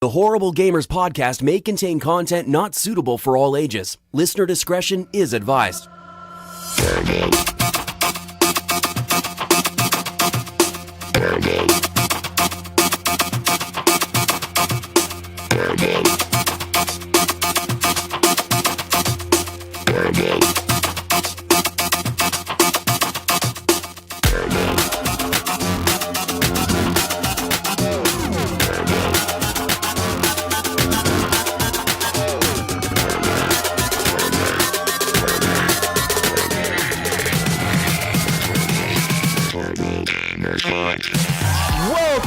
The Horrible Gamers podcast may contain content not suitable for all ages. Listener discretion is advised.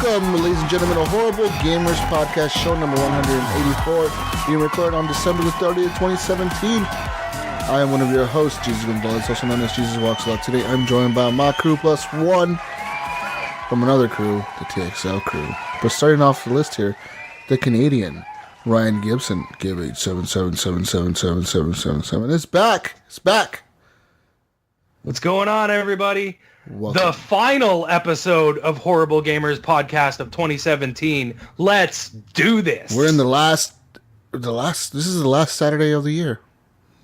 Welcome, ladies and gentlemen, to Horrible Gamers Podcast, show number 184, being recorded on December the 30th, 2017. I am one of your hosts, Gonzalez, also known as Jesuswalksalot. Today, I'm joined by my crew plus one from another crew, the TXL crew. But starting off the list here, the Canadian, Ryan Gibson, give 877777777. It's back! It's back! What's going on, everybody? Welcome. The final episode of Horrible Gamers Podcast of 2017. Let's do this. We're in this is the last Saturday of the year.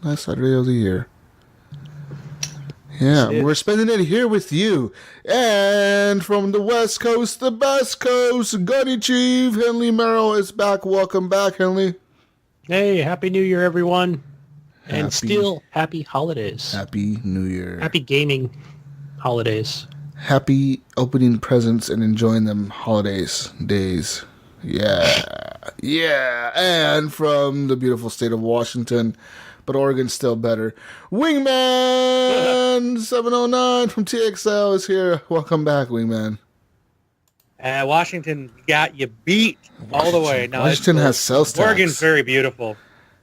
Last Saturday of the year. Yeah, we're spending it here with you. And from the West Coast, the best coast, Gunnychief, Henley Merrill is back. Welcome back, Henley. Hey, Happy New Year, everyone. And still, happy holidays. Happy New Year. Happy gaming holidays. Happy opening presents and enjoying them days. Yeah. And from the beautiful state of Washington, but Oregon's still better, Wingman 709 from TXL is here. Welcome back, Wingman. Washington got you beat all the way. No, Washington has sales tax. Oregon's very beautiful.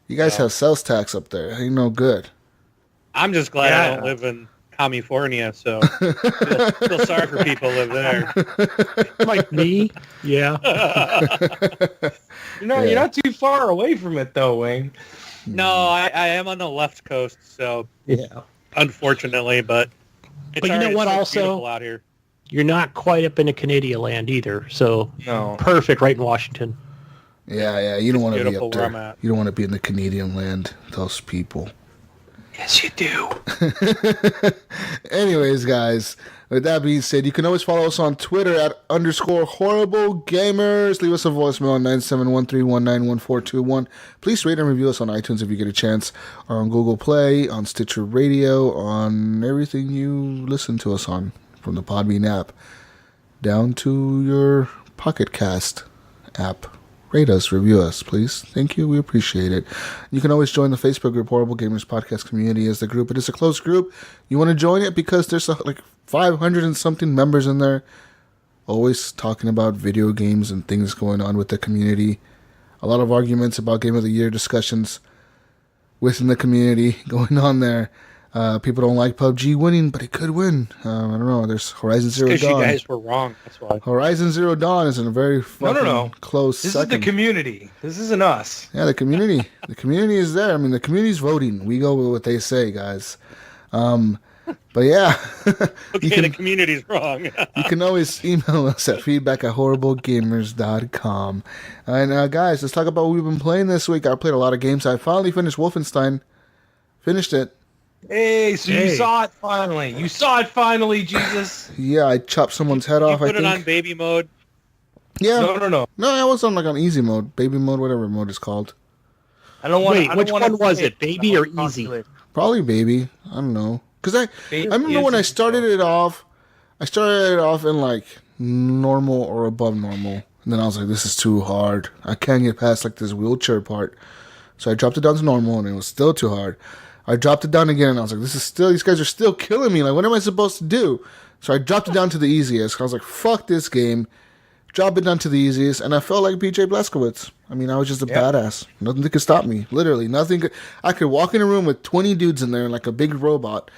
You guys have sales tax up there. Ain't no good. I'm just glad I don't live in California, so feel sorry for people who live there. Like me? Yeah. You're not too far away from it, though, Wayne. No, I am on the left coast, so Yeah. Unfortunately, but But you know what? Also, beautiful out here. You're not quite up into Canadian land either, so No. perfect right in Washington. Yeah. You don't want to be beautiful up where I'm there. at. You don't want to be in the Canadian land. Those people. Yes, you do. Anyways, guys, with that being said, you can always follow us on Twitter at _HorribleGamers. Leave us a voicemail on 971-319-1421. Please rate and review us on iTunes if you get a chance, or on Google Play, on Stitcher Radio, on everything you listen to us on, from the Podbean app down to your Pocket Cast app. Rate us, review us, please. Thank you. We appreciate it. You can always join the Facebook group, Horrible Gamers Podcast Community as the group. It is a closed group. You want to join it because there's like 500 and something members in there, always talking about video games and things going on with the community. A lot of arguments about Game of the Year discussions within the community going on there. People don't like PubG winning, but it could win. I don't know. There's Horizon Zero Dawn. Because you guys were wrong. That's why. Horizon Zero Dawn is in a very fucking close This second. is the community. This isn't us. Yeah, the community. The community is there. I mean, the community's voting. We go with what they say, guys. But yeah. Okay, the community's wrong. You can always email us at feedback@horriblegamers.com. And guys, let's talk about what we've been playing this week. I played a lot of games. I finally finished Wolfenstein. Finished it. Hey, so you saw it finally. You saw it finally, Jesus. Yeah, I chopped someone's head off, I Put think. it on baby mode. Yeah. No. No, I was on on easy mode, baby mode, whatever mode it's called. I don't want. Wait, which one was it? Baby or easy? Probably baby. I don't know. Because I remember when I started it off, in like normal or above normal. And then I was like, this is too hard. I can't get past like this wheelchair part. So I dropped it down to normal and it was still too hard. I dropped it down again and I was like, these guys are still killing me. Like, what am I supposed to do? So I dropped it down to the easiest. I was like, fuck this game. Drop it down to the easiest. And I felt like BJ Blazkowicz. I mean, I was just a badass. Nothing could stop me. Literally, nothing could. I could walk in a room with 20 dudes in there like a big robot.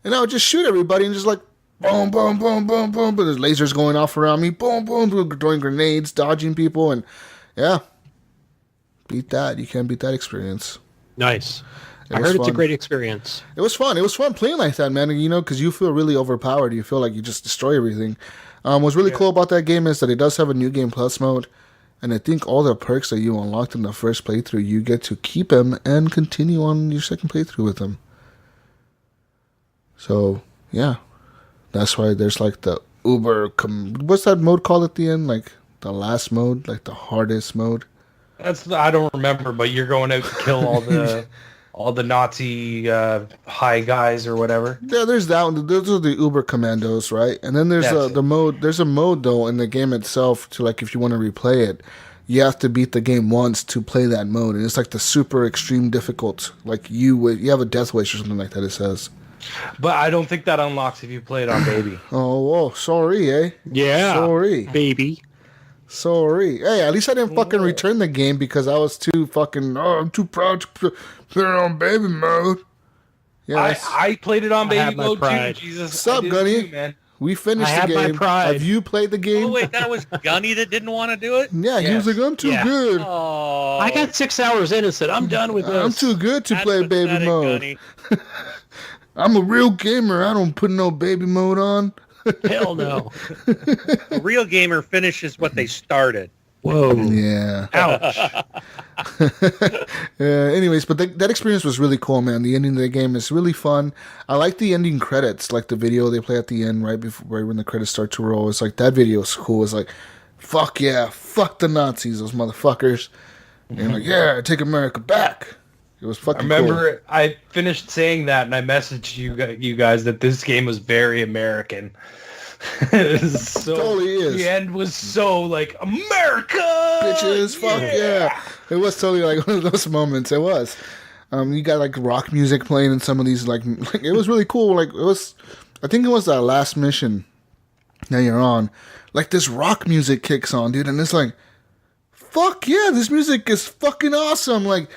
And I would just shoot everybody and just like, boom, boom, boom, boom, boom. But there's lasers going off around me. Boom, boom, boom, throwing grenades, dodging people. And yeah, beat that. You can't beat that experience. Nice. I heard it's a great experience. It was fun. It was fun playing like that, man. You know, because you feel really overpowered. You feel like you just destroy everything. What's really cool about that game is that it does have a new game plus mode. And I think all the perks that you unlocked in the first playthrough, you get to keep them and continue on your second playthrough with them. So, yeah. That's why there's like the what's that mode called at the end? Like the last mode, like the hardest mode. I don't remember, but you're going out to kill all the Nazi high guys or whatever. Yeah, there's that one. Those are the Uber Commandos, right? And then there's the mode. There's a mode though in the game itself to like if you want to replay it, you have to beat the game once to play that mode, and it's like the super extreme difficult. Like you have a death wish or something like that. It says. But I don't think that unlocks if you play it on baby. Oh, sorry, eh? Yeah. Sorry. Baby. Sorry. Hey, at least I didn't fucking return the game because I was too fucking, I'm too proud to put it on baby mode. Yeah, I played it on baby mode pride. too, Jesus. What's up, Gunny? Too, man. We finished the game. My pride. Have you played the game? Oh, wait, that was Gunny that didn't want to do it? Yeah, he was like, I'm too good. Oh. I got 6 hours in and said, I'm done with this. I'm too good to That's play baby pathetic, mode. Gunny. I'm a real gamer. I don't put no baby mode on. Hell no. A real gamer finishes what they started. Whoa. Yeah. Ouch. Anyways, but that experience was really cool, man. The ending of the game is really fun. I like the ending credits, like the video they play at the end, right when the credits start to roll. It's like that video is cool. It's like, fuck yeah, fuck the Nazis, those motherfuckers. And you're like, yeah, take America back. It was fucking cool. I remember I finished saying that and I messaged you guys that this game was very American. It was so, totally is. The end was so like, America! Bitches, fuck yeah. It was totally like one of those moments. It was. You got like rock music playing in some of these, like it was really cool. Like I think it was that last mission that you're on. Like this rock music kicks on, dude, and it's like, fuck yeah, this music is fucking awesome. Like,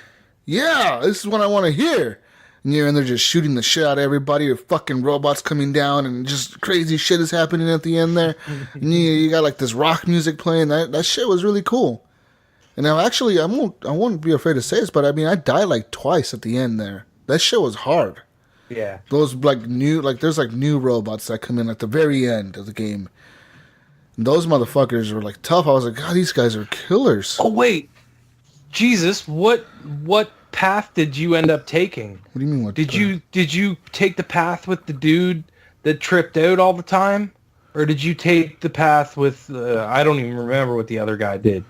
yeah, this is what I want to hear. And you're in there just shooting the shit out of everybody with fucking robots coming down and just crazy shit is happening at the end there. And you got like this rock music playing. That shit was really cool. And now actually, I won't be afraid to say this, but I mean, I died like twice at the end there. That shit was hard. Yeah. Those there's like new robots that come in at the very end of the game. And those motherfuckers were like tough. I was like, God, these guys are killers. Oh wait, Jesus, what path did you end up taking? What do you mean? What did you take the path with the dude that tripped out all the time, or did you take the path with I don't even remember what the other guy did,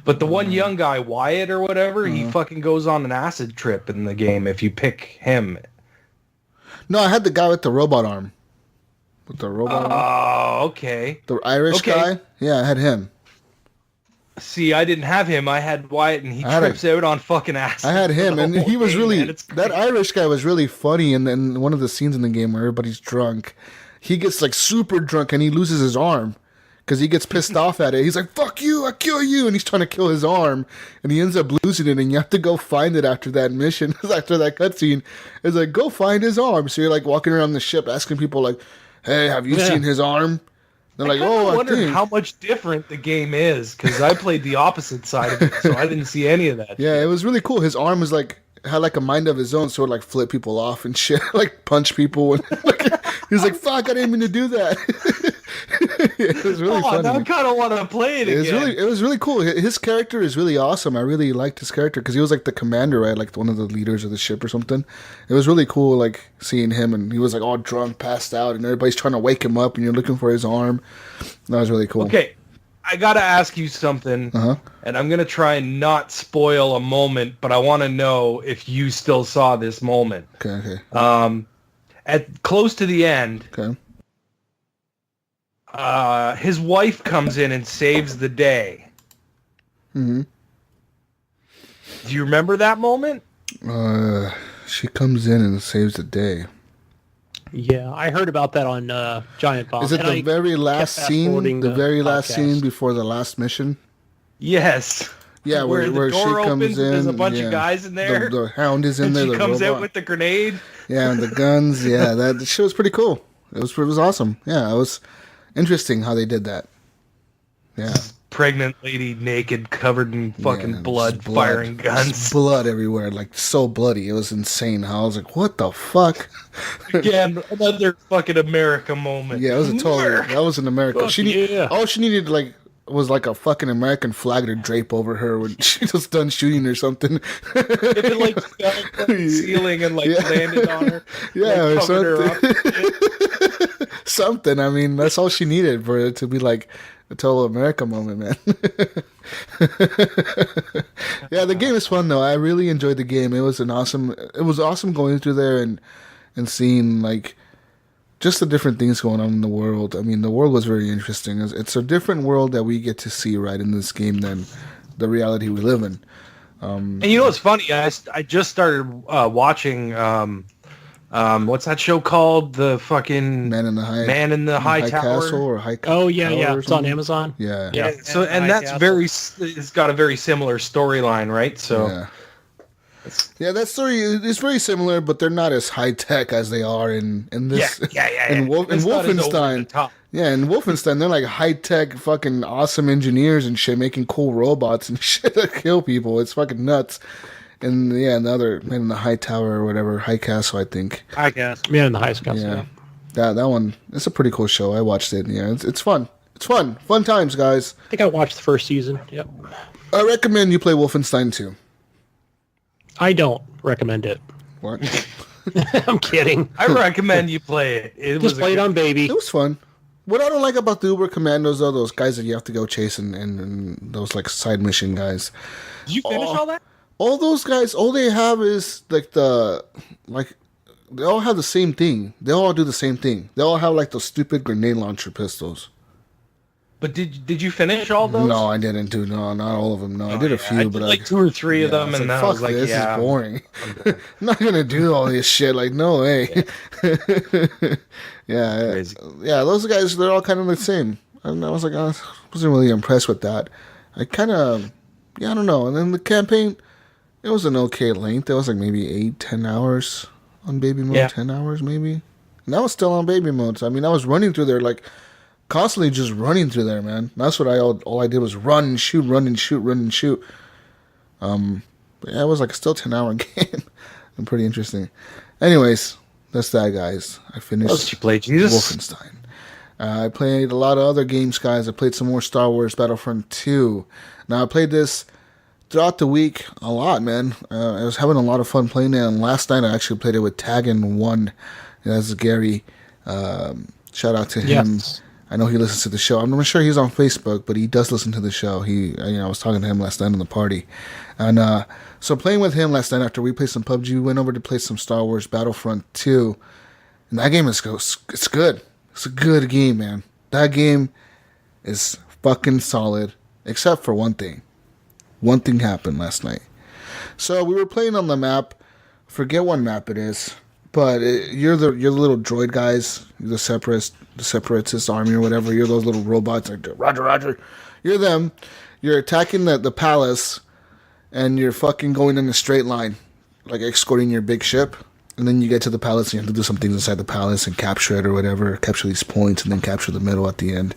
but the one young guy, Wyatt or whatever, he fucking goes on an acid trip in the game if you pick him. No, I had the guy with the robot arm. With the robot arm. Oh, okay. The Irish guy? Yeah, I had him. See, I didn't have him. I had Wyatt, and he trips out on fucking acid. I had him, and he was really... Man, that Irish guy was really funny in one of the scenes in the game where everybody's drunk. He gets, like, super drunk, and he loses his arm because he gets pissed off at it. He's like, fuck you, I kill you, and he's trying to kill his arm, and he ends up losing it, and you have to go find it after that mission, after that cutscene. It's like, go find his arm. So you're, like, walking around the ship asking people, like, hey, have you seen his arm? They're like, I wondered how much different the game is, because I played the opposite side of it, so I didn't see any of that. Yeah, it was really cool. His arm was like, had like a mind of his own, so it would like flip people off and shit, like punch people. And like, he was like, fuck, I didn't mean to do that. It was really funny. I kind of want to play it again. It was really cool. His character is really awesome. I really liked his character because he was like the commander, right? Like one of the leaders of the ship or something. It was really cool, like seeing him, and he was like all drunk, passed out, and everybody's trying to wake him up, and you're looking for his arm. That was really cool. Okay, I gotta ask you something, and I'm gonna try and not spoil a moment, but I want to know if you still saw this moment. Okay. At close to the end. Okay. His wife comes in and saves the day. Mm-hmm. Do you remember that moment? She comes in and saves the day. Yeah, I heard about that on Giant Bomb. Is it the very last scene? The very last scene before the last mission? Yes. Yeah, where the door she comes opens in. And there's a bunch of guys in there. The Hound is in and there. She the comes robot. out with the grenade. Yeah, and the guns. Yeah, that shit was pretty cool. It was awesome. Yeah, it was interesting how they did that. Yeah. Pregnant lady, naked, covered in fucking blood, firing guns. Just blood everywhere, like so bloody. It was insane. I was like, what the fuck? Again, another fucking America moment. Yeah, it was that was an America. All she needed, like, was like a fucking American flag to drape over her when she was done shooting or something. If it like fell from the ceiling and like landed on her, yeah, like, or something. Something. I mean, that's all she needed for it to be like a total America moment, man. Yeah, the game is fun though. I really enjoyed the game. It was awesome going through there and seeing like just the different things going on in the world. I mean, the world was very interesting. It's a different world that we get to see right in this game than the reality we live in. And you know what's funny? I just started watching. What's that show called? The fucking Man in the High Tower. Castle or High Oh yeah, Tower yeah. or It's on something? Amazon. Yeah. Yeah. So and that's it's got a very similar storyline, right? So yeah, that story is very similar, but they're not as high tech as they are in this. In Wolfenstein. Yeah, in Wolfenstein, they're like high tech, fucking awesome engineers and shit, making cool robots and shit that kill people. It's fucking nuts. And yeah, another Man in the High Tower or whatever, High Castle, I think. High Castle. Man in the High Castle. Yeah, that one. It's a pretty cool show. I watched it. Yeah, it's fun. It's fun. Fun times, guys. I think I watched the first season. Yep. I recommend you play Wolfenstein 2. I don't recommend it. What? I'm kidding. I recommend you play it. Just play it on baby. It was fun. What I don't like about the Uber Commandos, though, those guys that you have to go chase and those like side mission guys. Did you finish all that? All those guys, all they have is like they all have the same thing. They all do the same thing. They all have like those stupid grenade launcher pistols. But did you finish all those? No, I didn't do not all of them. No, I did a few, I did but like 2 or 3 of them, and like, then I was like, this is boring. I'm not gonna do all this shit. Like, no way. Yeah, those guys, they're all kind of the same. And I was like, I wasn't really impressed with that. I kind of, I don't know. And then the campaign, it was an okay length. It was like maybe 8-10 hours on baby mode. 10 hours maybe. And I was still on baby mode. So, I mean, I was running through there like constantly just running through there, man. That's what all I did was run and shoot. It was like a still 10-hour game. And pretty interesting. Anyways, that's that, guys. I finished what else you played, Jesus? Wolfenstein. I played a lot of other games, guys. I played some more Star Wars Battlefront 2. Now, I played this throughout the week a lot, man. I was having a lot of fun playing it. And last night, I actually played it with Taggin1. That's Gary. Shout out to him. Yes. I know he listens to the show. I'm not sure he's on Facebook, but he does listen to the show. I was talking to him last night on the party. And so playing with him last night after we played some PubG, we went over to play some Star Wars Battlefront 2. And that game it's good. It's a good game, man. That game is fucking solid, except for one thing. One thing happened last night. So we were playing on the map. Forget what map it is, but you're the little droid guys, the separatist army or whatever. You're those little robots. Like, Roger. You're them. You're attacking the palace, and you're fucking going in a straight line, like escorting your big ship. And then you get to the palace and you have to do some things inside the palace and capture it or whatever. Capture these points and then capture the middle at the end.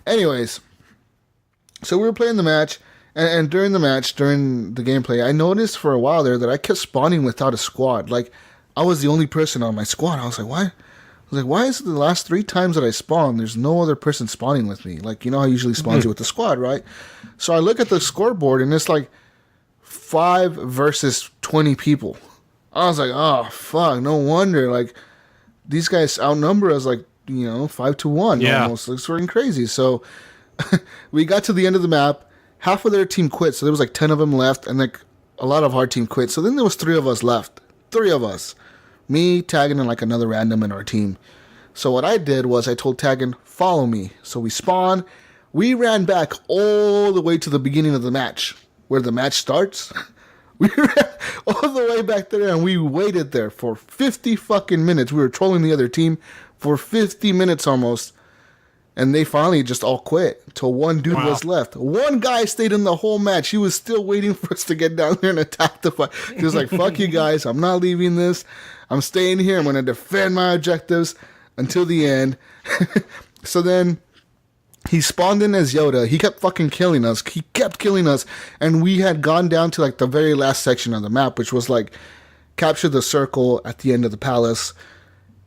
Anyways, so we were playing the match. And during the match, during the gameplay, I noticed for a while there that I kept spawning without a squad. Like, I was the only person on my squad. I was like, why? Why is it the last 3 times that I spawned, there's no other person spawning with me? Like, you know how I usually spawns you with the squad, right? So I look at the scoreboard and it's like 5 versus 20 people. I was like, oh, fuck, no wonder. Like, these guys outnumber us like, 5-1 almost. It's freaking crazy. So we got to the end of the map. Half of their team quit. So there was like 10 of them left. And like a lot of our team quit. So then there was 3 of us left. 3 of us. Me, Taggin, and like another random in our team. So what I did was I told Taggin, follow me. So we spawned. We ran back all the way to the beginning of the match. Where the match starts. We ran all the way back there and we waited there for 50 fucking minutes. We were trolling the other team for 50 minutes almost. And they finally just all quit until one dude was left. One guy stayed in the whole match. He was still waiting for us to get down there and attack the fight. He was like, fuck you guys. I'm not leaving this. I'm staying here. I'm going to defend my objectives until the end. So then he spawned in as Yoda. He kept fucking killing us. He kept killing us. And we had gone down to like the very last section of the map, which was like capture the circle at the end of the palace.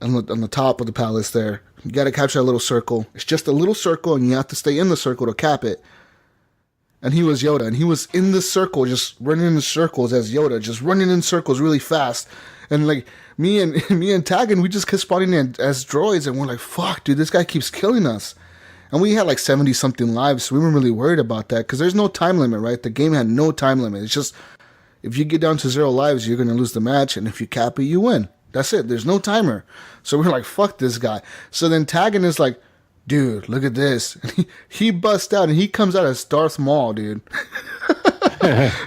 on the top of the palace there. You got to capture a little circle. It's just a little circle, and you have to stay in the circle to cap it. And he was Yoda, and he was in the circle, just running in circles as Yoda, just running in circles really fast. And like me and Taggin, we just kept spawning in as droids, and we're like, fuck, dude, this guy keeps killing us. And we had like 70 something lives, so we weren't really worried about that because there's no time limit, right? The game had no time limit. It's just if you get down to 0 lives, you're gonna lose the match, and if you cap it, you win. That's it. There's no timer. So we're like, fuck this guy. So then Taggin is like, dude, look at this. And he busts out, and he comes out as Darth Maul, dude.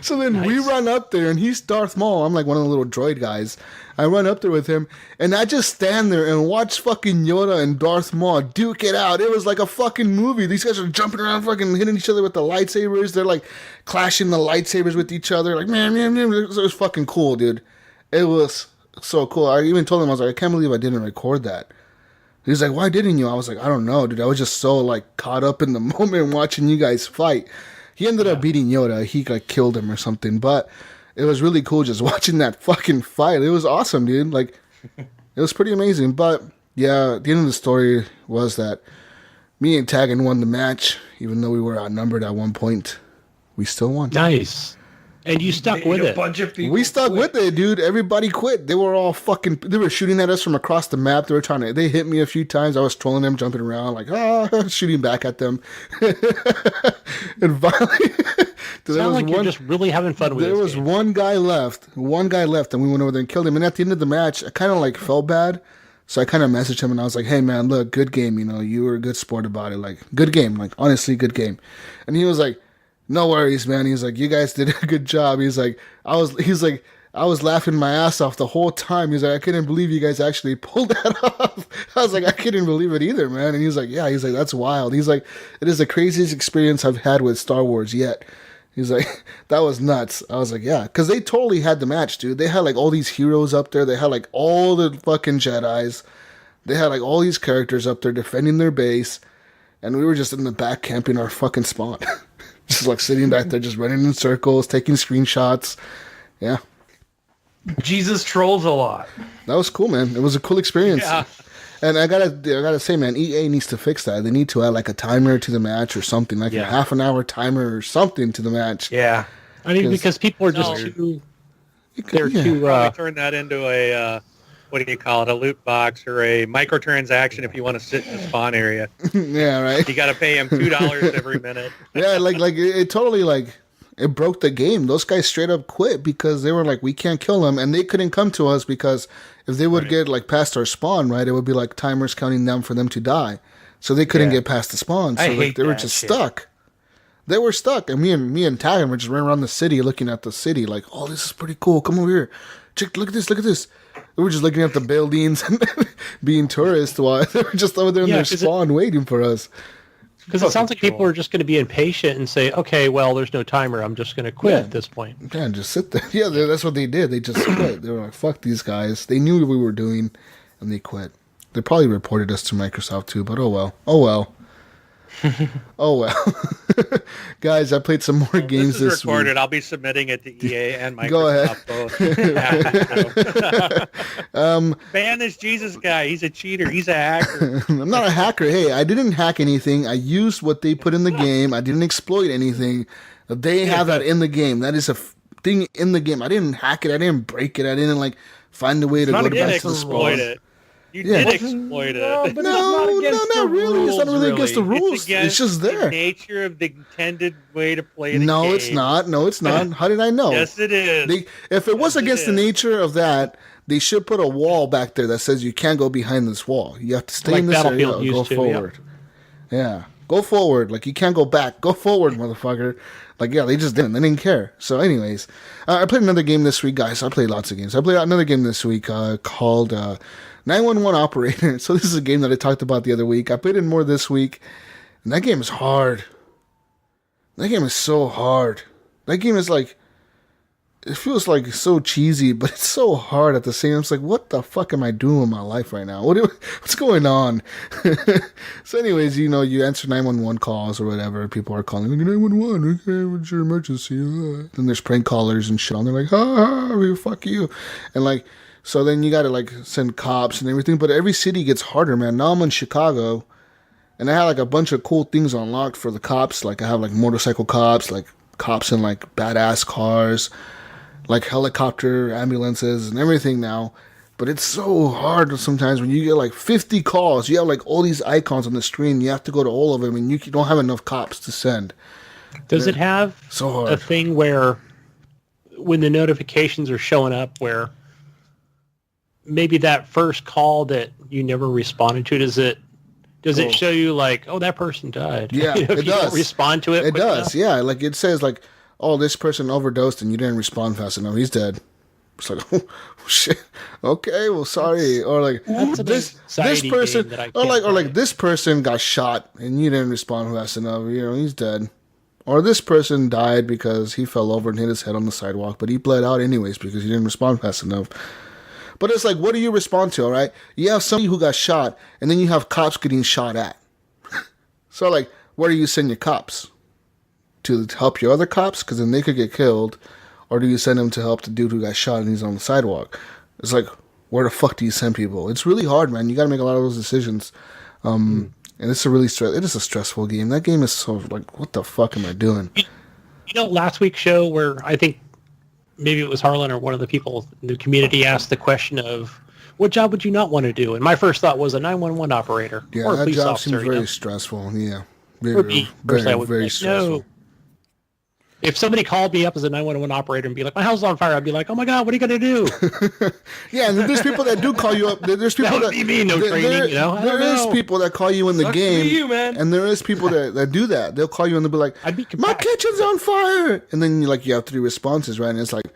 So then we run up there, and he's Darth Maul. I'm like one of the little droid guys. I run up there with him, and I just stand there and watch fucking Yoda and Darth Maul duke it out. It was like a fucking movie. These guys are jumping around, fucking hitting each other with the lightsabers. They're like clashing the lightsabers with each other. Like, man. It was fucking cool, dude. It was so cool. I even told him, I was like, I can't believe I didn't record that. He's like, why didn't you? I was like, I don't know, dude. I was just so like caught up in the moment watching you guys fight. He ended up beating Yoda. He like killed him or something, but it was really cool just watching that fucking fight. It was awesome, dude. Like, it was pretty amazing. But yeah, the end of the story was that me and Taggin won the match, even though we were outnumbered at one point. We still won. Nice. And you stuck with it. We stuck with it, dude. Everybody quit. They were all fucking... They were shooting at us from across the map. They hit me a few times. I was trolling them, jumping around, like, shooting back at them. And finally... Sounds like you're just really having fun with it. There was one guy left, and we went over there and killed him. And at the end of the match, I kind of like felt bad. So I kind of messaged him, and I was like, hey, man, look, good game. You know, you were a good sport about it. Like, good game. Like, honestly, good game. And he was like, no worries, man. He's like, you guys did a good job. He's like, I was laughing my ass off the whole time. He's like, I couldn't believe you guys actually pulled that off. I was like, I couldn't believe it either, man. And he's like, yeah. He's like, that's wild. He's like, it is the craziest experience I've had with Star Wars yet. He's like, that was nuts. I was like, yeah. Because they totally had the match, dude. They had like all these heroes up there. They had like all the fucking Jedis. They had like all these characters up there defending their base. And we were just in the back camping our fucking spawn. Just like sitting back there, just running in circles, taking screenshots. Yeah. Jesus trolls a lot. That was cool, man. It was a cool experience. Yeah. And I gotta say, man, EA needs to fix that. They need to add like a timer to the match or something, like a half an hour timer or something to the match. Yeah. I mean, because people are just too... They're too... Probably turn that into a... what do you call it? A loot box or a microtransaction if you want to sit in the spawn area. Yeah, right. You got to pay him $2 every minute. Yeah, like it totally like it broke the game. Those guys straight up quit because they were like, we can't kill them, and they couldn't come to us because if they would get like past our spawn, right, it would be like timers counting down for them to die. So they couldn't get past the spawn. So like, they were just stuck. They were stuck, and me and Taggin were just running around the city, looking at the city, like, oh, this is pretty cool. Come over here, check. Look at this. We were just looking at the buildings and being tourists while they were just over there in their spawn waiting for us. Because it sounds like people are just going to be impatient and say, okay, well, there's no timer. I'm just going to quit at this point. Yeah, just sit there. Yeah, that's what they did. They just quit. They were like, fuck these guys. They knew what we were doing, and they quit. They probably reported us to Microsoft too, but oh well. Oh well. Guys, I played some more games this is recorded. week. I'll be submitting it to EA and Microsoft. Go ahead. Ban this Jesus guy. He's a cheater. He's a hacker. I'm not a hacker. Hey, I didn't hack anything. I used what they put in the game. I didn't exploit anything. They have that in the game. That is a thing in the game. I didn't hack it. I didn't break it. I didn't like find a way to go back to the spawn. You did exploit it. No, not really. It's not really against the rules. It's just there. The nature of the intended way to play the game. No, it's not. How did I know? Yes, it is. If it was against the nature of that, they should put a wall back there that says you can't go behind this wall. You have to stay in this area or go forward. Yeah. Go forward. Like, you can't go back. Go forward, motherfucker. Like, yeah, they just didn't. They didn't care. So, anyways, I played another game this week, guys. I played lots of games. I played another game this week called 911 Operator. So, this is a game that I talked about the other week. I played it more this week. And that game is hard. That game is so hard. That game is like... It feels like so cheesy, but it's so hard at the same time. It's like, what the fuck am I doing with my life right now? What's going on? So anyways, you know, you answer 911 calls or whatever. People are calling, 911, okay, what's your emergency? Then there's prank callers and shit on. They're like, fuck you. And like, So then you got to like send cops and everything. But every city gets harder, man. Now I'm in Chicago, and I had like a bunch of cool things unlocked for the cops. Like I have like motorcycle cops, like cops in like badass cars, like helicopter ambulances and everything now. But it's so hard sometimes when you get like 50 calls. You have like all these icons on the screen. You have to go to all of them, and you don't have enough cops to send. Does it have so hard. a thing where when the notifications are showing up where maybe that first call that you never responded to, does it show you like, oh, that person died? Yeah, if it you does. don't respond to it. It does, enough? yeah. Like it says like, oh, this person overdosed and you didn't respond fast enough. He's dead. It's like, oh shit. Okay, well, sorry. Or like this person, or like this person got shot and you didn't respond fast enough. You know, he's dead. Or this person died because he fell over and hit his head on the sidewalk, but he bled out anyways because he didn't respond fast enough. But it's like, what do you respond to, all right? You have somebody who got shot, and then you have cops getting shot at. So, like, where do you send your cops? To help your other cops? Because then they could get killed. Or do you send them to help the dude who got shot and he's on the sidewalk? It's like, where the fuck do you send people? It's really hard, man. You got to make a lot of those decisions. And it's it is a stressful game. That game is so, like, what the fuck am I doing? You know, last week's show where I think maybe it was Harlan or one of the people in the community asked the question of, what job would you not want to do? And my first thought was a 911 operator. Yeah, or a that police job officer, seems very stressful. Yeah. Very stressful. No. If somebody called me up as a 911 operator and be like, my house is on fire, I'd be like, oh my God, what are you going to do? Yeah, and there's people that do call you up. There's people that would be me, no training, you know? There is people that call you in the game. You, man. And there is people that do that. They'll call you and they'll be like, my kitchen's on fire. And then you have 3 responses, right? And it's like,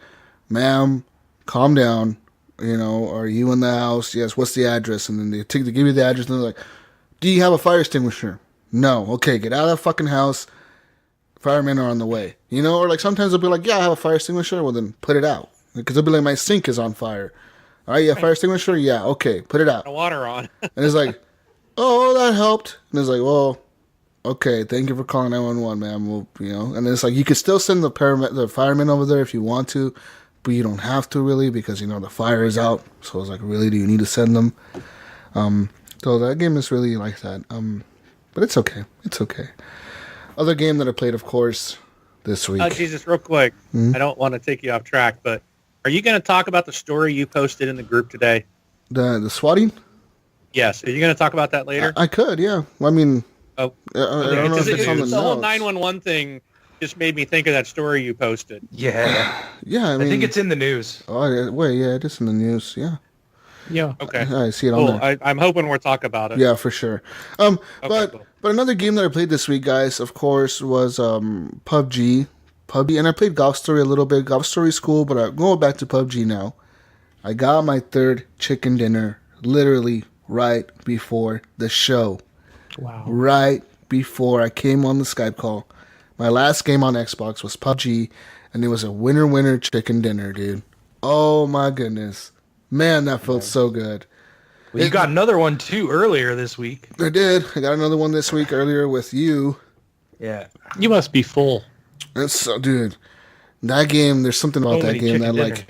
ma'am, calm down. You know, are you in the house? Yes, what's the address? And then they give you the address and they're like, do you have a fire extinguisher? No. Okay, get out of that fucking house. Firemen are on the way. You know, or like sometimes they'll be like, yeah, I have a fire extinguisher. Well, then put it out. Because they'll be like, my sink is on fire. All right, yeah, fire extinguisher? Yeah, okay, put it out. The water on. And it's like, oh, that helped. And it's like, well, okay, thank you for calling 911, ma'am. Well, you know, and it's like, you could still send the firemen over there if you want to, but you don't have to really because, you know, the fire is out. So it's like, really, do you need to send them? So that game is really like that. But it's okay. It's okay. Other game that I played, of course, this week. Jesus, real quick. Mm-hmm. I don't want to take you off track, but are you going to talk about the story you posted in the group today? The swatting? Yes. Are you going to talk about that later? I could, yeah. Well, I mean, I don't know if it's on the notes. The whole 911 thing just made me think of that story you posted. Yeah. Yeah, I mean, I think it's in the news. Oh, wait, yeah, it is in the news, yeah. Yeah. Okay. I see it on there. I'm hoping we'll talk about it. Yeah, for sure. But another game that I played this week, guys, of course, was PubG. And I played Golf Story a little bit. Golf Story's cool, but I'm going back to PubG now. I got my 3rd chicken dinner literally right before the show. Wow. Right before I came on the Skype call. My last game on Xbox was PubG, and it was a winner chicken dinner, dude. Oh, my goodness. Man, that felt so good. Well, you got another one, too, earlier this week. I did. I got another one this week earlier with you. Yeah. You must be full. That's so, dude. That game, there's something about that game that, like,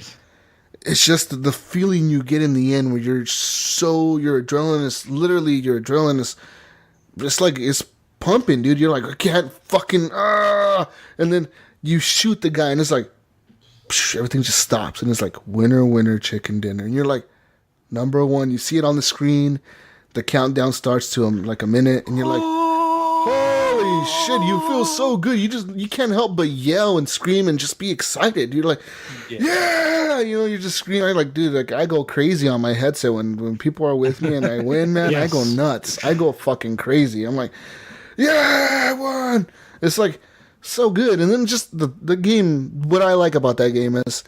it's just the feeling you get in the end where your adrenaline is, it's like, it's pumping, dude. You're like, I can't fucking, and then you shoot the guy and it's like, everything just stops and it's like winner chicken dinner and you're like number 1. You see it on the screen, the countdown starts to like a minute and you're like, holy shit, you feel so good. You can't help but yell and scream and just be excited. You're like, yeah, you know, you're just screaming. Like, dude, like I go crazy on my headset when people are with me and I win, man. Yes. I go nuts. I go fucking crazy. I'm like, yeah, I won. It's like so good. And then just the game, what I like about that game is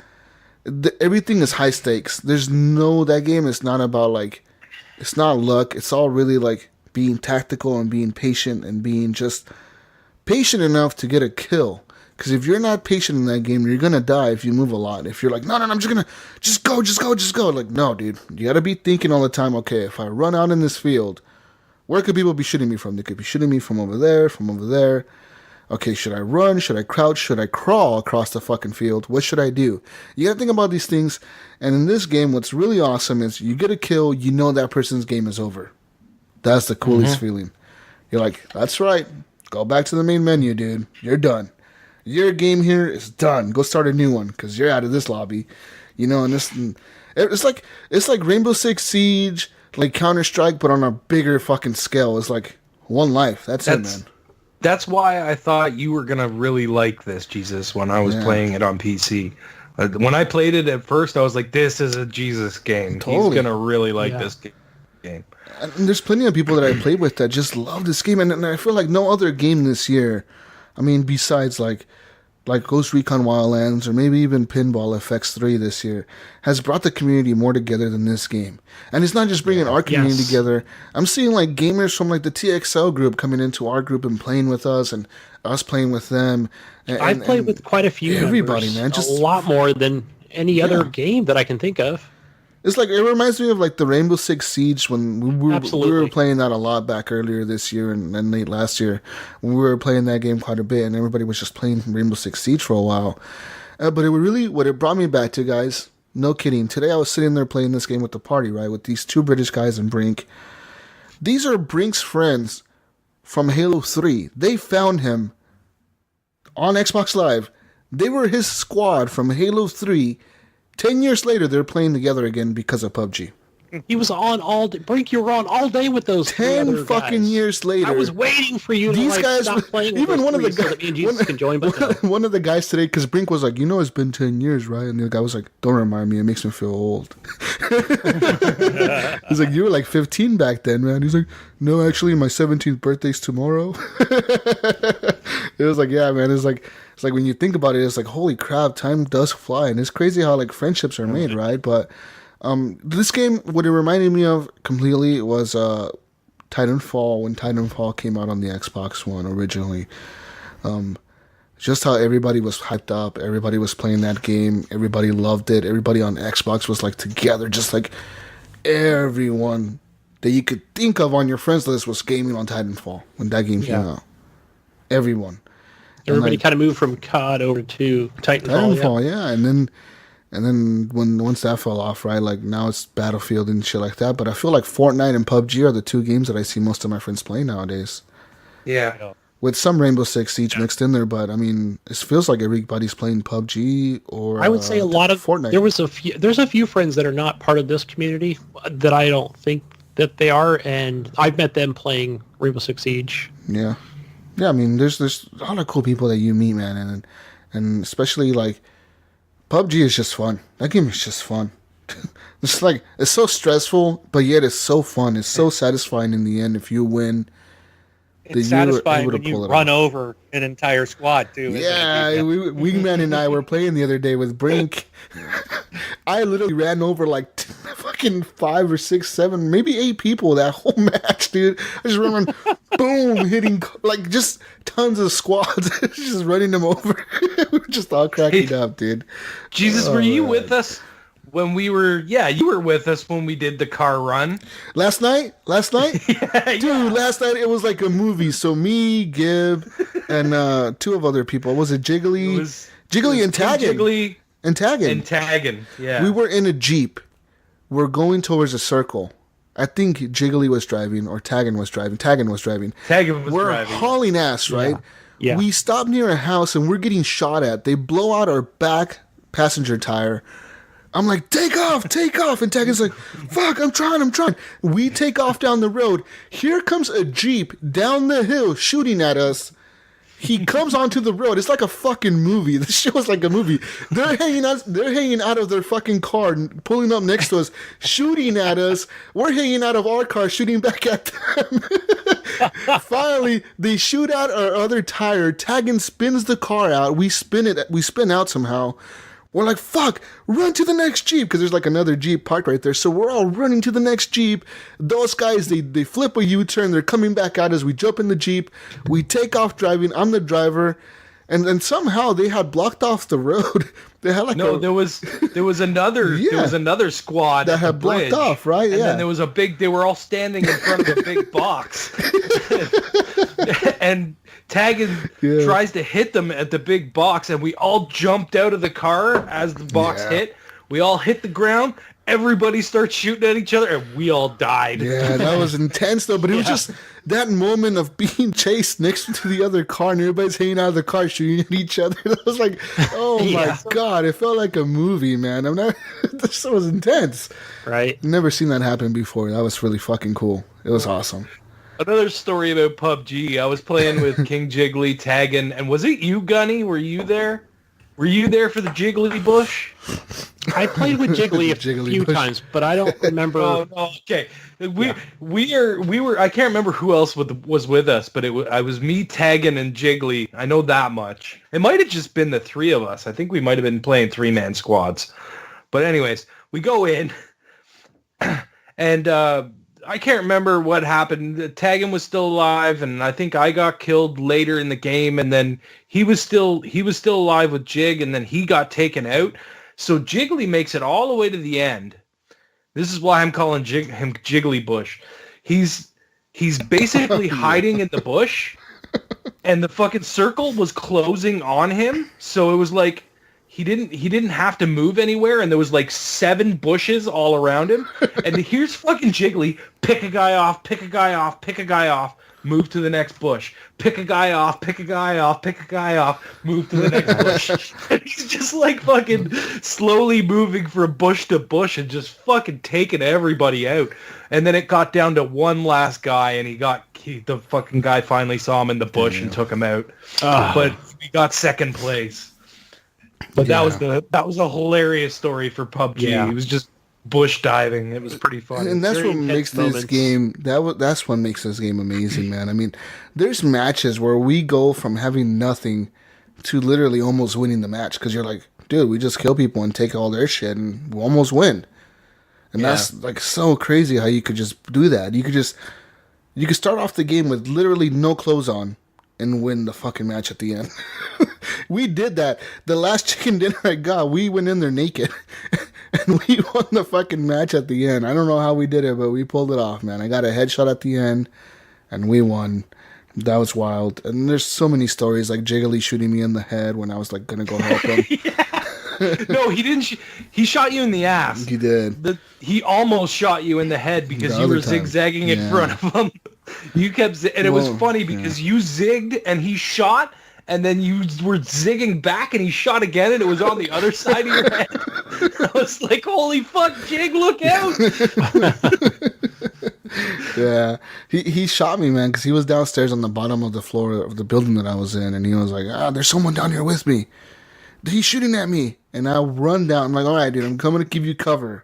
everything is high stakes. That game is not about like, it's not luck. It's all really like being tactical and being patient and being just patient enough to get a kill. Because if you're not patient in that game, you're going to die if you move a lot. If you're like, no, I'm just going to just go. Like, no, dude, you got to be thinking all the time, okay, if I run out in this field, where could people be shooting me from? They could be shooting me from over there, Okay, should I run? Should I crouch? Should I crawl across the fucking field? What should I do? You gotta think about these things. And in this game, what's really awesome is you get a kill, you know that person's game is over. That's the coolest feeling. You're like, that's right. Go back to the main menu, dude. You're done. Your game here is done. Go start a new one because you're out of this lobby. You know, and it's like Rainbow Six Siege, like Counter-Strike, but on a bigger fucking scale. It's like one life. That's it, man. That's why I thought you were gonna really like this, Jesus, when I was playing it on PC. When I played it at first, I was like, "This is a Jesus game. Totally. He's gonna really like this game." And there's plenty of people that I played with that just love this game, and I feel like no other game this year. I mean, besides like Ghost Recon Wildlands or maybe even Pinball FX3 this year, has brought the community more together than this game. And it's not just bringing our community together. I'm seeing like gamers from like the TXL group coming into our group and playing with us and us playing with them. I've played with quite a few everybody, members, man. Just a lot more than any other game that I can think of. It's like, it reminds me of like the Rainbow Six Siege when we were playing that a lot back earlier this year and late last year. When we were playing that game quite a bit and everybody was just playing Rainbow Six Siege for a while. But what it brought me back to, guys, no kidding. Today I was sitting there playing this game with the party, right? With these two British guys and Brink. These are Brink's friends from Halo 3. They found him on Xbox Live. They were his squad from Halo 3. 10 years later, they're playing together again because of PUBG. He was on all day. Brink, you were on all day with those 10 fucking years later. I was waiting for you to stop playing with even one of the guys, so that me and Jesus can join. One of the guys today, because Brink was like, it's been 10 years, right? And the guy was like, don't remind me. It makes me feel old. He's like, you were like 15 back then, man. He's like, no, actually, my 17th birthday's tomorrow. It was like, yeah, man. It's like when you think about it, it's like, holy crap, time does fly. And it's crazy how like friendships are made, right? But this game, what it reminded me of completely was Titanfall, when Titanfall came out on the Xbox One originally. Just how everybody was hyped up, everybody was playing that game, everybody loved it, everybody on Xbox was like together, just like everyone that you could think of on your friends list was gaming on Titanfall when that game came out. Everyone. Everybody kind of moved from COD over to Titanfall. And then once that fell off, right, like now it's Battlefield and shit like that. But I feel like Fortnite and PUBG are the two games that I see most of my friends playing nowadays. Yeah. With some Rainbow Six Siege mixed in there, but I mean, it feels like everybody's playing PUBG or I would say a lot of Fortnite. There's a few friends that are not part of this community that I don't think that they are, and I've met them playing Rainbow Six Siege. Yeah. Yeah, I mean, there's a lot of cool people that you meet, man, and especially like PUBG is just fun. That game is just fun. It's like, it's so stressful, but yet it's so fun. It's so satisfying in the end if you win. It's satisfying when you run over an entire squad, too. Yeah, Wingman and I were playing the other day with Brink. I literally ran over like fucking 5 or 6, 7, maybe 8 people that whole match, dude. I just remember, boom, hitting like just tons of squads, just running them over. We were just all cracking up, dude. Jesus, were you with us when we were? Yeah, you were with us when we did the car run last night. Last night it was like a movie. So me, Gib, and 2 of other people. Was it Jiggly? Jiggly and Taggin. Jiggly and Taggin. And Taggin. Yeah. We were in a Jeep. We're going towards a circle. I think Jiggly was driving or Taggin was driving. Taggin was driving. We're hauling ass, right? Yeah. We stop near a house and we're getting shot at. They blow out our back passenger tire. I'm like, take off. And Taggin's like, fuck, I'm trying. We take off down the road. Here comes a Jeep down the hill shooting at us. He comes onto the road. It's like a fucking movie. This shit was like a movie. They're hanging out of their fucking car, pulling up next to us, shooting at us. We're hanging out of our car, shooting back at them. Finally, they shoot out our other tire. Taggin spins the car out. We spin out somehow. We're like, fuck, run to the next Jeep, because there's like another Jeep parked right there. So we're all running to the next Jeep. Those guys, they flip a U-turn. They're coming back at us. We jump in the Jeep. We take off driving. I'm the driver. And then somehow they had blocked off the road. They had like there was another squad that had blocked off, right? And then there was they were all standing in front of a big box. And Taggin tries to hit them at the big box, and we all jumped out of the car as the box hit. We all hit the ground. Everybody starts shooting at each other, and we all died. Yeah, that was intense, though. But it was just that moment of being chased next to the other car, and everybody's hanging out of the car shooting at each other. It was like, oh my God. It felt like a movie, man. This was intense. Right. Never seen that happen before. That was really fucking cool. It was awesome. Another story about PUBG. I was playing with King Jiggly, tagging, and was it you, Gunny? Were you there? Were you there for the Jiggly Bush? I played with Jiggly a few times, but I don't remember. Oh, no, okay. We were. I can't remember who else was with us, but I was me, Taggin, and Jiggly. I know that much. It might have just been the three of us. I think we might have been playing 3-man squads. But anyways, we go in, and I can't remember what happened. Taggin was still alive, and I think I got killed later in the game, and then he was still alive with Jig, and then he got taken out. So Jiggly makes it all the way to the end. This is why I'm calling him Jiggly Bush. He's basically hiding in the bush, and the fucking circle was closing on him. So it was like he didn't have to move anywhere, and there was like 7 bushes all around him. And here's fucking Jiggly, pick a guy off, pick a guy off, pick a guy off, move to the next bush. Pick a guy off, pick a guy off, pick a guy off, move to the next bush. And he's just like fucking slowly moving from bush to bush and just fucking taking everybody out. And then it got down to one last guy, and the fucking guy finally saw him in the bush and took him out. But we got second place. But that was a hilarious story for PUBG. Yeah. He was just bush diving. It was pretty fun. And that's Very what makes this game. That's what makes this game amazing, man. I mean, there's matches where we go from having nothing to literally almost winning the match because you're like, dude, we just kill people and take all their shit and we almost win. And that's like so crazy how you could just do that. You could start off the game with literally no clothes on and win the fucking match at the end. We did that. The last chicken dinner I got, we went in there naked. And we won the fucking match at the end. I don't know how we did it, but we pulled it off, man. I got a headshot at the end, and we won. That was wild. And there's so many stories, like Jiggly shooting me in the head when I was like going to go help him. No, he didn't. He shot you in the ass. He did. He almost shot you in the head because you were zigzagging in front of him. You kept, and it was funny because you zigged and he shot, and then you were zigging back and he shot again, and it was on the other side of your head. I was like, holy fuck, Jig, look out. Yeah. He shot me, man, because he was downstairs on the bottom of the floor of the building that I was in, and he was like, there's someone down here with me. He's shooting at me. And I run down. I'm like, all right, dude, I'm coming to give you cover.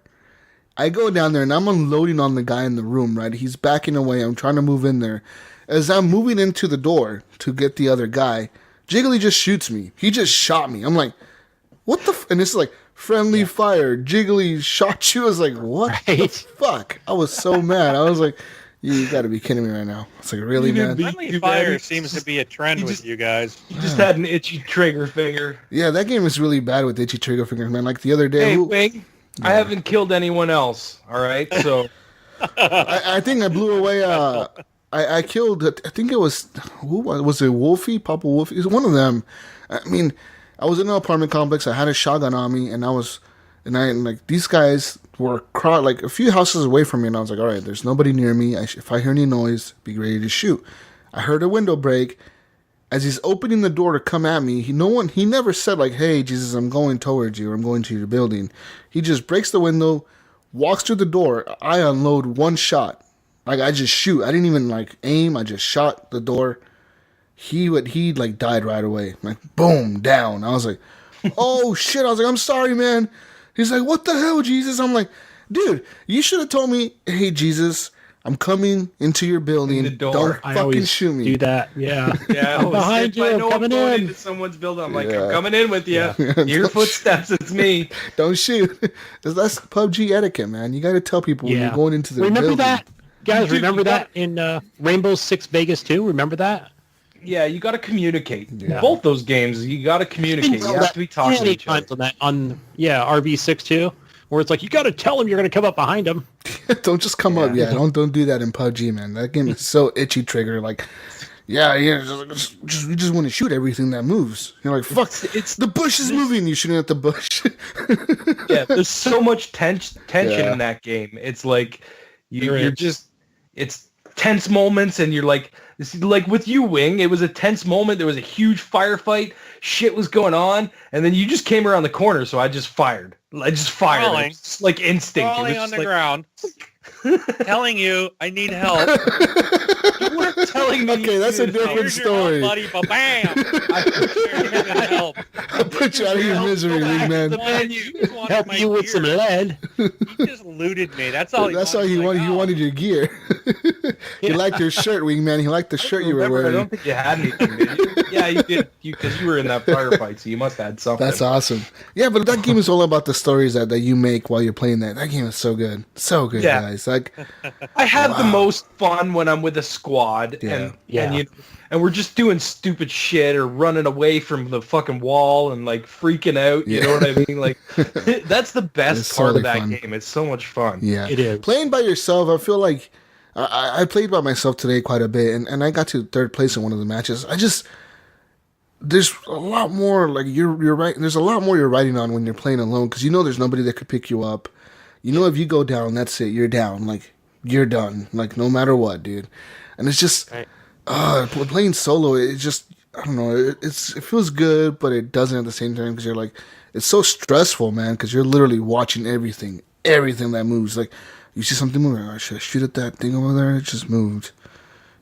I go down there, and I'm unloading on the guy in the room, right? He's backing away. I'm trying to move in there. As I'm moving into the door to get the other guy, Jiggly just shoots me. He just shot me. I'm like, what the and it's like, friendly fire. Jiggly shot you. I was like, what the fuck? I was so mad. I was like, you got to be kidding me right now. It's like, really, man? Friendly fire seems to be a trend with you guys. You just had an itchy trigger finger. Yeah, that game is really bad with itchy trigger fingers, man. Like the other day. Hey, Wing, I haven't killed anyone else, all right? So I think I blew away... I killed, I think it was, who was it, Wolfie? Papa Wolfie? It was one of them. I mean, I was in an apartment complex. I had a shotgun on me, and like, these guys were like a few houses away from me, and I was like, all right, there's nobody near me. If I hear any noise, be ready to shoot. I heard a window break. As he's opening the door to come at me, he never said like, hey, Jesus, I'm going towards you, or I'm going to your building. He just breaks the window, walks through the door. I unload one shot. Like, I just shoot. I didn't even, like, aim. I just shot the door. He like, died right away. Like, boom, down. I was like, oh, shit. I was like, I'm sorry, man. He's like, what the hell, Jesus? I'm like, dude, you should have told me, hey, Jesus, I'm coming into your building. The door. Don't fucking shoot me. Do that, yeah. Yeah, I'm behind you. I'm coming in. Into someone's building. I'm like, I'm coming in with you. Your footsteps. It's me. Don't shoot. That's PUBG etiquette, man. You got to tell people when you're going into the building. Remember that? Guys, remember that in Rainbow Six Vegas 2? Remember that? Yeah, you got to communicate. Yeah. Both those games, you got to communicate. You have to be talking to each other. On RV6 too, where it's like, you got to tell them you're going to come up behind them. Don't just come up. Yeah, don't do that in PUBG, man. That game is so itchy trigger. Like, Yeah, you just want to shoot everything that moves. You're like, fuck, the bush is moving. You're shooting at the bush. Yeah, there's so much tension in that game. It's like you're just it's tense moments, and you're like, with you, Wing. It was a tense moment. There was a huge firefight. Shit was going on, and then you just came around the corner. So I just fired. Crawling. It's like instinct. Crawling on the ground, telling you I need help. You weren't telling me. Okay, that's a different story. Buddy, bam! I help. I put you out of your misery, man. Help you with some lead. He just looted me. That's all. That's all he wanted. He wanted your gear. He liked your shirt, Wingman. He liked the shirt you were wearing. I don't think you had anything, did you? Yeah, you did. Because you were in that firefight, so you must have had something. That's awesome. Yeah, but that game is all about the stories that you make while you're playing that. That game is so good. So good, guys. Like, I have the most fun when I'm with a squad and we're just doing stupid shit or running away from the fucking wall and like freaking out. You know what I mean? Like, that's the best part of that game. It's so much fun. Yeah, it is. Playing by yourself, I feel like I played by myself today quite a bit, and I got to third place in one of the matches. There's a lot more, like, you're right. There's a lot more you're riding on when you're playing alone, because you know there's nobody that could pick you up. You know, if you go down, that's it. You're down. Like, you're done. Like, no matter what, dude. And it's just, playing solo, it just, I don't know, it feels good, but it doesn't at the same time, because you're like, it's so stressful, man, because you're literally watching everything that moves. Like, you see something moving, I should shoot at that thing over there, it just moved.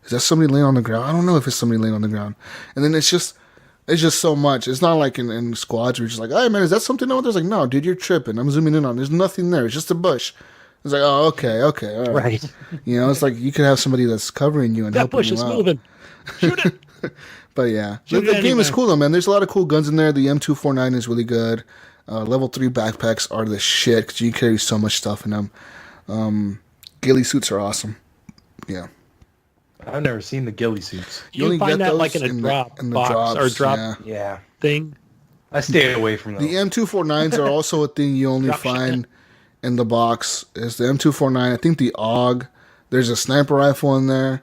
Is that somebody laying on the ground? I don't know if it's somebody laying on the ground. And then it's just so much. It's not like in squads where you're just like, hey, man, is that something over there? It's like, no, dude, you're tripping. I'm zooming in on. There's nothing there. It's just a bush. It's like, oh, okay, all right. Right. You know, it's like you could have somebody that's covering you and helping you out. That bush is moving. Shoot it. But yeah, the game is cool though, man. There's a lot of cool guns in there. The M249 is really good. Level 3 backpacks are the shit because you carry so much stuff in them. Ghillie suits are awesome. Yeah. I've never seen the ghillie suits. You can find that like in a drop box or drop thing. I stay away from those. The M249s are also a thing you only find in the box. Is the M249. I think the AUG. There's a sniper rifle in there,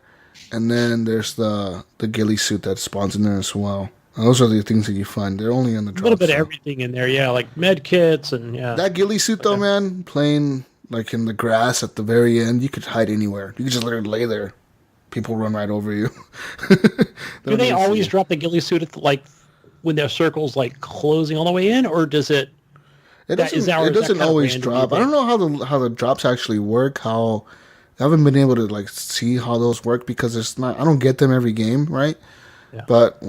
and then there's the ghillie suit that spawns in there as well. And those are the things that you find. They're only in the drop. A little bit of everything in there, yeah, like med kits and That ghillie suit though, man, playing like in the grass at the very end, you could hide anywhere. You could just literally lay there. People run right over you. Do they always drop the ghillie suit at like when their circle's like closing all the way in, or does it? It doesn't always drop. I don't know how the drops actually work. I haven't been able to like see how those work because it's not. I don't get them every game, right? Yeah. But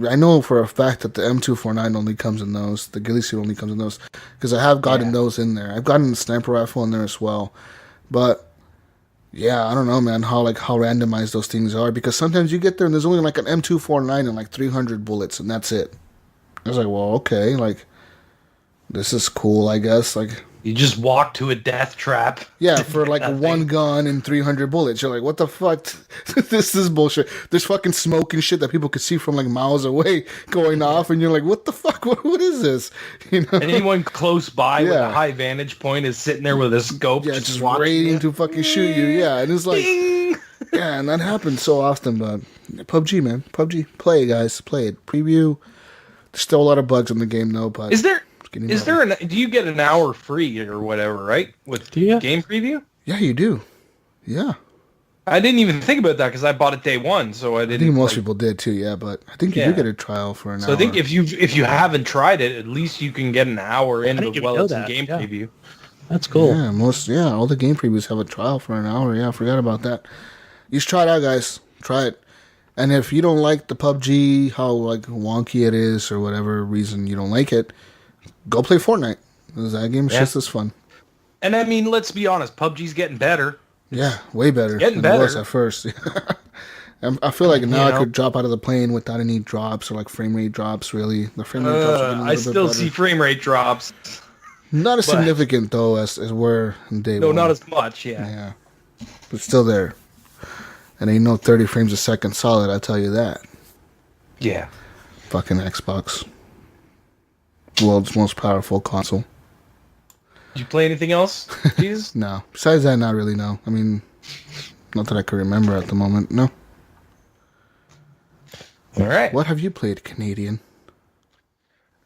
I know for a fact that the M249 only comes in those. The ghillie suit only comes in those because I have gotten those in there. I've gotten the sniper rifle in there as well, but. Yeah, I don't know, man, how randomized those things are, because sometimes you get there and there's only like an M249 and like 300 bullets and that's it. I was like, well, okay, like, this is cool, I guess. Like, you just walk to a death trap. Yeah, for like one gun and 300 bullets. You're like, what the fuck? This is bullshit. There's fucking smoke and shit that people could see from like miles away going off, and you're like, what the fuck? What is this? You know? And anyone close by with a high vantage point is sitting there with a scope. Yeah, just waiting to fucking shoot you. Yeah, and it's like, ding! Yeah, and that happens so often. But PubG, man, PubG, play it, guys, play it. Preview. There's still a lot of bugs in the game though, but do you get an hour free or whatever, right? With game preview? Yeah, you do. Yeah. I didn't even think about that because I bought it day one, so I didn't. I think most people did too, yeah, but I think you do get a trial for an hour. So I think if you haven't tried it, at least you can get an hour in while it's in game preview. That's cool. Yeah, all the game previews have a trial for an hour. Yeah, I forgot about that. You should try it out, guys. Try it. And if you don't like the PUBG, how like wonky it is, or whatever reason you don't like it, go play Fortnite. That game is just as fun. And I mean, let's be honest, PUBG's getting better. Yeah, way better than it was at first. I feel like now I could drop out of the plane without any drops or like frame rate drops, really. The frame rate drops are getting a little bit better. I still see frame rate drops. Not as significant, though, as were in day one. No, not as much, Yeah. But still there. And ain't no 30 frames a second solid, I tell you that. Yeah. Fucking Xbox. World's most powerful console. Did you play anything else, Jesus? No. Besides that, not really, no. I mean, not that I could remember at the moment, no. All right. What have you played, Canadian?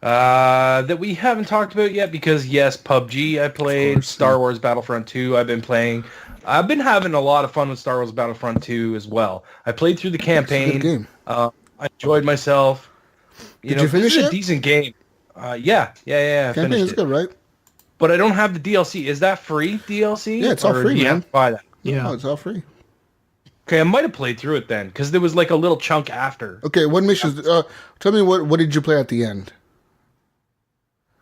That we haven't talked about yet because, yes, PubG I played, Star Wars Battlefront 2 I've been playing. I've been having a lot of fun with Star Wars Battlefront 2 as well. I played through the campaign. It's a good game. I enjoyed myself. Did you finish it? it? A decent game. Yeah. I Campaign finished is it. good, right? But I don't have the DLC. Is that free DLC? Yeah, it's all free, do you man. have to buy that? Yeah. No, it's all free. Okay, I might have played through it then, because there was like a little chunk after. Okay, what missions? Tell me what did you play at the end?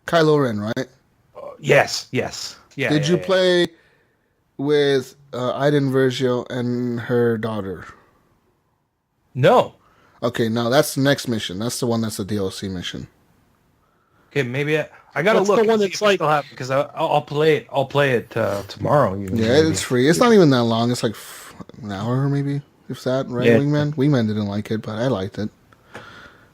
Kylo Ren, right? Yes. Yeah. Did you play with Iden Versio and her daughter? No. Okay, now that's the next mission. That's the one that's the DLC mission. Okay, maybe I gotta What's look. the one and see that's if I like- still have it, because I'll play it. I'll play it tomorrow. Even, Yeah, maybe. it's free. It's not even that long. It's like an hour, maybe, if that. Right, Yeah. Wingman? Wingman didn't like it, but I liked it.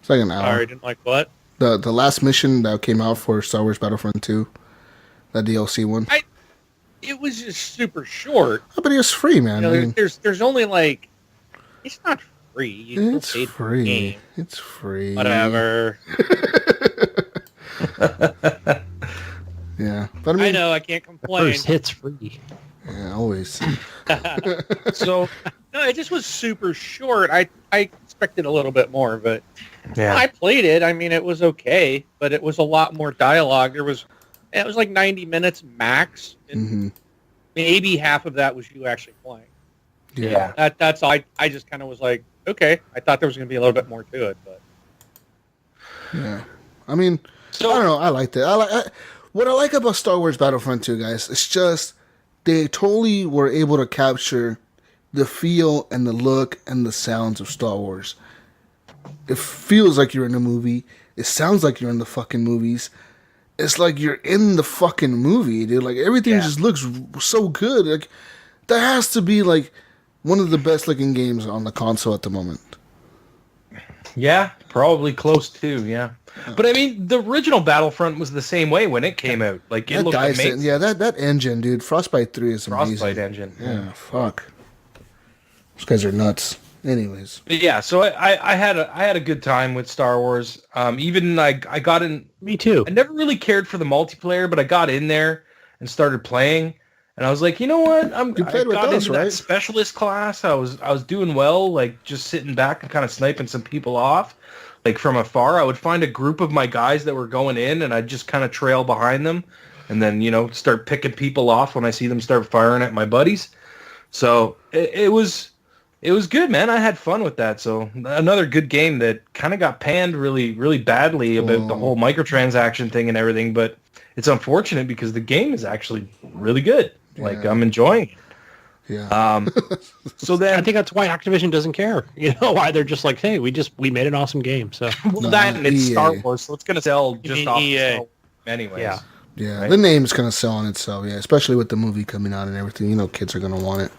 It's like an hour. Sorry, didn't like what? The last mission that came out for Star Wars Battlefront 2, that DLC one. It was just super short. Oh, but it was free, man. You know, I mean, there's only like, it's not free. You it's still paid for the free. game. It's free. Whatever. Yeah, but I mean, I know I can't complain. First hit's free. yeah, always. So No, it just was super short. I expected a little bit more, but yeah. I played it. I mean, it was okay, but it was a lot more dialogue. It was like 90 minutes max, and Hmm. maybe half of that was you actually playing. Yeah. That's all. I just kind of was like, okay. I thought there was going to be a little bit more to it, but Yeah. I mean, So I don't know. I liked it. What I like about Star Wars Battlefront 2, guys, it's just they totally were able to capture the feel and the look and the sounds of Star Wars. It feels like you're in a movie. It sounds like you're in the fucking movies. It's like you're in the fucking movie, dude. Like everything just looks so good. Like that has to be like one of the best looking games on the console at the moment. Yeah, probably close to, yeah. But I mean, the original Battlefront was the same way when it came out. Like it That looked Dyson, amazing. yeah, that engine, dude. Frostbite 3 is amazing. Frostbite engine. Yeah, fuck. Those guys are nuts. Anyways. But yeah, so I had a good time with Star Wars. Even I got in. Me too. I never really cared for the multiplayer, but I got in there and started playing, and I was like, you know what? You played with us, into right? that specialist class. I was doing well, like just sitting back and kind of sniping some people off, like from afar. I would find a group of my guys that were going in, and I'd just kind of trail behind them, and then start picking people off when I see them start firing at my buddies. So it was good, man. I had fun with that. So another good game that kind of got panned really, really badly about the whole microtransaction thing and everything. But it's unfortunate because the game is actually really good. Like I'm enjoying it. Yeah. So then I think that's why Activision doesn't care. You know why they're just like, hey, we made an awesome game. So that and it's EA. Star Wars, so it's gonna sell just mean off EA. the sell anyways. Yeah. Yeah. Right. The name's going to sell on itself, yeah. Especially with the movie coming out and everything. You know kids are going to want it.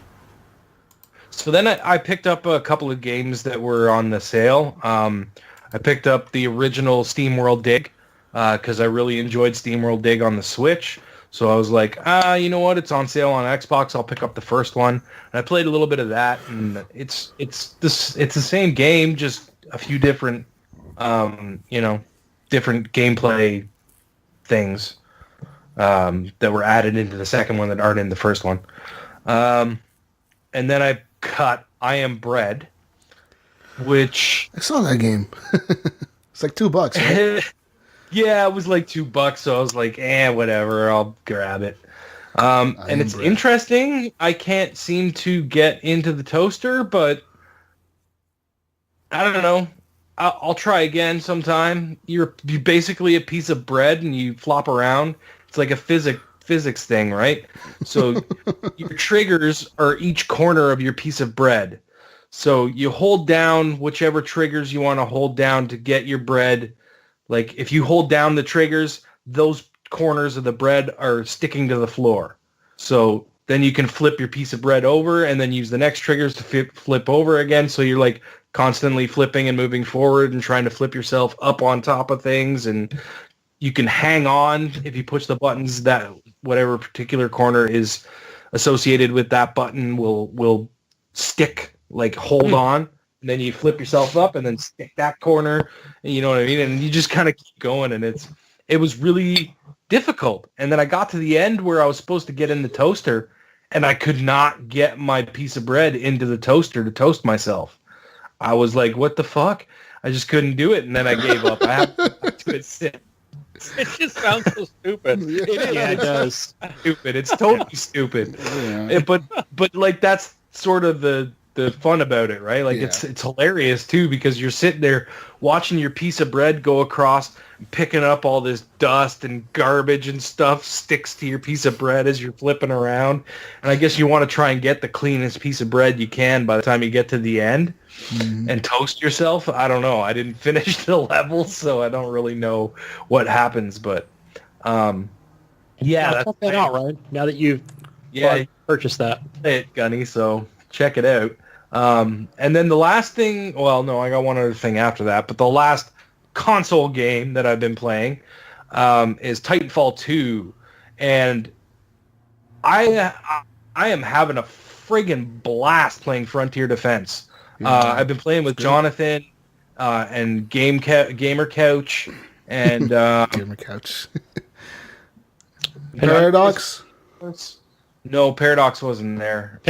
So then I picked up a couple of games that were on the sale. I picked up the original SteamWorld Dig because I really enjoyed SteamWorld Dig on the Switch. So I was like, you know what? It's on sale on Xbox. I'll pick up the first one. And I played a little bit of that, and it's the same game, just a few different, different gameplay things that were added into the second one that aren't in the first one. And then I got I Am Bread, which I saw that game. It's like $2, right? yeah, it was like $2, so I was like, whatever, I'll grab it. And it's Bread. interesting. I can't seem to get into the toaster, but I don't know. I'll try again sometime. You're basically a piece of bread and you flop around. It's like a physics thing, right? So your triggers are each corner of your piece of bread. So you hold down whichever triggers you want to hold down to get your bread. Like if you hold down the triggers, those corners of the bread are sticking to the floor. So then you can flip your piece of bread over and then use the next triggers to flip over again. So you're like constantly flipping and moving forward and trying to flip yourself up on top of things. And you can hang on if you push the buttons, that whatever particular corner is associated with that button will stick, like hold on. and then you flip yourself up and then stick that corner, and you know what I mean? And you just kind of keep going, and it was really difficult. And then I got to the end where I was supposed to get in the toaster, and I could not get my piece of bread into the toaster to toast myself. I was like, what the fuck? I just couldn't do it, and then I gave up. I have to sit. It just sounds so stupid. It does. Stupid. It's totally stupid. Yeah. But like that's sort of the fun about it, right? Like it's hilarious too, because you're sitting there watching your piece of bread go across, picking up all this dust and garbage and stuff sticks to your piece of bread as you're flipping around. And I guess you want to try and get the cleanest piece of bread you can by the time you get to the end and toast yourself. I don't know. I didn't finish the level, so I don't really know what happens. But check that out, Ryan. Now that you've purchased that, Gunny. So check it out. And then the last thing, well, no, I got one other thing after that, but the last console game that I've been playing is Titanfall 2, and I am having a friggin' blast playing Frontier Defense. I've been playing with Jonathan and Gamer Couch and Gamer Couch. Paradox? No, Paradox wasn't there.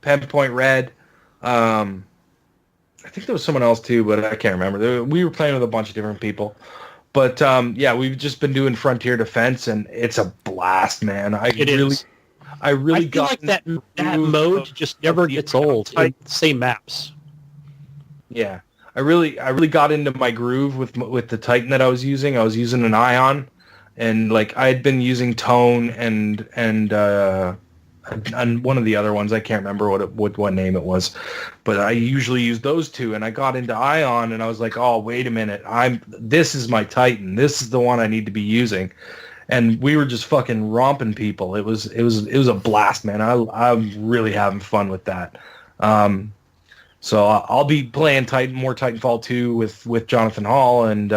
Pinpoint Red. I think there was someone else too, but I can't remember. We were playing with a bunch of different people. But we've just been doing Frontier Defense, and it's a blast, man. I really feel like that mode just never gets old. Same maps. Yeah, I really got into my groove with the Titan that I was using. I was using an Ion, and like I had been using Tone and one of the other ones, I can't remember what name it was, but I usually use those two, and I got into Ion, and I was like, oh, wait a minute, this is my Titan, this is the one I need to be using, and we were just fucking romping people. It was a blast, man. I'm really having fun with that. So I'll be playing more Titanfall 2 with Jonathan Hall and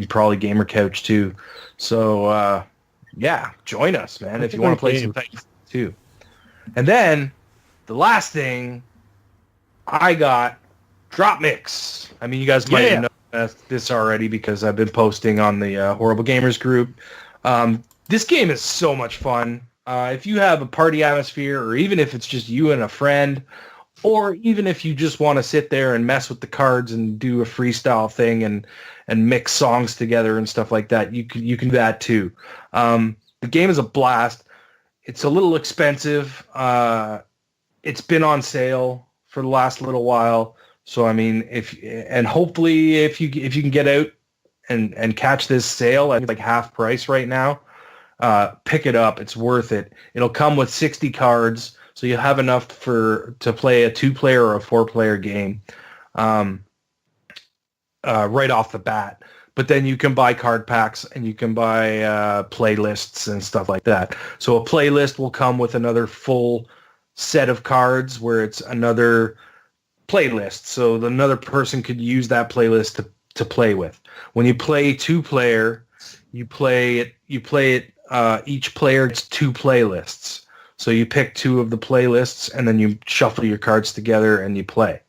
probably Gamer Couch too. So join us, man, if you want to play some Titanfall too. And then the last thing I got, DropMix. I mean, you guys might have known this already because I've been posting on the Horrible Gamers group. This game is so much fun. If you have a party atmosphere, or even if it's just you and a friend, or even if you just want to sit there and mess with the cards and do a freestyle thing and mix songs together and stuff like that, you can do that too. The game is a blast. It's a little expensive. It's been on sale for the last little while. So I mean, hopefully if you can get out and catch this sale at like half price right now, pick it up. It's worth it. It'll come with 60 cards, so you have enough to play a 2-player or a 4-player game right off the bat. But then you can buy card packs and you can buy playlists and stuff like that. So a playlist will come with another full set of cards where it's another playlist. So another person could use that playlist to play with. When you play 2-player, you play it. Each player gets 2 playlists. So you pick 2 of the playlists and then you shuffle your cards together and you play.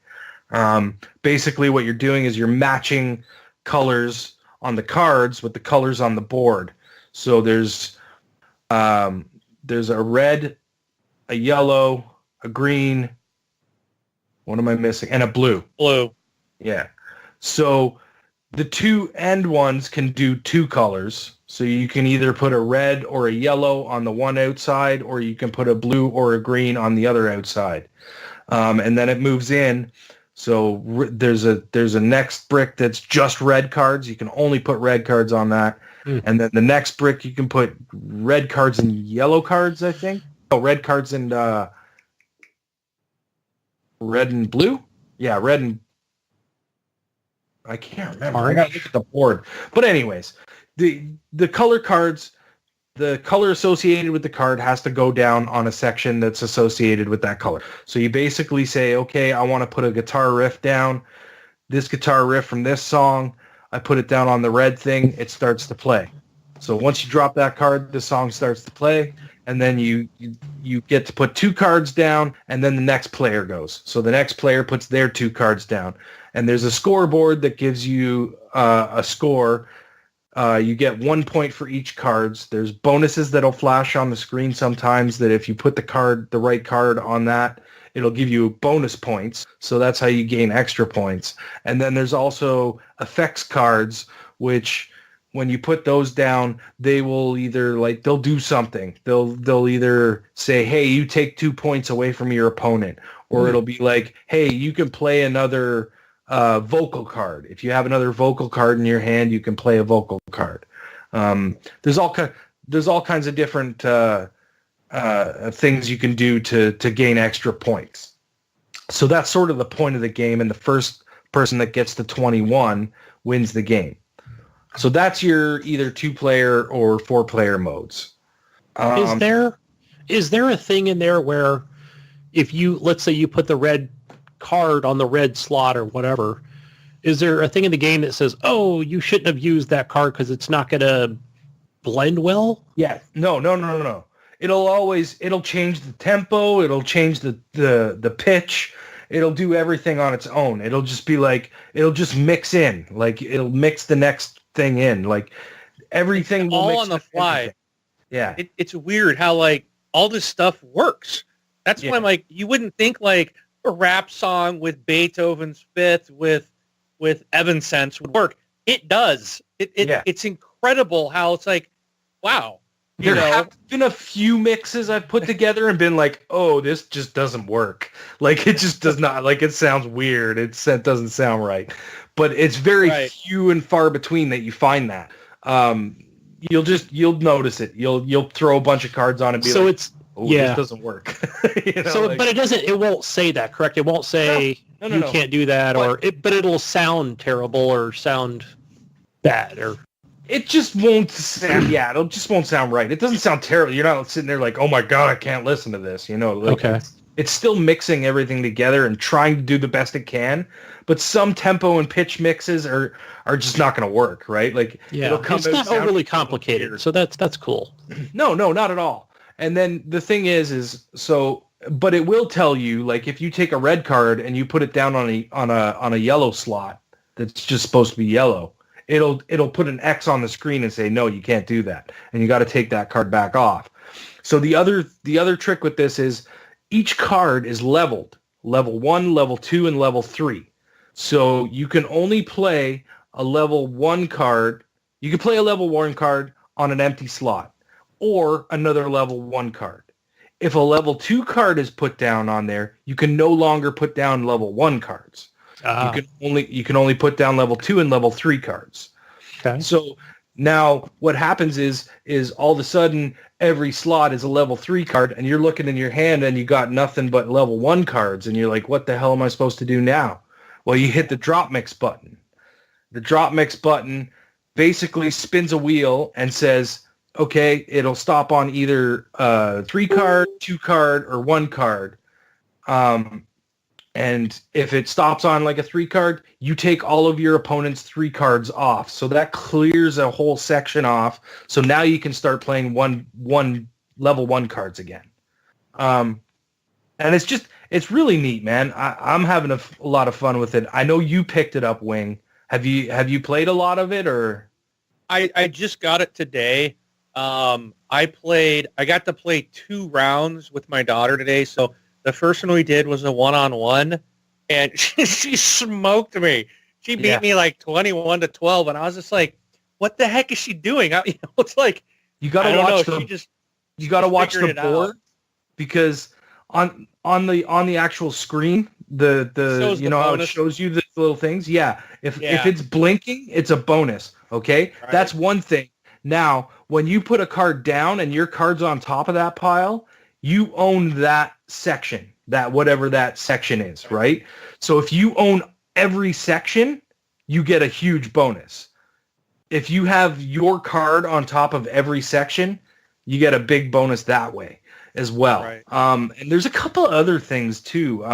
Basically, what you're doing is you're matching colors on the cards with the colors on the board. So there's a red, a yellow, a green. What am I missing? And a blue. Blue. Yeah. So the 2 end ones can do 2 colors. So you can either put a red or a yellow on the one outside, or you can put a blue or a green on the other outside. And then it moves in. So there's a next brick that's just red cards. You can only put red cards on that. And then the next brick, you can put red cards and yellow cards, I think. Oh, red cards and red and blue? Yeah, red and... I can't remember. I got to look at the board. But anyways, the color cards... The color associated with the card has to go down on a section that's associated with that color. So you basically say, okay, I want to put a guitar riff down. This guitar riff from this song, I put it down on the red thing. It starts to play. So once you drop that card, the song starts to play. And then you you get to put 2 cards down, and then the next player goes. So the next player puts their 2 cards down, and there's a scoreboard that gives you a score. You get 1 point for each cards. There's bonuses that'll flash on the screen sometimes that if you put the right card on that, it'll give you bonus points. So that's how you gain extra points. And then there's also effects cards, which when you put those down, they will either they'll do something. They'll either say, hey, you take 2 points away from your opponent, or it'll be like, hey, you can play another vocal card. If you have another vocal card in your hand, you can play a vocal card. There's all kinds of different things you can do to gain extra points. So that's sort of the point of the game, and the first person that gets to 21 wins the game. So that's your either 2-player or 4-player modes. Is there a thing in there where if let's say you put the red card on the red slot or whatever, is there a thing in the game that says, oh, you shouldn't have used that card because it's not going to blend well? Yeah. No. It'll change the tempo. It'll change the pitch. It'll do everything on its own. It'll just be it'll just mix in. It'll mix the next thing in. Everything will all mix on the fly. Everything. Yeah. It's weird how all this stuff works. That's why I'm you wouldn't think a rap song with Beethoven's Fifth with Evanescence would work. It does. It's incredible how it's wow. There have been a few mixes I've put together and been oh, this just doesn't work. It just does not. It sounds weird. It doesn't sound right. But it's very few and far between that you find that. You'll notice it. You'll throw a bunch of cards on and be this doesn't work. But it won't say that, correct? It won't say you can't do that, but it'll sound terrible or sound bad, or it just won't sound. Yeah, it just won't sound right. It doesn't sound terrible. You're not sitting there oh my god, I can't listen to this. Okay. It's still mixing everything together and trying to do the best it can, but some tempo and pitch mixes are just not going to work, right? It'll come it's not overly complicated, so that's cool. No, not at all. And then the thing is but it will tell you, if you take a red card and you put it down on a yellow slot that's just supposed to be yellow, it'll put an X on the screen and say, no, you can't do that, and you got to take that card back off. So the other trick with this is each card is leveled, level 1, level 2, and level 3. So you can only play a level 1 card. You can play a level 1 card on an empty slot, or another level 1 card. If a level 2 card is put down on there, you can no longer put down level 1 cards. You can only put down level 2 and level 3 cards. Okay. So now what happens is all of a sudden every slot is a level 3 card, and you're looking in your hand and you got nothing but level 1 cards, and you're like, what the hell am I supposed to do now? Well, you hit the DropMix button. The DropMix button basically spins a wheel and says, okay, it'll stop on either 3 card, 2 card, or 1 card. And if it stops on a 3 card, you take all of your opponent's 3 cards off. So that clears a whole section off. So now you can start playing one level 1 cards again. And it's really neat, man. I'm having a lot of fun with it. I know you picked it up, Wing. Have you played a lot of it, or? I just got it today. I got to play 2 rounds with my daughter today. So the first one we did was a 1-on-1, and she smoked me. She beat me 21-12, and I was just like, "What the heck is she doing?" It's you got to watch the board, because on the actual screen, the how it shows you the little things. Yeah, if it's blinking, it's a bonus. Okay, right. That's one thing. Now, when you put a card down and your card's on top of that pile, you own that section, whatever that section is, right? So if you own every section, you get a huge bonus. If you have your card on top of every section, you get a big bonus that way as well. Right. And there's a couple other things too.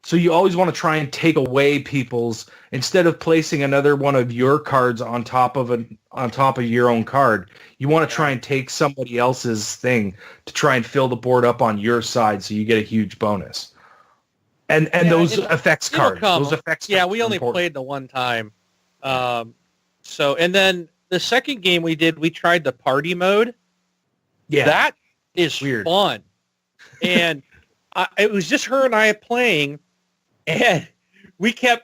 So you always want to try and take away people's, instead of placing another one of your cards on top of your own card, you want to try and take somebody else's thing to try and fill the board up on your side so you get a huge bonus. And those effects cards. Those effects cards we only played the one time. So and then the second game we tried the party mode. Yeah. That is weird. Fun. And it was just her and I playing. And we kept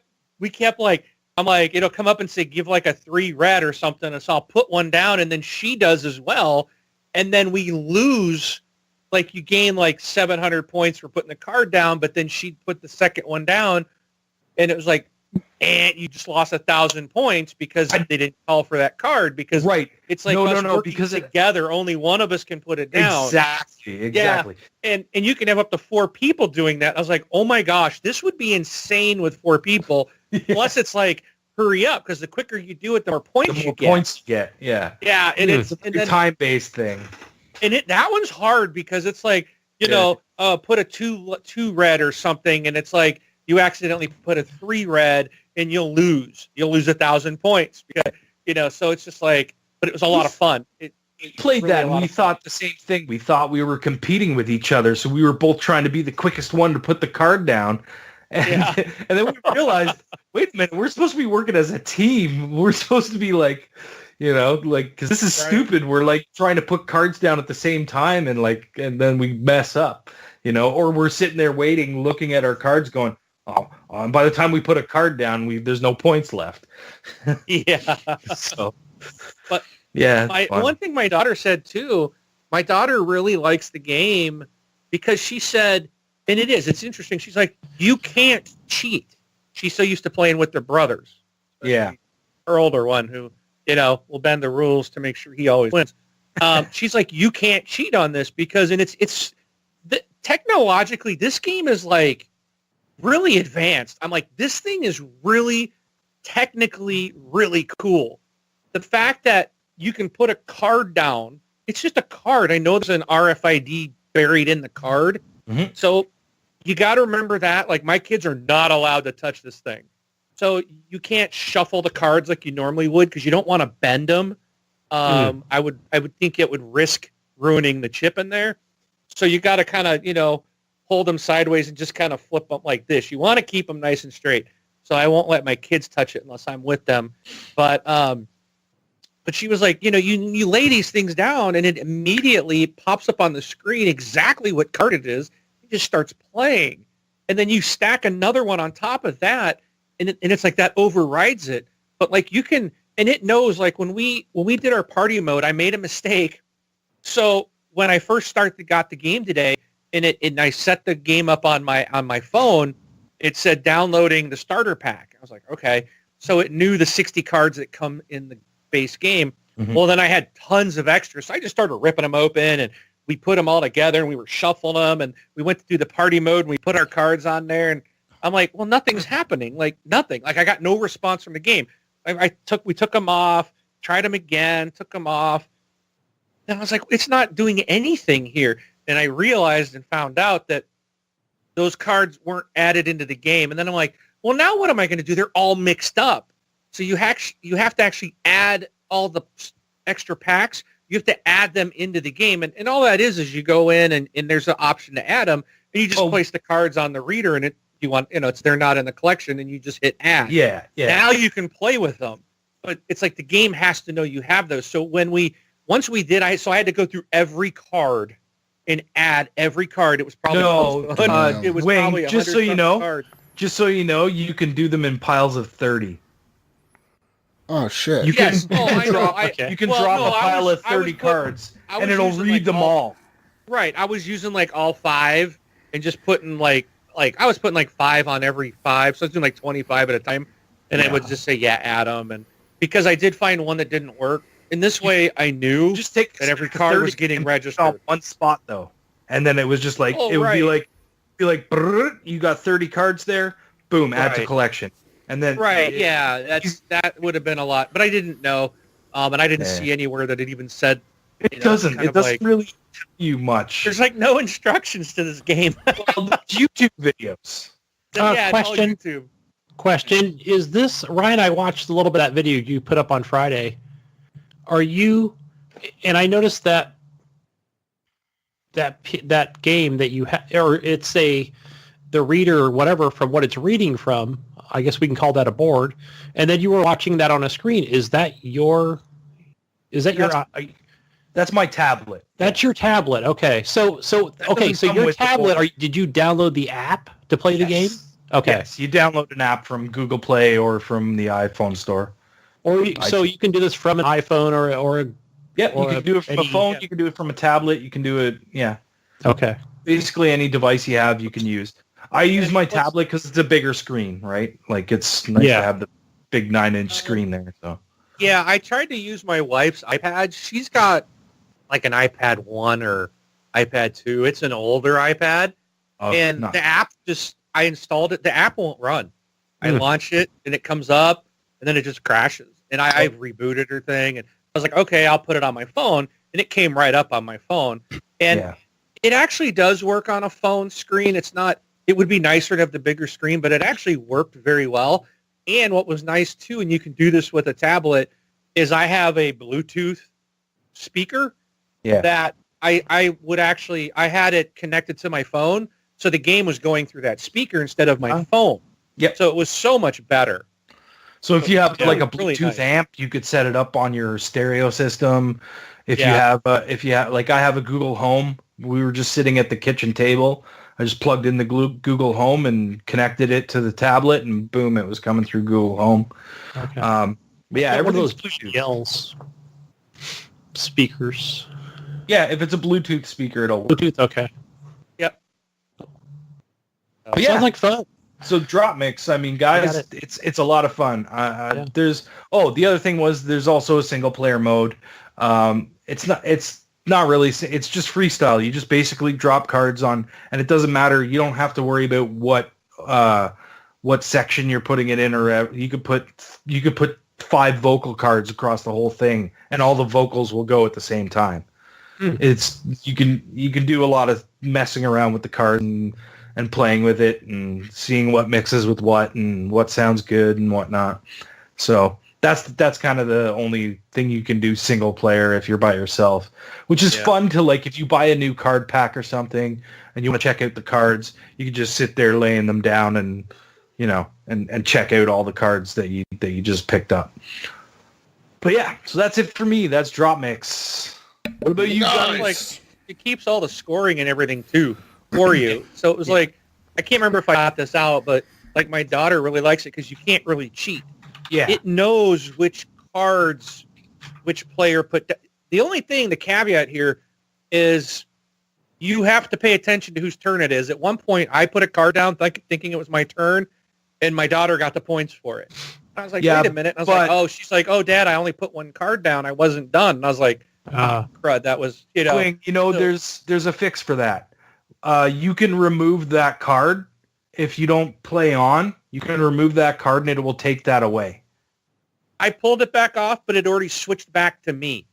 like, I'm like, it'll come up and say, give like a 3 red or something. And so I'll put one down and then she does as well. And then we lose, like you gain like 700 points for putting the card down, but then she put the second one down and it was like, and you just lost 1,000 points because they didn't call for that card because it's like working together. Only one of us can put it down. Exactly. Yeah. And you can have up to 4 people doing that. I was like, oh my gosh, this would be insane with 4 people. Plus it's like, hurry up because the quicker you do it, the more points you get. Yeah. Yeah. And it's a time-based thing. And that one's hard because it's like, put a 2 red or something. And it's like, you accidentally put a 3 red and you'll lose 1,000 points because, so it's just like, but it was a lot of fun. It played really that and we thought the same thing. We thought we were competing with each other. So we were both trying to be the quickest one to put the card down. And, and then we realized, wait a minute, we're supposed to be working as a team. We're supposed to be like, because this is stupid. We're like trying to put cards down at the same time and then we mess up, or we're sitting there waiting, looking at our cards going, and by the time we put a card down, there's no points left. Yeah. So, but yeah, one thing my daughter said too, my daughter really likes the game because she said, and it's interesting. She's like, you can't cheat. She's so used to playing with their brothers. Yeah. Her older one who, will bend the rules to make sure he always wins. She's like, you can't cheat on this because, and it's technologically, this game is like, really advanced. I'm like, this thing is really technically really cool. The fact that you can put a card down, it's just a card. I know there's an RFID buried in the card. Mm-hmm. So you got to remember that. Like my kids are not allowed to touch this thing. So you can't shuffle the cards like you normally would because you don't want to bend them. I would think it would risk ruining the chip in there. So you got to kind of, hold them sideways and just kind of flip them like this. You want to keep them nice and straight. So I won't let my kids touch it unless I'm with them. But she was like, you lay these things down and it immediately pops up on the screen exactly what card it is. It just starts playing. And then you stack another one on top of that and it's like that overrides it. But like you can, and it knows like when we did our party mode, I made a mistake. So when I first got the game today, and I set the game up on my phone, it said downloading the starter pack. I was like, okay. So it knew the 60 cards that come in the base game. Mm-hmm. Well, then I had tons of extras. So I just started ripping them open and we put them all together and we were shuffling them and we went to do the party mode and we put our cards on there. And I'm like, well, nothing's happening. Like nothing. Like I got no response from the game. We took them off, tried them again, took them off. And I was like, it's not doing anything here. And I realized and found out that those cards weren't added into the game. And then I'm like, well, now what am I going to do? They're all mixed up. So you have to actually add all the extra packs. You have to add them into the game. And all that is you go in and there's an option to add them. And you just place the cards on the reader and they're not in the collection and you just hit add. Yeah. Now you can play with them. But it's like the game has to know you have those. So once we did, I had to go through every card and add every card. It was probably it was Wayne, probably just so you know, cards. You can do them in piles of 30. Oh shit! You can drop a pile of 30 cards, and it'll read them all. Right. I was using like all 5 and just putting like I was putting like 5 on every 5, so I was doing like 25 at a time, and it would just say add them, and because I did find one that didn't work. In this way, I knew that every card was getting registered. One spot though, and then it was just like it would be like brrr, you got 30 cards there. Boom, add to collection, and then that would have been a lot, but I didn't know, and I didn't see anywhere that it even said. It doesn't really tell you much. There's like no instructions to this game. Well, YouTube videos. Yeah, it's all question. YouTube. Question, is this, Ryan, I watched a little bit of that video you put up on Friday. Are you, and I noticed that game that you have, or it's the reader or whatever from what it's reading from, I guess we can call that a board, and then you were watching that on a screen. Is that your That's my tablet. That's your tablet. Okay. So your tablet, did you download the app to play the game? Okay. Yes, you download an app from Google Play or from the iPhone store. So you can do this from an iPhone or a... Yeah, you can do it from a phone. You can do it from a tablet. You can do it, yeah. Okay. Basically, any device you have, you can use. I use my tablet because it's a bigger screen, right? Like, it's nice to have the big 9-inch screen there. So. Yeah, I tried to use my wife's iPad. She's got like an iPad 1 or iPad 2. It's an older iPad. And the app I installed it. The app won't run. I launch it, and it comes up, and then it just crashes. And I rebooted her thing, and I was like, okay, I'll put it on my phone. And it came right up on my phone. And it actually does work on a phone screen. It's not, it would be nicer to have the bigger screen, but it actually worked very well. And what was nice, too, and you can do this with a tablet, is I have a Bluetooth speaker that I had it connected to my phone. So the game was going through that speaker instead of my phone. Yep. So it was so much better. So if you have like a Bluetooth really nice amp, you could set it up on your stereo system. If you have like I have a Google Home, we were just sitting at the kitchen table. I just plugged in the Google Home and connected it to the tablet, and boom, it was coming through Google Home. Okay. Everything one of those Bluetooth. yells speakers. Yeah, if it's a Bluetooth speaker, it'll work. Bluetooth, okay. Yep. But Sounds like fun. So DropMix, I mean, guys, it's a lot of fun. The other thing was there's also a single player mode. It's not really, it's just freestyle. You just basically drop cards on, and it doesn't matter. You don't have to worry about what section you're putting it in, or you could put 5 vocal cards across the whole thing, and all the vocals will go at the same time. You can do a lot of messing around with the card and playing with it and seeing what mixes with what and what sounds good and whatnot. So that's kind of the only thing you can do single player if you're by yourself, which is fun to, like, if you buy a new card pack or something and you want to check out the cards, you can just sit there laying them down and, you know, and check out all the cards that you just picked up. But yeah, so that's it for me. That's DropMix. What about you guys? Like, it keeps all the scoring and everything too for you. So it was like, I can't remember if I got this out, but like my daughter really likes it because you can't really cheat. Yeah. It knows which cards, which player put. The only thing, the caveat here is you have to pay attention to whose turn it is. At one point, I put a card down thinking it was my turn, and my daughter got the points for it. I was like, wait a minute. And I was like, oh, she's like, oh, Dad, I only put one card down. I wasn't done. And I was like, crud, that was, you know. Swing, there's a fix for that. You can remove that card if you don't play on. You can remove that card, and it will take that away. I pulled it back off, but it already switched back to me.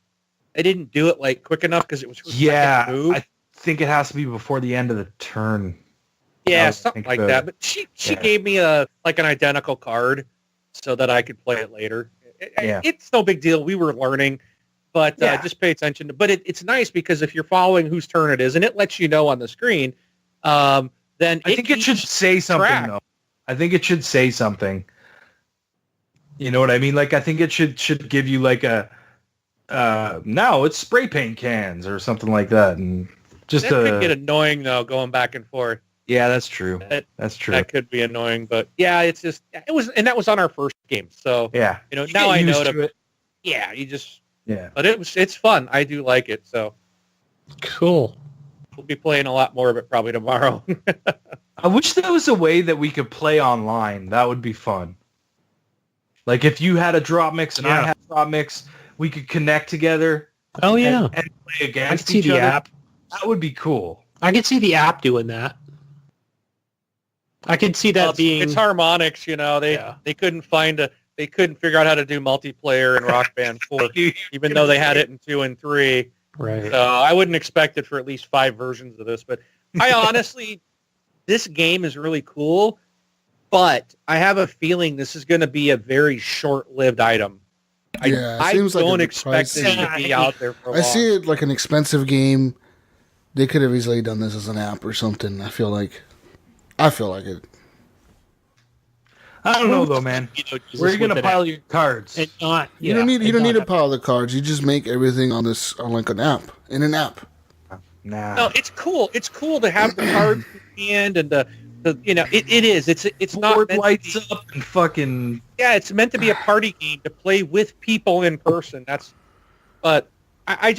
I didn't do it like quick enough because it was her second move. I think it has to be before the end of the turn. Yeah, something like that. But she gave me an identical card so that I could play it later. It's no big deal. We were learning, but just pay attention. But it's nice because if you're following whose turn it is, and it lets you know on the screen, then I think it should say something, though. I think it should say something. You know what I mean? Like, I think it should give you like a now it's spray paint cans or something like that, and just that could get annoying though, going back and forth. Yeah, that's true. That's true. That could be annoying, but yeah, it was, and that was on our first game, so yeah, now I know to it. Yeah, but it's fun. I do like it, so cool. We'll be playing a lot more of it probably tomorrow. I wish there was a way that we could play online. That would be fun. Like if you had a DropMix and I had a DropMix, we could connect together. Oh yeah, and play against I could see the app. That would be cool. I could see the app doing that. I could see that being. It's harmonics, They couldn't they couldn't figure out how to do multiplayer in Rock Band 4, even though they had it in 2 and 3. Right. So I wouldn't expect it for at least 5 versions of this. But I honestly, this game is really cool. but I have a feeling this is going to be a very short-lived item. I seems like don't a expect this to be out there for long. I see it like an expensive game. They could have easily done this as an app or something. I feel like it. I don't know though, man. Where are you gonna pile your cards? And not, You don't need to pile the cards. You just make everything on like an app. In an app. Nah. No, it's cool. It's cool to have the cards in hand and the it is. It's not Board meant lights to be, up and fucking. Yeah, it's meant to be a party game to play with people in person. But I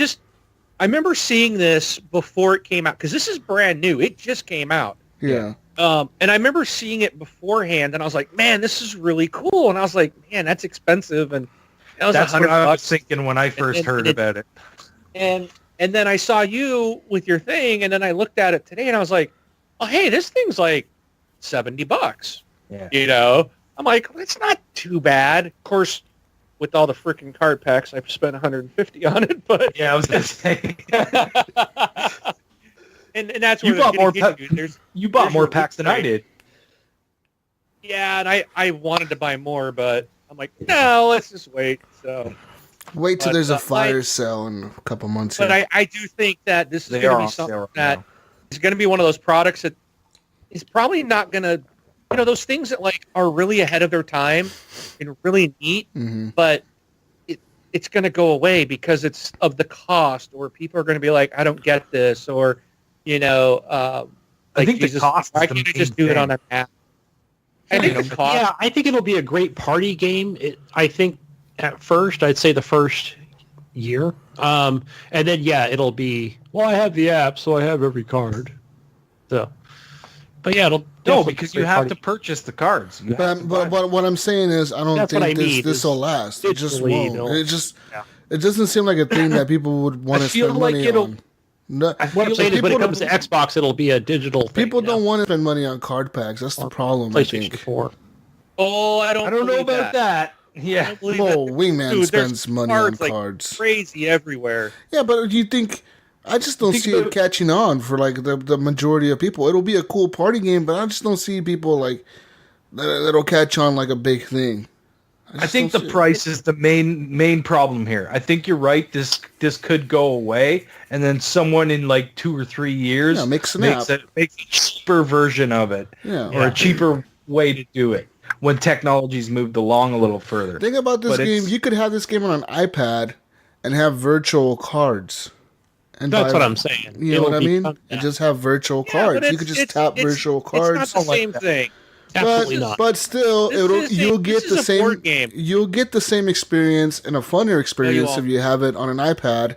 remember seeing this before it came out because this is brand new. It just came out. Yeah. And I remember seeing it beforehand, and I was like, "Man, this is really cool." And I was like, "Man, that's expensive." And that was That's what $100. I was thinking when I first heard about it. And then I saw you with your thing, and then I looked at it today, and I was like, "Oh, hey, this thing's like $70." Yeah. I'm like, it's not too bad. Of course, with all the freaking card packs, I've spent $150 on it, but Yeah, I was gonna say. and that's You where bought more. You bought there's more your packs than I rate. did. Yeah, and I wanted to buy more, but I'm like, no, let's just wait. So, Wait till But, there's a uh, fire like- sale in a couple months. but here. I do think that this is They going are to be on something sale that now. is going to be one of those products that is probably not going to, those things that like are really ahead of their time and really neat, Mhm. but it's going to go away because it's of the cost, or people are going to be like, I don't get this, or I think the cost Why is the can't I main just do it thing. on an app? I think the cost. Yeah, I think it'll be a great party game. I think at first, I'd say the first year. And then, it'll be, well, I have the app, so I have every card. So, but yeah, it'll No, definitely because be a you great have party to purchase the cards. You have to buy But what I'm saying is, I don't That's what think I mean, this is will last. It just digitally, won't. It doesn't seem like a thing that people would want I to feel spend like money it'll- on. No, I What I'm feel saying like is when it people comes to Xbox, it'll be a digital thing. people don't want to spend money on card packs. That's the problem, I PlayStation think. 4. Oh, I don't know believe about that. I Yeah. don't believe Whoa, that. Wingman Dude, there's spends money on like cards. crazy everywhere. Yeah, but do you think? I just don't Think see it about- catching on for like the majority of people. It'll be a cool party game, but I just don't see people like that'll catch on like a big thing. I think the don't see it. price is the main problem here. I think you're right. This could go away, and then someone in like 2 or 3 years makes an makes app. a cheaper version of it, Yeah. or a cheaper way to do it when technology's moved along a little further. Think about this But game. it's- You could have this game on an iPad and have virtual cards. And That's buy- what I'm saying. You know what I It'll mean? become And that. just have virtual Yeah, cards. but You could just it's- tap it's- virtual cards. It's not the same thing. Absolutely but, not. But still, This is you'll a get the same. board game. You'll get the same experience and a funner experience won't. if you have it on an iPad,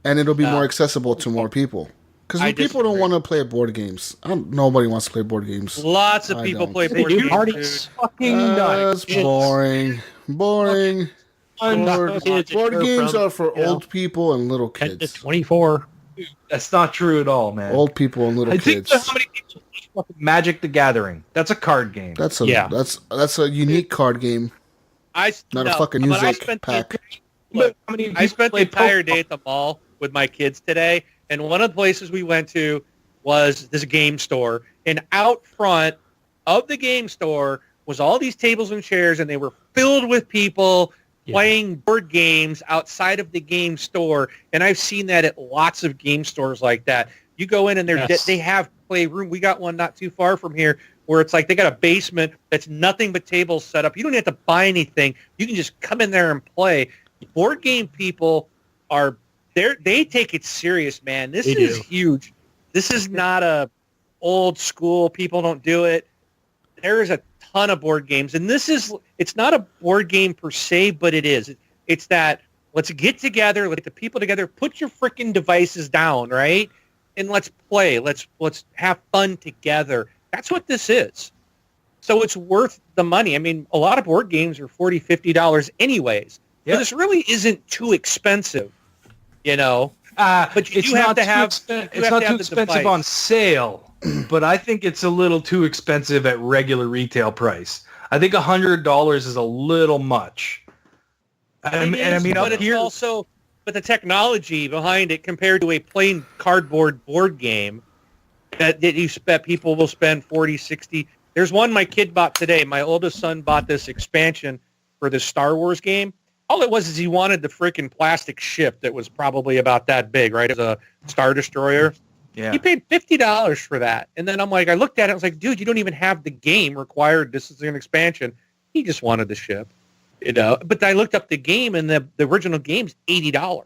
and it'll be No. more accessible to more people. Because I people don't disagree. want to play board games. Nobody wants to play board games. Lots of I people don't. play They board do games. parties. dude. Fucking nuts. That's boring. Boring. Board, Kids board go games from, are for you know, old people and little 10 to kids. 24. That's not true at all, man. Old people and little I think kids. how many people play fucking Magic the Gathering? That's a card game. That's a Yeah. that's a unique card game, not a fucking but I music spent pack. Look, How many I people spent the play entire Pokemon? day at the mall with my kids today, and one of the places we went to was this game store. And out front of the game store was all these tables and chairs, and they were filled with people playing board games outside of the game store. And I've seen that at lots of game stores like that. You go in and they have playroom. We got one not too far from here where it's like they got a basement that's nothing but tables set up. You don't have to buy anything. You can just come in there and play. Board game people they take it serious, man. This They is do. huge. This is not a old school. People don't do it. There is a ton of board games, and it's not a board game per se, but it is. It's that let's get together, let's get the people together, put your freaking devices down, right? And let's play. Let's have fun together. That's what this is. So it's worth the money. I mean, a lot of board games are $40, $50 anyways. Yeah. So this really isn't too expensive, But you it's do have not to too have- expen- you it's have not to too have the expensive device. on sale, but I think it's a little too expensive at regular retail price. I think $100 is a little much. It I is, mean, but up it's here, also, but the technology behind it compared to a plain cardboard board game that people will spend 40, 60, There's one my kid bought today. My oldest son bought this expansion for this Star Wars game. All it was is he wanted the freaking plastic ship that was probably about that big, right? As a Star Destroyer. Yeah. He paid $50 for that. And then I'm like, I looked at it, I was like, dude, you don't even have the game required. This is an expansion. He just wanted the ship, you know. But I looked up the game, and the original game's $80,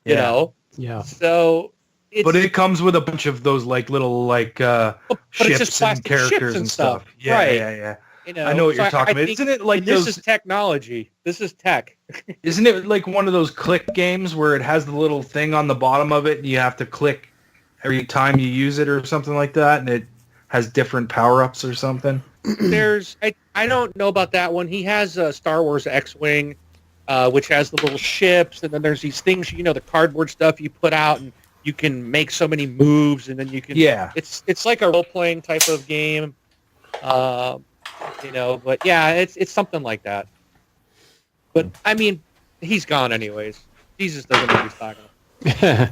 you know. Yeah. So But it comes with a bunch of those little ships and characters and stuff. Yeah, right. yeah. You know, I know what you're talking about. think Isn't it like this those? is technology. This is tech. Isn't it like one of those click games where it has the little thing on the bottom of it, and you have to click every time you use it, or something like that, and it has different power-ups or something? I don't know about that one. He has a Star Wars X-Wing, which has the little ships, and then there's these things, you know, the cardboard stuff you put out, and you can make so many moves, and then you can. Yeah. It's like a role-playing type of game. You know, but yeah, it's something like that. But I mean, he's gone anyways. Jesus doesn't know what he's talking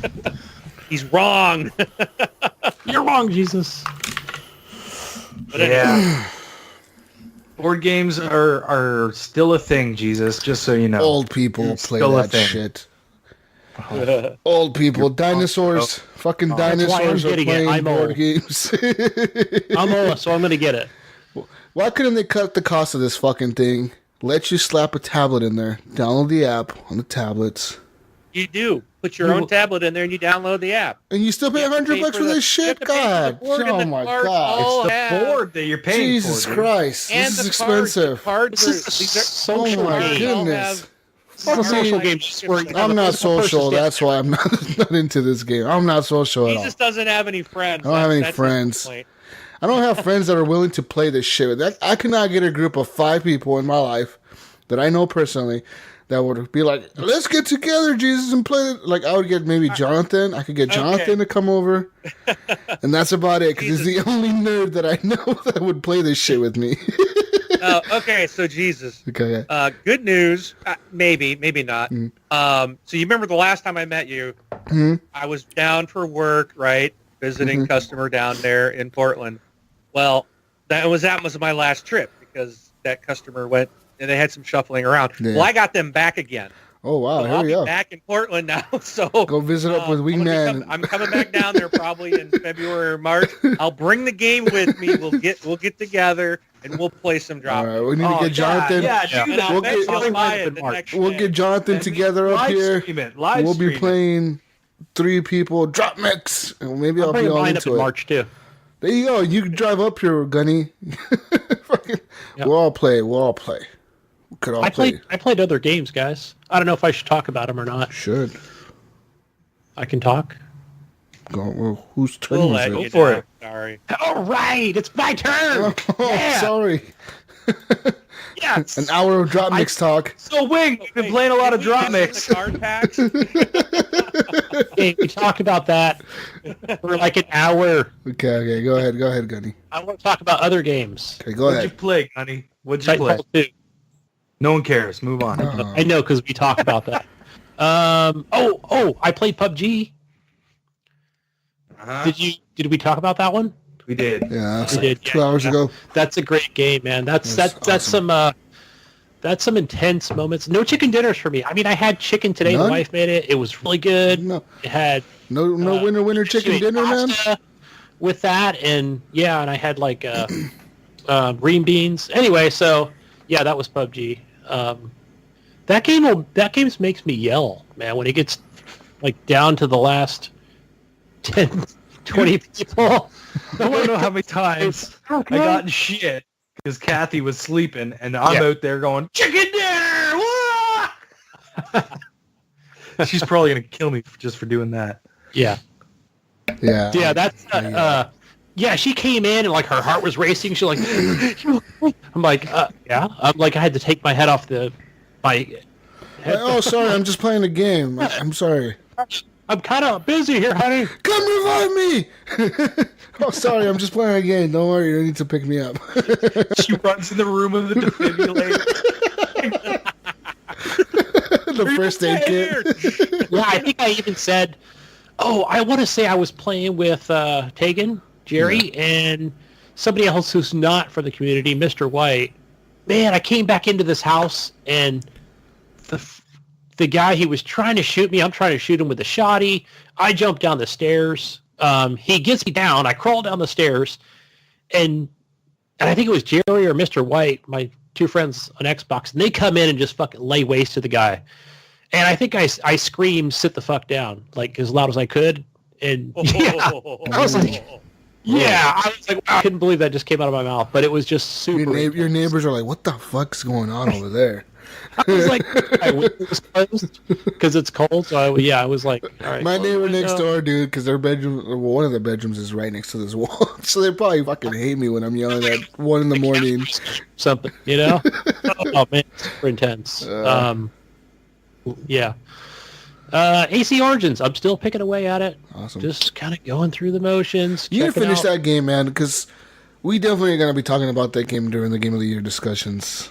about. He's wrong. You're wrong, Jesus. But anyway, Board games are still a thing, Jesus, just so you know. Old people It's play still a that thing. shit. Old people, dinosaurs, fucking That's why I'm dinosaurs are getting it. playing I'm board old. games. I'm old, so I'm going to get it. Why couldn't they cut the cost of this fucking thing? Let you slap a tablet in there. Download the app on the tablets. you do put your own tablet in there and you download the app. And you still pay You have to $100 pay for the- this you have shit? to pay for the God. board and Oh the my cards God. all It's the have- board that you're paying Jesus for. dude. Christ. And This is the expensive. Cards, This is these are social Oh my game. goodness. It's not a social game. I'm not social. That's why I'm not into this game. I'm not social at all. Jesus doesn't have any friends. I don't have any That's his friends. complaint. I don't have friends that are willing to play this shit. I could not get a group of 5 people in my life that I know personally that would be like, let's get together, Jesus, and play it. Like, I would get maybe Jonathan. I could get Jonathan to come over. And that's about it, because he's the only nerd that I know that would play this shit with me. Okay, so Jesus. Okay. Good news. Maybe not. So you remember the last time I met you, I was down for work, right? Visiting customer down there in Portland. Well, that was my last trip, because that customer went and they had some shuffling around. Yeah. Well, I got them back again. Oh, wow. So Here I'll we be go. back in Portland now. So Go visit up with Wingman. I'm coming back down there probably in February or March. I'll bring the game with me. We'll get together and we'll play some drop. All right, we need to get Jonathan. Yeah, And do that. I'll We'll bet get- you'll buy it the next We'll day. get Jonathan together up Live here. stream it. Live We'll be stream it. playing 3 people, DropMix, and maybe I'll be bring all mine up into in it. March, too. There you go. You can drive up here, Gunny. Fucking- Yep. We'll all play. We could all play. I played other games, guys. I don't know if I should talk about them or not. Should. I can talk. Go, well, whose turn We'll is let it? you for know. it. Sorry. All right, it's my turn. Oh, Yeah. sorry. Yes. An hour of DropMix talk. So, Wing, you've been playing a lot of Did we drop miss mix. the card packs? Hey, we talked about that for like an hour. Okay. Go ahead, Gunny. I want to talk about other games. Okay, go What'd you ahead. play, honey? What'd you play? Titanfall 2. No one cares. Move on. Uh, I know because we talked about that. I played PubG. Uh-huh. Did we talk about that one? We did. yeah, that's We like did, 2 hours ago. That's a great game, man. That's awesome. some intense moments. No chicken dinners for me. I mean, I had chicken today. None? The wife made it. It was really good. No, It had winner chicken she made dinner, man. pasta with that, and I had like green beans. Anyway, so yeah, that was PUBG. That game makes me yell, man, when it gets like down to the last 10, 20 people. I don't know how many times I got in shit because Kathy was sleeping and I'm out there going, chicken dinner! Wah!" She's probably going to kill me just for doing that. Yeah. Yeah. That's she came in and like her heart was racing. She like, I'm like, yeah. I'm like, I had to take my head off my. Oh, sorry. I'm just playing a game. I'm sorry. I'm kind of busy here, honey. Come revive me! Oh, sorry. I'm just playing a game. Don't worry. You don't need to pick me up. She runs in the room of the defibrillator. The first aid kit. Yeah, I think I even said, I want to say I was playing with Tegan, Jerry, and somebody else who's not from the community, Mr. White, man, I came back into this house and the guy, he was trying to shoot me. I'm trying to shoot him with a shotty. I jumped down the stairs. He gets me down. I crawl down the stairs, and I think it was Jerry or Mr. White, my two friends on Xbox, and they come in and just fucking lay waste to the guy. And I think I screamed, "Sit the fuck down!" like as loud as I could. And yeah, I was like, wow, I couldn't believe that just came out of my mouth. But it was just super. Your neighbors are like, "What the fuck's going on over there?" I was like, my window was closed because it's cold. So I was like, all right. My neighbor next door, dude, because their bedroom, well, one of the bedrooms is right next to this wall, so they probably fucking hate me when I'm yelling at 1 in the morning. Something, you know? Oh man, it's super intense. Yeah. AC Origins, I'm still picking away at it. Awesome. Just kind of going through the motions. You need to finish that game, man, because we definitely are going to be talking about that game during the Game of the Year discussions.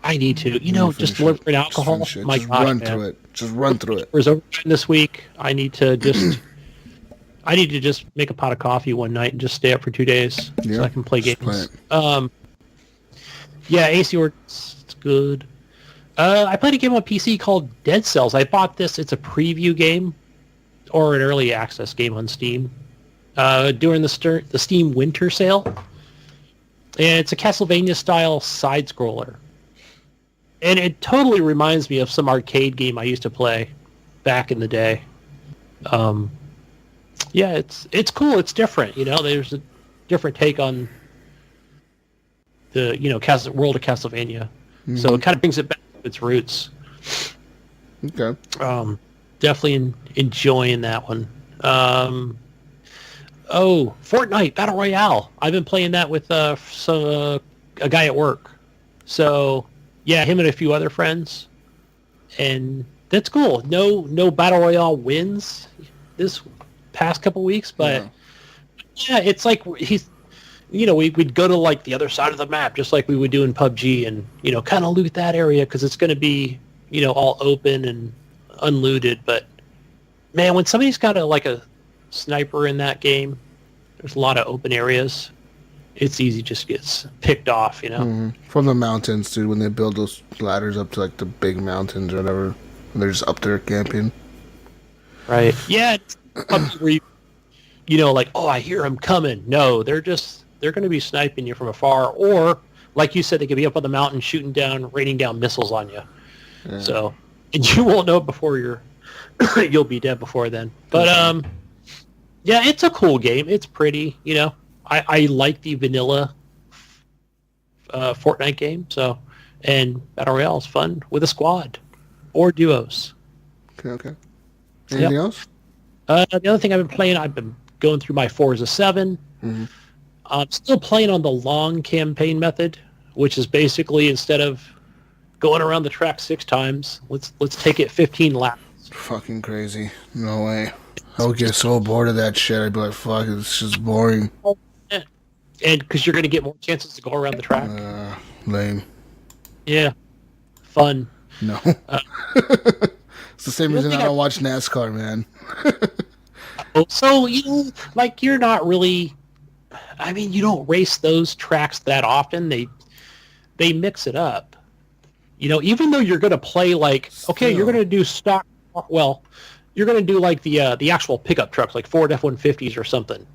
I need to. Just delivering alcohol. My just God, run man. through it. Just run through it. It overtime this week. I need to just make a pot of coffee one night and just stay up for 2 days so I can play games. Yeah, AC Origins, it's good. I played a game on PC called Dead Cells. I bought this. It's a preview game or an early access game on Steam during the Steam Winter Sale. And it's a Castlevania-style side-scroller. And it totally reminds me of some arcade game I used to play back in the day. Yeah, it's cool. It's different. There's a different take on the world of Castlevania. Mm-hmm. So it kind of brings it back to its roots. Okay. Definitely enjoying that one. Fortnite Battle Royale. I've been playing that with a guy at work. So yeah, him and a few other friends, and that's cool. No Battle Royale wins this past couple weeks, but yeah, it's like we'd go to like the other side of the map, just like we would do in PubG, and kind of loot that area because it's going to be all open and unlooted. But man, when somebody's got a sniper in that game, there's a lot of open areas. It's easy, just gets picked off, Mm-hmm. From the mountains, dude, when they build those ladders up to like the big mountains or whatever, and they're just up there camping. Right. Yeah. It's where I hear them coming. No, they're going to be sniping you from afar, or like you said, they could be up on the mountain raining down missiles on you. Yeah. So, and you won't know it before you'll be dead before then. But yeah, it's a cool game. It's pretty, I like the vanilla Fortnite game, and Battle Royale is fun with a squad or duos. Okay. Anything else? The other thing I've been going through my Forza 7. Mm-hmm. I'm still playing on the long campaign method, which is basically instead of going around the track 6 times, let's take it 15 laps. Fucking crazy. No way. I would get so bored of that shit. I'd be like, fuck, it's just boring. And because you're going to get more chances to go around the track. Lame. Yeah. Fun. No. It's the same reason I don't watch NASCAR, man. So, you're not really... I mean, you don't race those tracks that often. They mix it up. Even though you're going to play you're going to do stock... Well, you're going to do the actual pickup trucks, like Ford F-150s or something.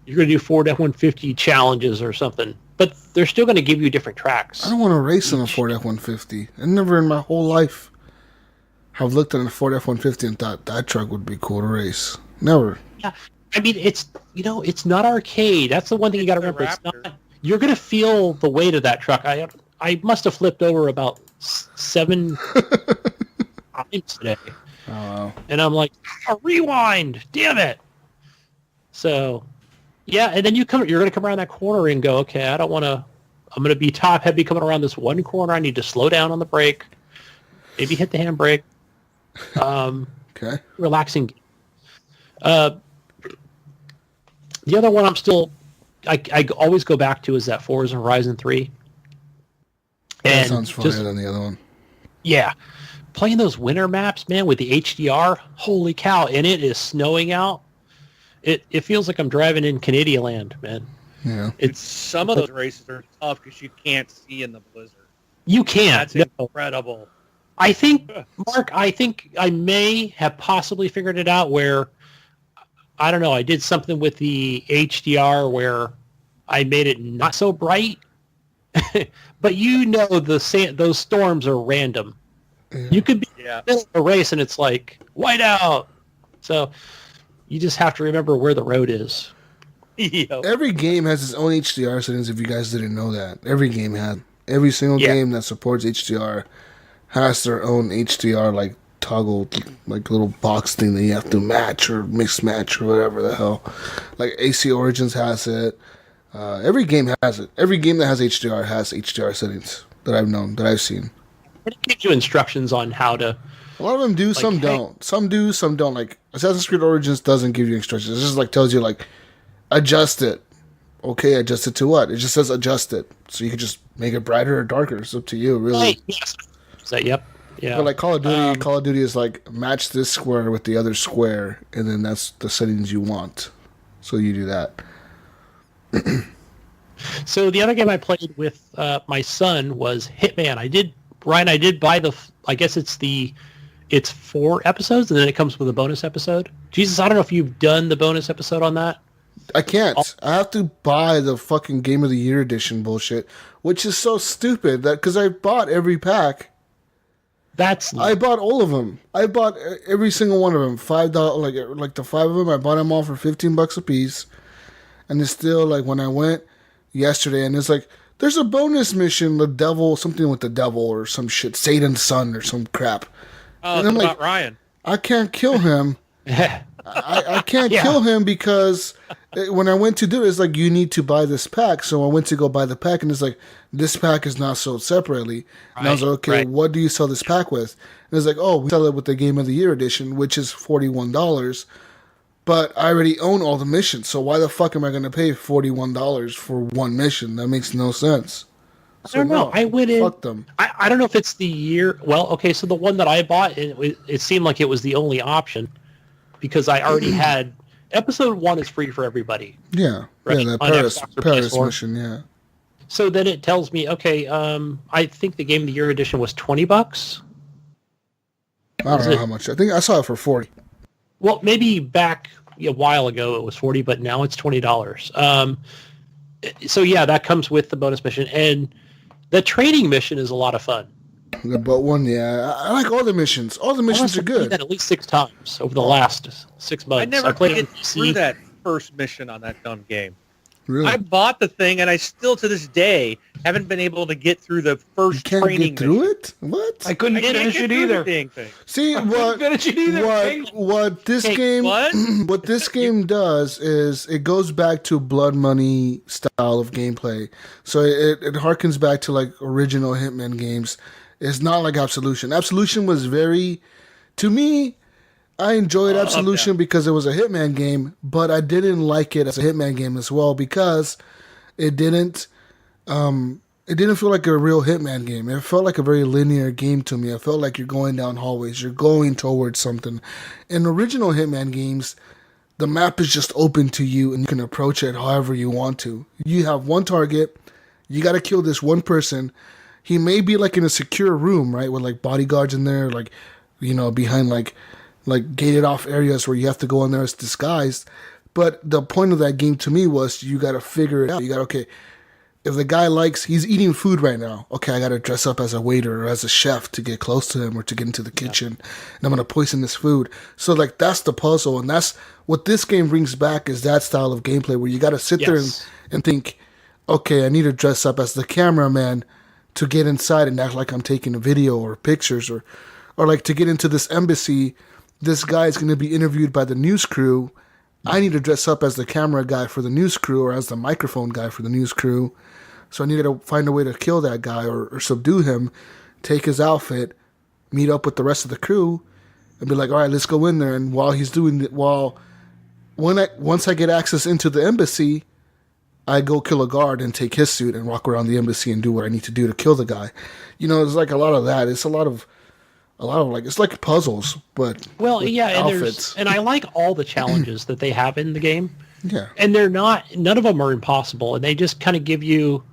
You're going to do Ford F-150 challenges or something. But they're still going to give you different tracks. I don't want to race on a Ford F-150. I never in my whole life have looked at a Ford F-150 and thought that truck would be cool to race. Never. Yeah. I mean, it's not arcade. That's the one thing you got to remember. It's not, you're going to feel the weight of that truck. I must have flipped over about 7 times today. Oh, wow. And I'm like, rewind, damn it. So, yeah, and then you're going to come around that corner and go, okay, I'm going to be top heavy coming around this one corner. I need to slow down on the brake, maybe hit the handbrake. Okay. Relaxing. The other one I always go back to is that Forza Horizon 3. That sounds funnier than the other one. Yeah. Playing those winter maps, man, with the HDR, holy cow, and it is snowing out. It feels like I'm driving in Canadian land, man. Yeah. It's some of those races are tough because you can't see in the blizzard. You can't. That's incredible. I think, Mark, I may have possibly figured it out where, I don't know, I did something with the HDR where I made it not so bright. But those storms are random. Yeah. You could be in the middle of a race and it's like, white out. So you just have to remember where the road is. Every game has its own HDR settings, if you guys didn't know that. Every game had. Every single game that supports HDR has their own HDR, like, toggle, like, little box thing that you have to match or mix match or whatever the hell. Like, AC Origins has it. Every game has it. Every game that has HDR has HDR settings that I've seen. It gives you instructions on how to... A lot of them do, some don't. Some do, some don't. Like, Assassin's Creed Origins doesn't give you instructions. It just, like, tells you, like, adjust it. Okay, adjust it to what? It just says adjust it. So you can just make it brighter or darker. It's up to you, really. Right. Yes. Yep. Yeah. But like Call of Duty is like match this square with the other square, and then that's the settings you want. So you do that. So the other game I played with my son was Hitman. I did buy I guess it's 4 episodes, and then it comes with a bonus episode. Jesus, I don't know if you've done the bonus episode on that. I can't. I have to buy the fucking Game of the Year edition bullshit, which is so stupid that because I bought every pack. I bought all of them. I bought every single one of them. $5, like the 5 of them. I bought them all for $15 a piece, and it's still like when I went yesterday, and it's like there's a bonus mission, something with the devil or some shit, Satan's son or some crap. Oh, and I'm about like, Ryan. I can't kill him. I can't kill him because when I went to do it, it's like, you need to buy this pack. So I went to go buy the pack, and it's like, this pack is not sold separately. And I was like, okay, what do you sell this pack with? And it's like, oh, we sell it with the Game of the Year edition, which is $41. But I already own all the missions, so why the fuck am I going to pay $41 for one mission? That makes no sense. So I don't know. I went in. Fuck them. I don't know if it's the year. Well, okay, so the one that I bought, it seemed like it was the only option because I already had episode 1 is free for everybody. Yeah, right? Yeah, the Paris mission. Yeah. So then it tells me, okay, I think the Game of the Year edition was $20. I don't know how much. I think I saw it for $40. Well, maybe back a while ago it was $40, but now it's $20. So yeah, that comes with the bonus mission, and the training mission is a lot of fun. The boat one, yeah, I like all the missions. All the missions are good. That at least 6 times over the last 6 months. I never played get through that first mission on that dumb game. Really? I bought the thing, and I still, to this day, haven't been able to get through the first you can't training get through mission. it? What? I couldn't finish it either. See what this game does is it goes back to Blood Money style of gameplay. So it harkens back to like original Hitman games. It's not like Absolution. Absolution was to me, I enjoyed Absolution because it was a Hitman game, but I didn't like it as a Hitman game as well because it didn't feel like a real Hitman game. It felt like a very linear game to me. I felt like you're going down hallways, you're going towards something. In original Hitman games, the map is just open to you and you can approach it however you want to. You have one target, you got to kill this one person. He may be like in a secure room, right, with like bodyguards in there, like, you know, behind like gated off areas where you have to go in there as disguised. But the point of that game to me was you got to figure it out. You got, okay, if the guy he's eating food right now, okay, I got to dress up as a waiter or as a chef to get close to him or to get into the kitchen, and I'm going to poison this food. So like that's the puzzle, and that's what this game brings back is that style of gameplay where you got to sit there and think, okay, I need to dress up as the cameraman to get inside and act like I'm taking a video or pictures or like to get into this embassy. This guy is going to be interviewed by the news crew. I need to dress up as the camera guy for the news crew or as the microphone guy for the news crew. So I need to find a way to kill that guy or subdue him, take his outfit, meet up with the rest of the crew, and be like, all right, let's go in there. And while he's doing it, once I get access into the embassy, I go kill a guard and take his suit and walk around the embassy and do what I need to do to kill the guy. You know, it's like a lot of that. It's a lot of like, it's like puzzles, but and outfits. and I like all the challenges that they have in the game. Yeah. And none of them are impossible, and they just kind of give you,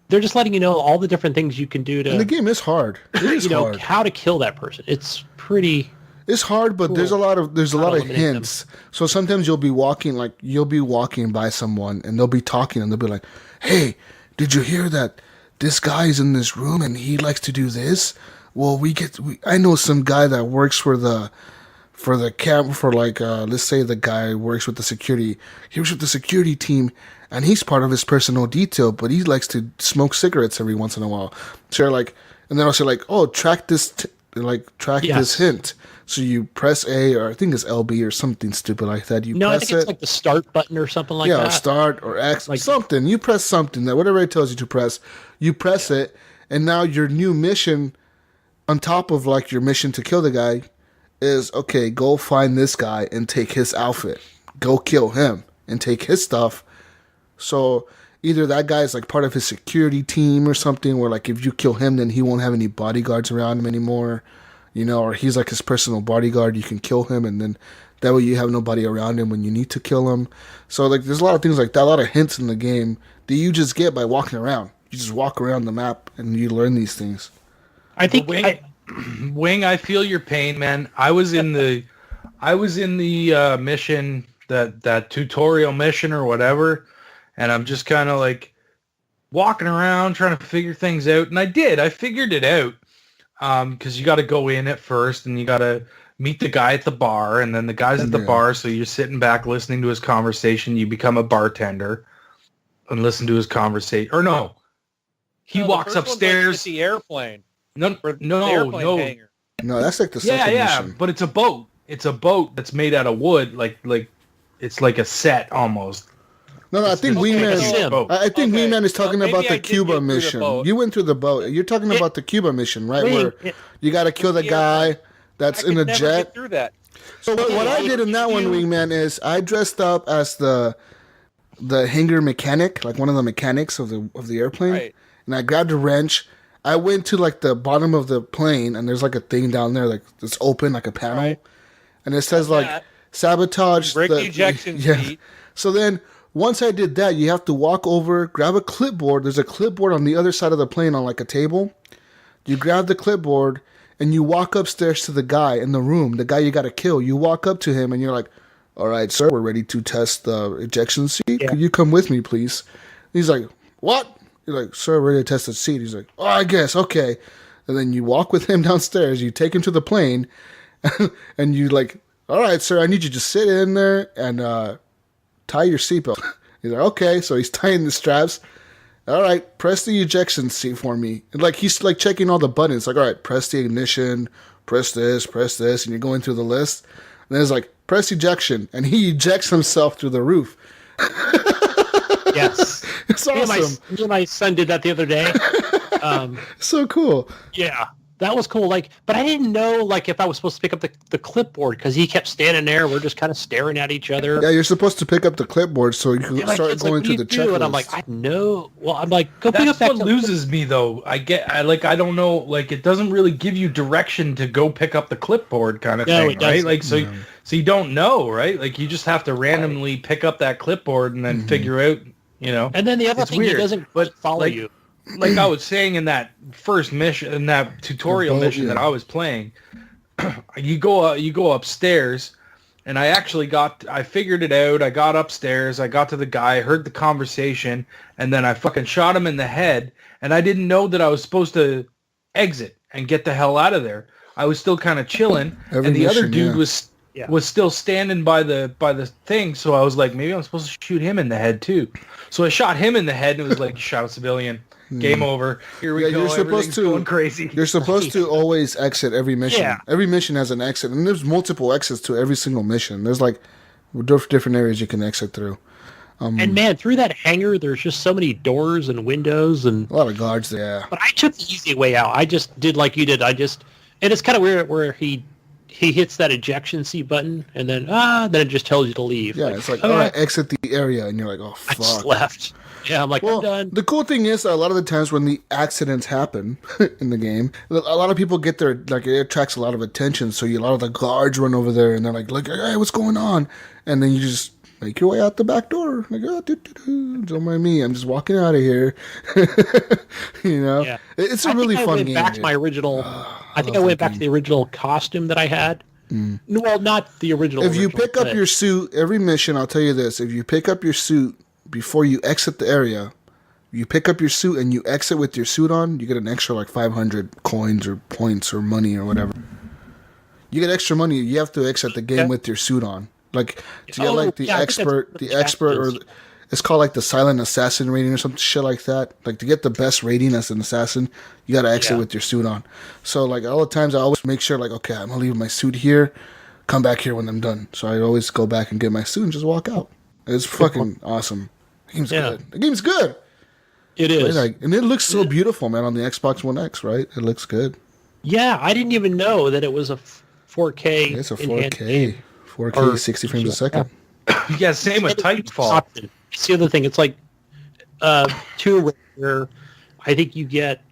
they're just letting you know all the different things you can do to. And the game is hard. It is hard. How to kill that person. It's pretty. It's hard, but cool. there's a lot of hints. Them. So sometimes you'll be walking by someone and they'll be talking and they'll be like, "Hey, did you hear that this guy's in this room and he likes to do this? Well, I know some guy that works for the camp for let's say the guy works with the security. He works with the security team and he's part of his personal detail, but he likes to smoke cigarettes every once in a while." So you're like, and then I'll say like, "Oh, track this this hint." So you press A, or I think it's LB or something stupid like that. I think it's like the start button or something like that. Yeah, start or X, like something. You press something, that whatever it tells you to press, you press it, and now your new mission, on top of like your mission to kill the guy, is, okay, go find this guy and take his outfit. Go kill him and take his stuff. So either that guy is like part of his security team or something, where like if you kill him, then he won't have any bodyguards around him anymore. Or he's like his personal bodyguard. You can kill him, and then that way you have nobody around him when you need to kill him. So like, there's a lot of things like that, a lot of hints in the game that you just get by walking around. You just walk around the map and you learn these things. I think Wing, I feel your pain, man. I was in the mission, that tutorial mission or whatever, and I'm just kind of like walking around trying to figure things out, and I figured it out. Because you got to go in at first, and you got to meet the guy at the bar, and then the guy's at the bar, so you're sitting back listening to his conversation. You become a bartender and listen to his conversation. Or no, he walks upstairs. Like the airplane. No. Hangar. No, that's like the second mission. But it's a boat. It's a boat that's made out of wood, like it's like a set almost. No, I think Wingman is talking about the Cuba mission. You went through the boat. You're talking about the Cuba mission, right? Where you got to kill the guy that's in a jet. Get through that. So what I did in that one, Wingman, is I dressed up as the hangar mechanic, like one of the mechanics of the airplane, right. And I grabbed a wrench. I went to like the bottom of the plane, and there's like a thing down there, like it's open, like a panel, right. And it says like sabotage. Break the ejection seat. So then, once I did that, you have to walk over, grab a clipboard. There's a clipboard on the other side of the plane on like a table. You grab the clipboard and you walk upstairs to the guy in the room, the guy you got to kill. You walk up to him and you're like, "All right, sir, we're ready to test the ejection seat. Yeah. Could you come with me, please?" He's like, "What?" You're like, "Sir, we're ready to test the seat." He's like, "Oh, I guess, okay." And then you walk with him downstairs. You take him to the plane and you like, "All right, sir, I need you to sit in there and tie your seatbelt." He's like, "Okay." So he's tying the straps. "All right, press the ejection seat for me." And like he's like checking all the buttons. Like, "All right, press the ignition, press this, and you're going through the list. And then it's like, "Press ejection," and he ejects himself through the roof. Yes, it's awesome. My son did that the other day. So cool. Yeah. That was cool. Like, but I didn't know like if I was supposed to pick up the clipboard because he kept standing there. We're just kind of staring at each other. Yeah, you're supposed to pick up the clipboard so you can start going through the checklist. And I'm like, I know. Well, I'm like, go pick up that. That's what loses me though. I don't know. Like, it doesn't really give you direction to go pick up the clipboard kind of thing, right? Like, so you don't know, right? Like, you just have to randomly pick up that clipboard and then figure out, And then the other thing, he doesn't follow you. Like I was saying in that first mission, in that tutorial mission that I was playing, you go upstairs, and I figured it out. I got upstairs, I got to the guy, heard the conversation, and then I fucking shot him in the head, and I didn't know that I was supposed to exit and get the hell out of there. I was still kind of chilling, and the other dude was still standing by the thing, so I was like, maybe I'm supposed to shoot him in the head too. So I shot him in the head, and it was like, you shot a civilian. Game over. Here we go. You're supposed to going crazy. You're supposed to always exit every mission. Yeah. Every mission has an exit, and there's multiple exits to every single mission. There's like different areas you can exit through. And man, through that hangar, there's just so many doors and windows and a lot of guards there. But I took the easy way out. I just did like you did. And it's kind of weird where he hits that ejection seat button, and then it just tells you to leave. Yeah, it's like, all right, exit the area, and you're like, oh, fuck. I just left. Yeah, I'm like, I'm done. The cool thing is, a lot of the times when the accidents happen in the game, a lot of people get there, like, it attracts a lot of attention, so a lot of the guards run over there, and they're like, hey, what's going on? And then you just make your way out the back door. Like, oh, don't mind me. I'm just walking out of here. Yeah. It's a really fun game. Back to my original. I think I went back to the original costume that I had. Well, not the original. If you pick up your suit, every mission, I'll tell you this: if you pick up your suit before you exit the area, you pick up your suit and you exit with your suit on, you get an extra like 500 coins or points or money or whatever. You get extra money. You have to exit the game with your suit on. Like to get like the expert, or it's called like the silent assassin rating or some shit like that. Like to get the best rating as an assassin, you got to exit with your suit on. So like all the times I always make sure like, okay, I'm gonna leave my suit here, come back here when I'm done. So I always go back and get my suit and just walk out. It's fucking awesome. The game's good. The game's good. It is. Like, and it looks so beautiful, man, on the Xbox One X, right? It looks good. Yeah, I didn't even know that it was a 4K. It's a 4K. 4K, 60 frames a second. Yeah, same with Titanfall. It's the other thing. It's like where I think you get,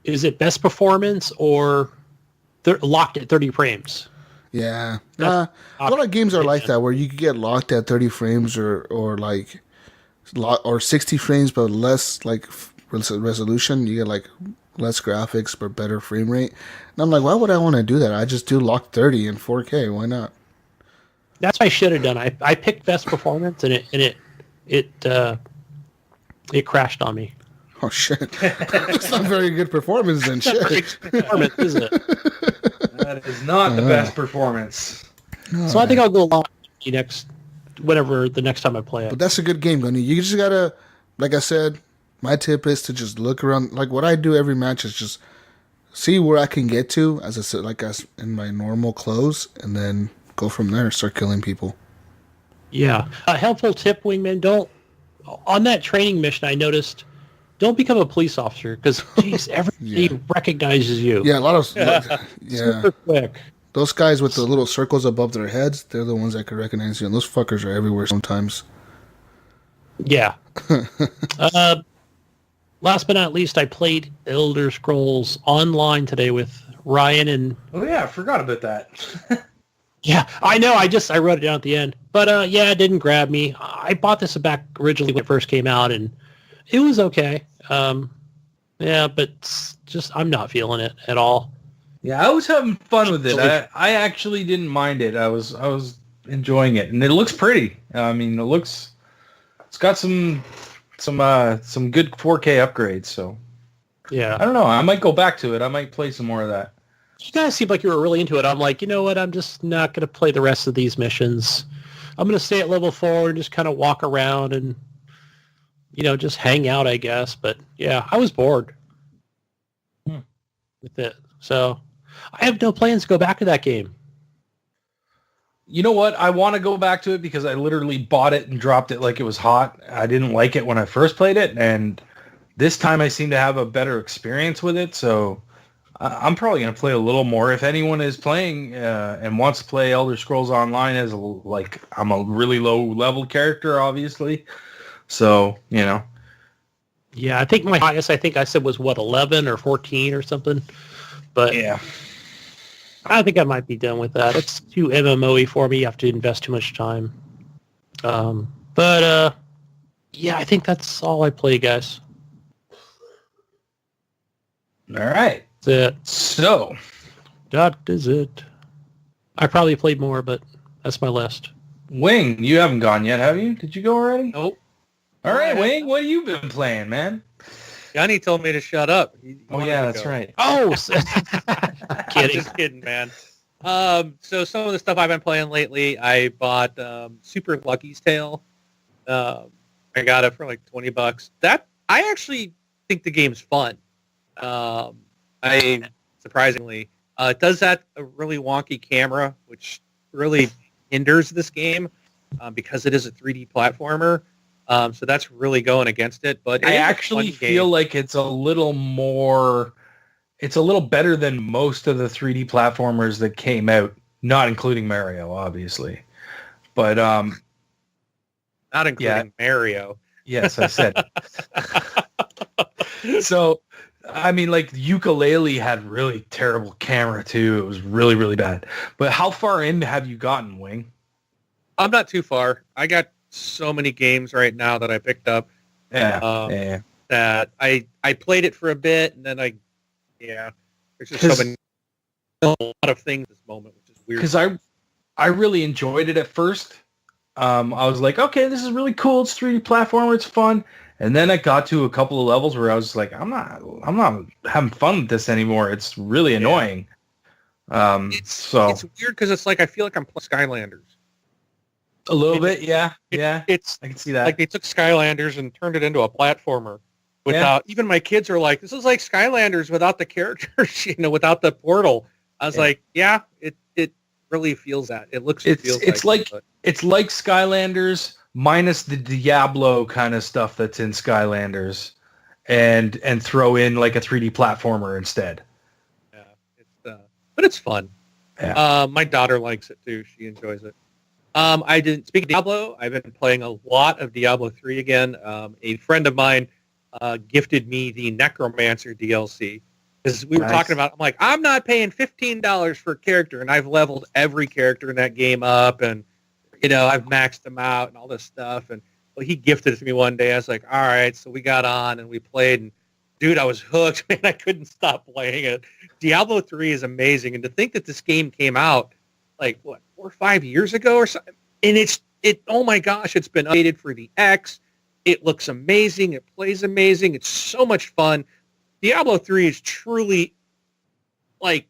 is it best performance or locked at 30 frames? Yeah. A lot of games are like that where you can get locked at 30 frames or 60 frames but less like resolution. You get like less graphics but better frame rate. And I'm like, why would I want to do that? I just do locked 30 in 4K. Why not? That's what I should have done. I picked best performance and it crashed on me. Oh shit! That's not very good performance then. Shit. Performance, is it? That is not the best performance. So I think I'll go lock the next time I play it. But that's a good game, Gunny. You just gotta, like I said, my tip is to just look around. Like what I do every match is just see where I can get to as in my normal clothes, and then go from there. Start killing people. Yeah, a helpful tip, Wingman. On that training mission, I noticed, don't become a police officer because, geez, everybody recognizes you. Yeah, a lot of super quick. Those guys with the little circles above their heads, they're the ones that can recognize you, and those fuckers are everywhere sometimes. Yeah. Last but not least, I played Elder Scrolls Online today with Ryan and... Oh yeah, I forgot about that. Yeah, I know. I wrote it down at the end. But it didn't grab me. I bought this back originally when it first came out, and it was okay. But just I'm not feeling it at all. Yeah, I was having fun with it. I actually didn't mind it. I was enjoying it, and it looks pretty. I mean, it's got some good 4K upgrades. So yeah, I don't know. I might go back to it. I might play some more of that. You guys seemed like you were really into it. I'm like, you know what? I'm just not going to play the rest of these missions. I'm going to stay at level 4 and just kind of walk around and, just hang out, I guess. But, yeah, I was bored with it. So I have no plans to go back to that game. You know what? I want to go back to it because I literally bought it and dropped it like it was hot. I didn't like it when I first played it, and this time I seem to have a better experience with it, so... I'm probably going to play a little more. If anyone is playing and wants to play Elder Scrolls Online I'm a really low level character, obviously. So, Yeah, I think my highest, I said was, 11 or 14 or something. But yeah, I think I might be done with that. It's too MMO-y for me. You have to invest too much time. I think that's all I play, guys. All right. It. So, that is it. I probably played more, but that's my list. Wing, you haven't gone yet, have you? Did you go already? Nope. All right, Wing, what have you been playing, man? Gunny told me to shut up. That's right. Oh, kidding. Just kidding, man. So some of the stuff I've been playing lately, I bought Super Lucky's Tale. I got it for like $20. That I actually think the game's fun. Surprisingly, it does have a really wonky camera, which really hinders this game because it is a 3D platformer. So that's really going against it. But I actually feel like it's a little better than most of the 3D platformers that came out, not including Mario, obviously. But not including Mario. Yes, I said. So, I mean, like, Ukulele had really terrible camera, too. It was really, really bad. But how far in have you gotten, Wing? I'm not too far. I got so many games right now that I picked up. Yeah. That I played it for a bit, and then there's just so many, a lot of things at this moment, which is weird. Because I really enjoyed it at first. I was like, okay, this is really cool. It's 3D platformer. It's fun. And then I got to a couple of levels where I was like, I'm not having fun with this anymore. It's really annoying. It's weird because it's like I feel like I'm playing Skylanders. A little bit, yeah. It's I can see that. Like they took Skylanders and turned it into a platformer. Without even my kids are like, this is like Skylanders without the characters, without the portal. I was like, yeah, it really feels that. It looks. It's like Skylanders minus the Diablo kind of stuff that's in Skylanders, and throw in like a 3D platformer instead. Yeah, but it's fun. Yeah. My daughter likes it too. She enjoys it. I didn't speak of Diablo. I've been playing a lot of Diablo 3 again. A friend of mine gifted me the Necromancer DLC because we were talking about. I'm like, I'm not paying $15 for a character, and I've leveled every character in that game up, and I've maxed them out and all this stuff. And he gifted it to me one day. I was like, all right, so we got on and we played, and dude, I was hooked, man. I couldn't stop playing it. Diablo 3 is amazing, and to think that this game came out like 4 or 5 years ago or something, and oh my gosh, it's been updated for the X. It looks amazing. It plays amazing. It's so much fun. Diablo 3 is truly like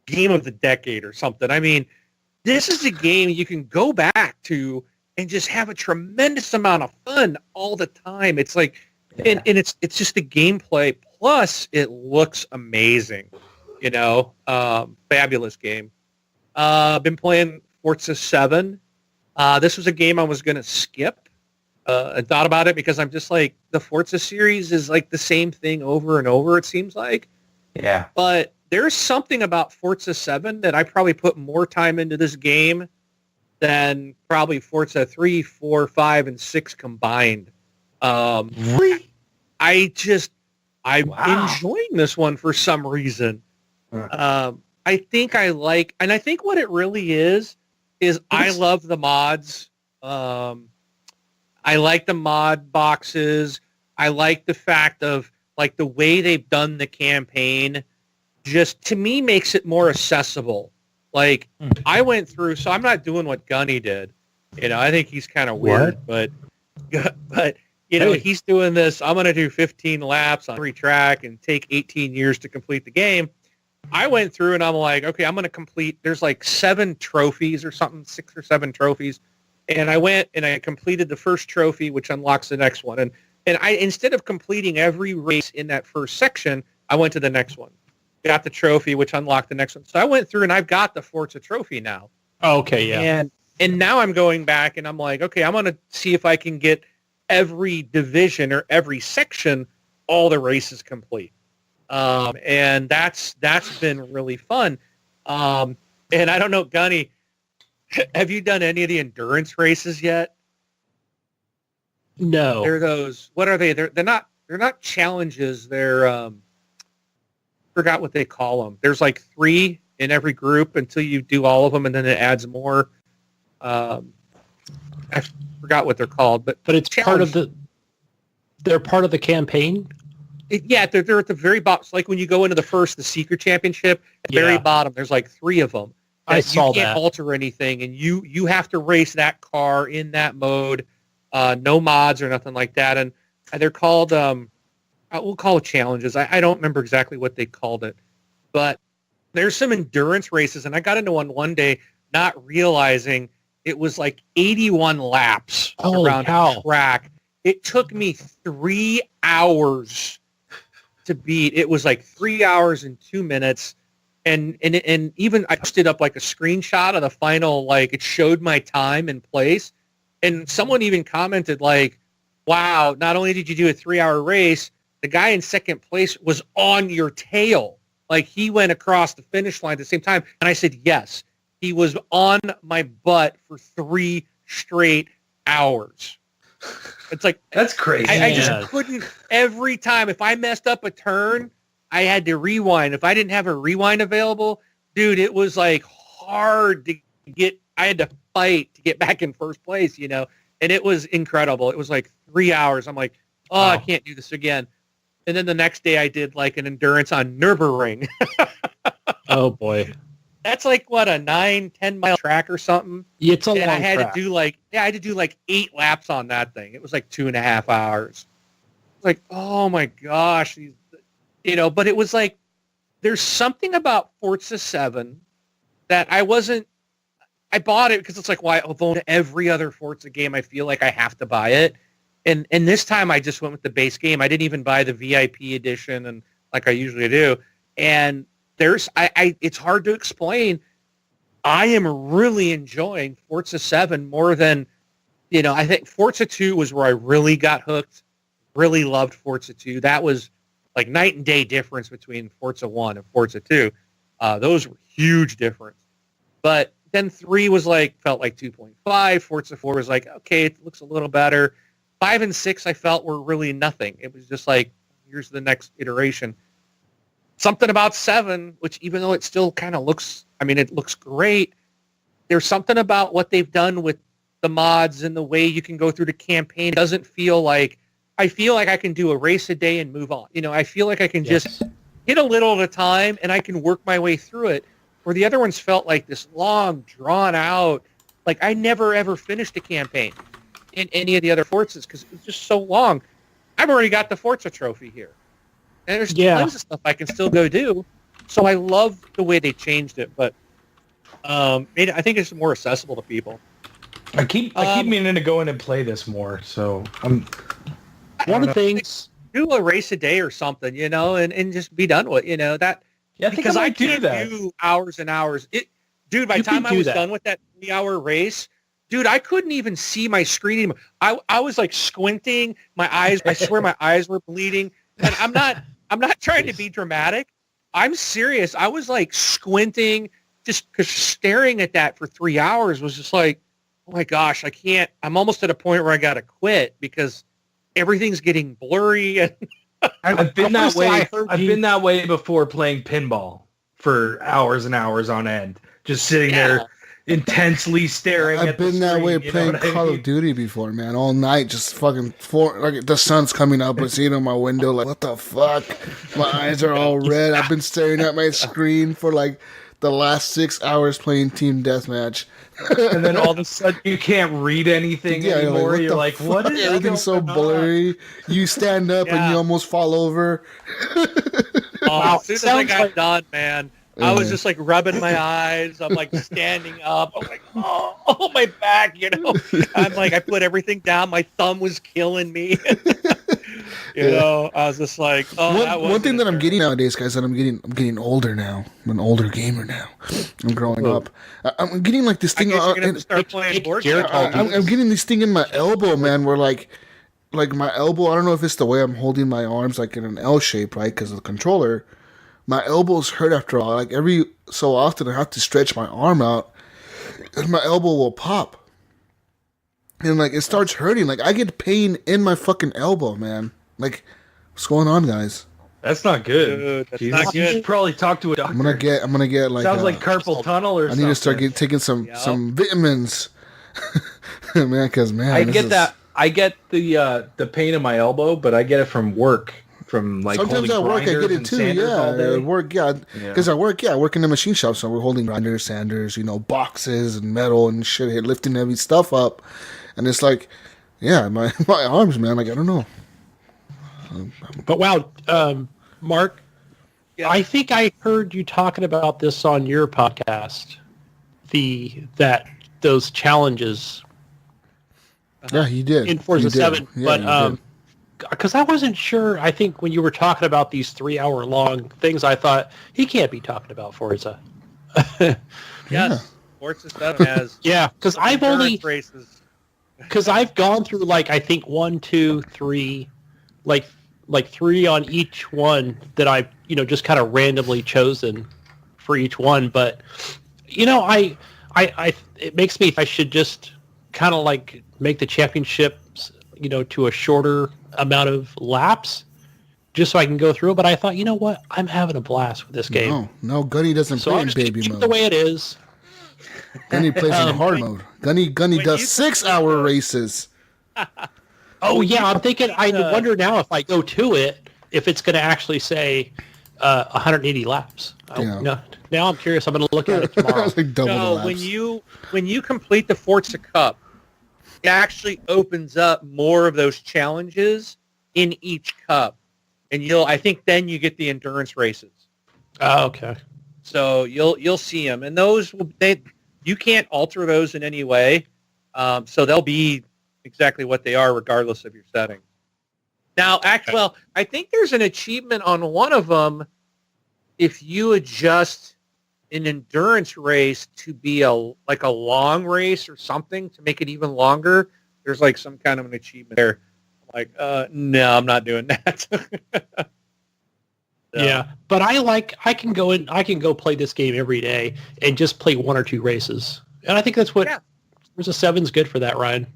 game of the decade or something. I mean, this is a game you can go back to and just have a tremendous amount of fun all the time. It's like, and it's just the gameplay. Plus, it looks amazing. Fabulous game. Been playing Forza 7. This was a game I was going to skip. And thought about it because I'm just like, the Forza series is like the same thing over and over, it seems like. Yeah. But there's something about Forza 7 that I probably put more time into this game than probably Forza 3, 4, 5, and 6 combined. Really? I'm enjoying this one for some reason. I think what it really is I love the mods. I like the mod boxes. I like the fact of like the way they've done the campaign just to me makes it more accessible. Like I went through, so I'm not doing what Gunny did. I think he's kind of weird, but he's doing this. I'm going to do 15 laps on every track and take 18 years to complete the game. I went through and I'm like, okay, I'm going to complete, there's like 7 trophies or something, 6 or 7 trophies. And I went and I completed the first trophy, which unlocks the next one. And I, instead of completing every race in that first section, I went to the next one. Got the trophy, which unlocked the next one. So I went through and I've got the Forza trophy now. Oh, okay, yeah. And now I'm going back and I'm like, okay, I'm going to see if I can get every division or every section, all the races complete. And that's been really fun. And I don't know, Gunny, have you done any of the endurance races yet? No. They're those. What are they? They're not challenges. They're forgot what they call them. There's like 3 in every group until you do all of them, and then it adds more. I forgot what they're called, but it's part of the. They're part of the campaign. They're at the very bottom. It's like when you go into the secret championship, at the very bottom, there's like 3 of them. I saw that. You can't alter anything, and you have to race that car in that mode. No mods or nothing like that, and they're called we'll call it challenges. I don't remember exactly what they called it, but there's some endurance races, and I got into one day not realizing it was like 81 laps around the track. It took me 3 hours to beat. It was like 3 hours and 2 minutes. And even I posted up like a screenshot of the final, like it showed my time and place. And someone even commented like, wow, not only did you do a 3-hour race, the guy in second place was on your tail. Like he went across the finish line at the same time. And I said, yes, he was on my butt for 3 straight hours. It's like, that's crazy. I just couldn't, every time, if I messed up a turn, I had to rewind. If I didn't have a rewind available, dude, it was like hard to get, I had to fight to get back in first place, and it was incredible. It was like 3 hours. I'm like, oh, wow. I can't do this again. And then the next day I did like an endurance on Nürburgring. Oh boy. That's like what, a 9-10 mile track or something. It's a long and I had track. to do like 8 laps on that thing. It was like 2.5 hours. Like, oh my gosh, but it was like, there's something about Forza 7 that I bought it because it's like, why, although every other Forza game, I feel like I have to buy it. And this time I just went with the base game. I didn't even buy the VIP edition and like I usually do. And it's hard to explain. I am really enjoying Forza 7 more than, I think Forza 2 was where I really got hooked. Really loved Forza 2. That was like night and day difference between Forza 1 and Forza 2. Those were huge difference. But then 3 was felt like 2.5. Forza 4 was like, okay, it looks a little better. 5 and 6 I felt were really nothing. It was just like, here's the next iteration. Something about 7, which even though it still kind of looks, it looks great, there's something about what they've done with the mods and the way you can go through the campaign. It doesn't feel like, I feel like I can do a race a day and move on. I feel like I can just hit a little at a time and I can work my way through it. Where the other ones felt like this long, drawn out, like I never ever finished a campaign in any of the other Forzas because it was just so long. I've already got the Forza trophy here. And there's tons of stuff I can still go do. So I love the way they changed it, but I think it's more accessible to people. I keep meaning to go in and play this more. So one of the things, do a race a day or something, and just be done with that. Yeah, because I can't do hours and hours. By the time I was done with that 3-hour race, dude, I couldn't even see my screen anymore. I was like squinting. My eyes, I swear my eyes were bleeding. And I'm not trying to be dramatic. I'm serious. I was like squinting just because staring at that for 3 hours was just like, oh my gosh, I can't. I'm almost at a point where I got to quit because everything's getting blurry. And I've been that way. I've been that way before playing pinball for hours and hours on end, just sitting there intensely staring at the screen. I've been that way playing Call of Duty before, man, all night, just fucking like the sun's coming up and seeing on my window, like, what the fuck? My eyes are all red. I've been staring at my screen for like the last 6 hours playing Team Deathmatch. And then all of a sudden you can't read anything anymore. You're like, what is everything's so blurry. You stand up and you almost fall over. As soon as I got done, man, I was just like rubbing my eyes. I'm like standing up. I'm like, oh, my back, I'm like, I put everything down. My thumb was killing me. I was just like, one thing that I'm getting nowadays, guys, that I'm getting older now. I'm an older gamer now. I'm growing up. I'm getting like this thing. You're gonna start playing board games. I'm getting this thing in my elbow, man, where like my elbow, I don't know if it's the way I'm holding my arms like in an L shape, right, because of the controller. My elbows hurt after all. Like every so often I have to stretch my arm out and my elbow will pop. And like it starts hurting. Like I get pain in my fucking elbow, man. Like, what's going on, guys? That's not good. Dude, that's Jesus, not you good. should probably talk to a doctor. I'm gonna get like sounds like carpal tunnel or something. I need to start taking some vitamins. Man, because I get that. I get the pain in my elbow, but I get it from work. From like sometimes at work I get it too. Yeah, at work, because I work in the machine shop, so we're holding grinders, sanders, boxes and metal and shit, lifting heavy stuff up, and it's like, my arms, man, like I don't know. But wow, Mark, I think I heard you talking about this on your podcast. Those challenges. Yeah, he did in Forza 7, yeah, but because I wasn't sure. I think when you were talking about these 3-hour long things, I thought he can't be talking about Forza. Yes, Forza 7 has. Yeah, because I've only races. Because I've gone through I think 1, 2, 3, like 3 on each one that I've just kind of randomly chosen for each one. But I it makes me I should just kind of make the championships to a shorter amount of laps just so I can go through. But I thought, what? I'm having a blast with this game. No, Gunny doesn't play in baby mode. The way it is. Gunny plays in hard mode. Gunny does 6-hour races. Oh yeah, I'm thinking. I wonder now if I go to it, if it's going to actually say 180 laps. Yeah. No, now I'm curious. I'm going to look at it tomorrow. Like double the No, laps. when you complete the Forza Cup, it actually opens up more of those challenges in each cup, and I think then you get the endurance races. Oh, okay. So you'll see them, and those you can't alter those in any way, so they'll be exactly what they are regardless of your setting. Now, well, I think there's an achievement on one of them if you adjust an endurance race to be a long race or something to make it even longer. There's like some kind of an achievement there. Like, no, I'm not doing that. So. Yeah, but I can go play this game every day and just play 1 or 2 races, and I think that's what Forza 7's good for that, Ryan.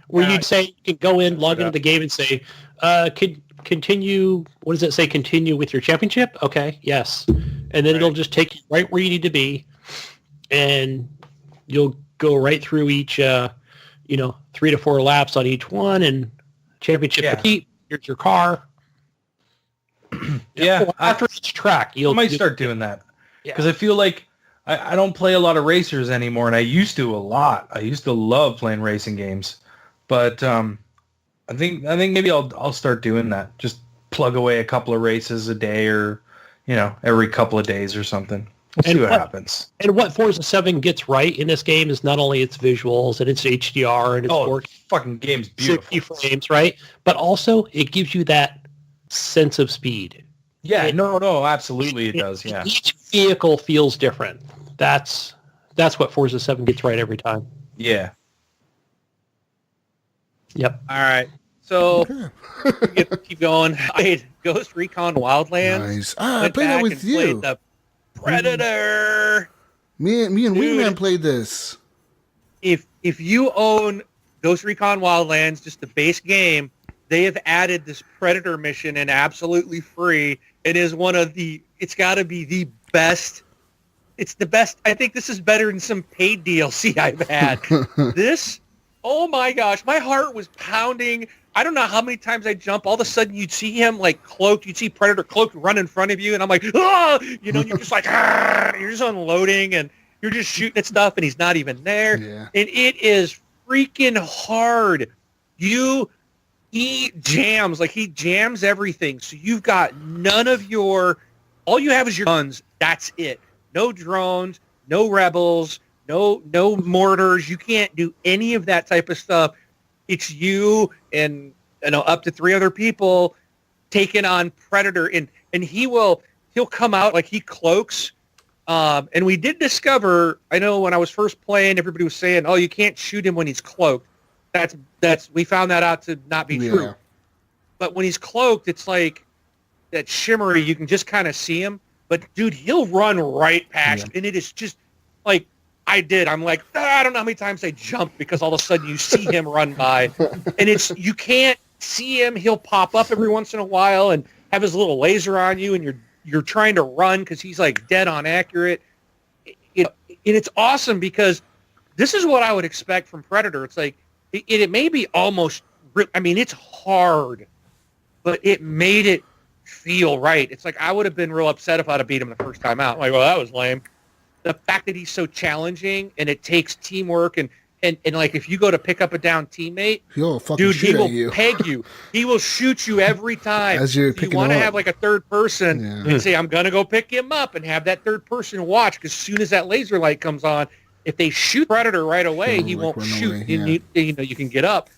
Where you'd say you can go in, log into the game, and say, continue. What does it say? Continue with your championship? Okay, yes, and then it'll just take you right where you need to be, and you'll go right through each, 3 to 4 laps on each one, and championship repeat. Here's your car. Yeah, after each track, I might start doing that because I feel like I don't play a lot of racers anymore, and I used to a lot. I used to love playing racing games, but I think maybe I'll start doing that. Just plug away a couple of races a day, or every couple of days or something. We'll see what happens. And what Forza 7 gets right in this game is not only its visuals and its HDR and its fucking game's beautiful, 60 frames, right? But also it gives you that sense of speed. Yeah, no, absolutely it does. Yeah, each vehicle feels different. That's what Forza 7 gets right every time. Yeah. Yep. All right. So keep going. I played Ghost Recon Wildlands. Nice. I played that with you. Played the Predator. Me and Wingman played this. If you own Ghost Recon Wildlands, just the base game, they have added this Predator mission and absolutely free. It is it's got to be the best. It's the best. I think this is better than some paid DLC I've had. Oh my gosh, my heart was pounding. I don't know how many times I jump. All of a sudden you'd see him like cloaked. You'd see Predator cloaked run in front of you. And I'm like, oh, you're just like, you're just unloading and you're just shooting at stuff and he's not even there. Yeah. And it is freaking hard. He jams, like he jams everything. So you've got all you have is your guns. That's it. No drones, no rebels, no mortars. You can't do any of that type of stuff. It's you and up to 3 other people taking on Predator, and he'll come out like he cloaks. And we did discover, I know when I was first playing, everybody was saying, "Oh, you can't shoot him when he's cloaked." We found that out to not be true. But when he's cloaked, it's like that shimmery. You can just kind of see him. But dude, he'll run right past, and it is just like I'm like, I don't know how many times I jumped because all of a sudden you see him run by, and you can't see him. He'll pop up every once in a while and have his little laser on you, and you're trying to run because he's like dead on accurate. And it's awesome because this is what I would expect from Predator. It's like it may be almost. I mean, it's hard, but it made it feel right. It's like I would have been real upset if I'd have beat him the first time out. Like, well, that was lame. The fact that he's so challenging and it takes teamwork and like if you go to pick up a down teammate, he will peg you. He will shoot you every time. As you're picking him up. You want to have like a third person and say, I'm going to go pick him up and have that third person watch because as soon as that laser light comes on, if they shoot Predator right away, he won't shoot. You can get up.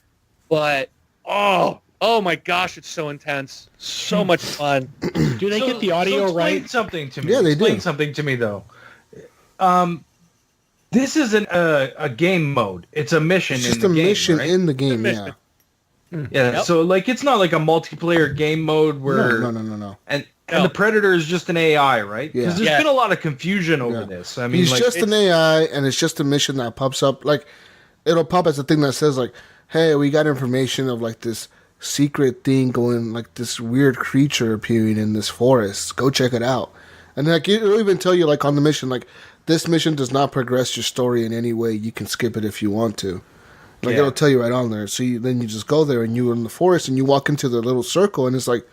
But, oh my gosh, it's so intense. So much fun. Do they get the audio right? Something to me. Yeah, they explain do. Something to me, though. This isn't a game mode. It's a mission It's in just the a game, mission right? in the game, It's a yeah. Yeah, Yep. so like it's not like a multiplayer game mode where... No. And the Predator is just an AI, right? Yeah. Because there's been a lot of confusion over this. I mean, He's just an AI, and it's just a mission that pops up. Like, it'll pop as a thing that says, like, hey, we got information of, like, this secret thing going, like, this weird creature appearing in this forest. Go check it out. And, like, it'll even tell you, like, on the mission, like, this mission does not progress your story in any way. You can skip it if you want to. Like it'll tell you right on there. So then you just go there and you're in the forest and you walk into the little circle and it's like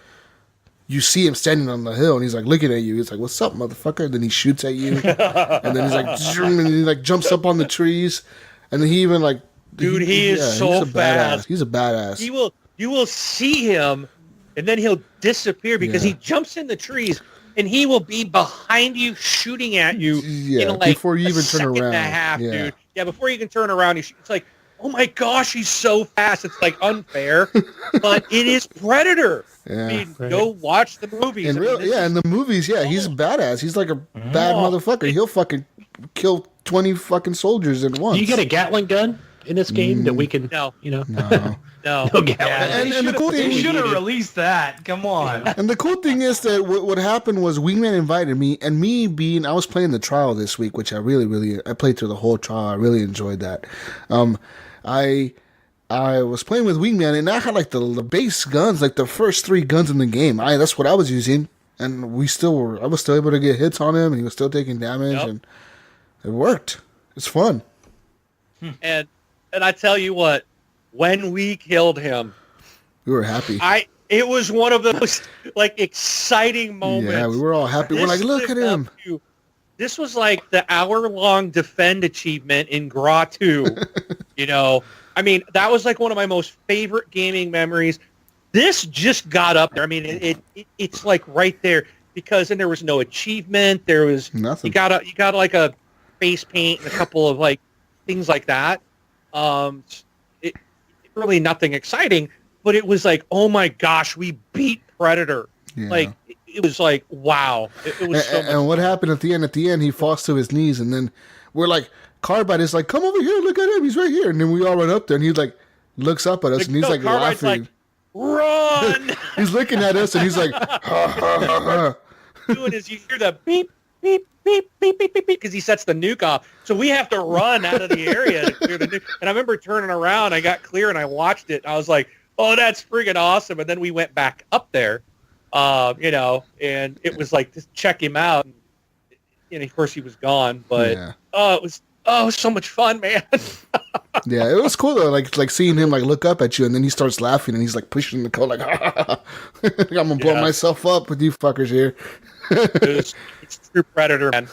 you see him standing on the hill and he's like looking at you. He's like, "What's up, motherfucker?" And then he shoots at you, and then he's like, and he like jumps up on the trees, and then he even like, dude, he is so fast. He's a badass. You will see him, and then he'll disappear because he jumps in the trees. And he will be behind you, shooting at you. Yeah, in like before you even turn around. And a half, dude. Yeah, before you can turn around, it's like, oh my gosh, he's so fast. It's like unfair, but it is Predator. Yeah, I mean, go watch the movies. In the movies, he's a badass. He's like a bad motherfucker. He'll fucking kill 20 fucking soldiers at once. Do you get a Gatling gun in this game that we can? No. No. No. And the cool thing, they should have released that. Come on. And the cool thing is that what happened was Wingman invited me, and I was playing the trial this week, which I I played through the whole trial. I really enjoyed that. I was playing with Wingman, and I had like the base guns, like the first 3 guns in the game. That's what I was using, and I was still able to get hits on him, and he was still taking damage, and it worked. It's fun. And I tell you what. When we killed him, we were happy. It was one of the most like exciting moments. Yeah, we were all happy. We're like, look at him. This was like the hour-long defend achievement in Gra 2. I mean, that was like one of my most favorite gaming memories. This just got up there. I mean, it's like right there because then there was no achievement. There was nothing. You got like a face paint and a couple of like things like that. Really nothing exciting, but it was like, oh my gosh, we beat Predator. Yeah. Like it was like, wow. It was so and what happened at the end? At the end, he falls to his knees, and then we're like, Carbide is like, come over here, look at him, he's right here. And then we all run up there, and he like looks up at us, and he's like Carbide's laughing. Like, run! He's looking at us, and he's like, ha, ha, ha, ha. Doing is you hear the beep, beep, beep, beep, beep, beep, because he sets the nuke off. So we have to run out of the area to clear the nuke. And I remember turning around, I got clear, and I watched it. I was like, oh, that's friggin' awesome. And then we went back up there, and it was like, just check him out. And of course, he was gone. But, it was so much fun, man. Yeah, it was cool, though, like seeing him, like, look up at you, and then he starts laughing, and he's, like, pushing the code, like, ha, ha, ha. I'm going to blow myself up with you fuckers here. It's true Predator, man.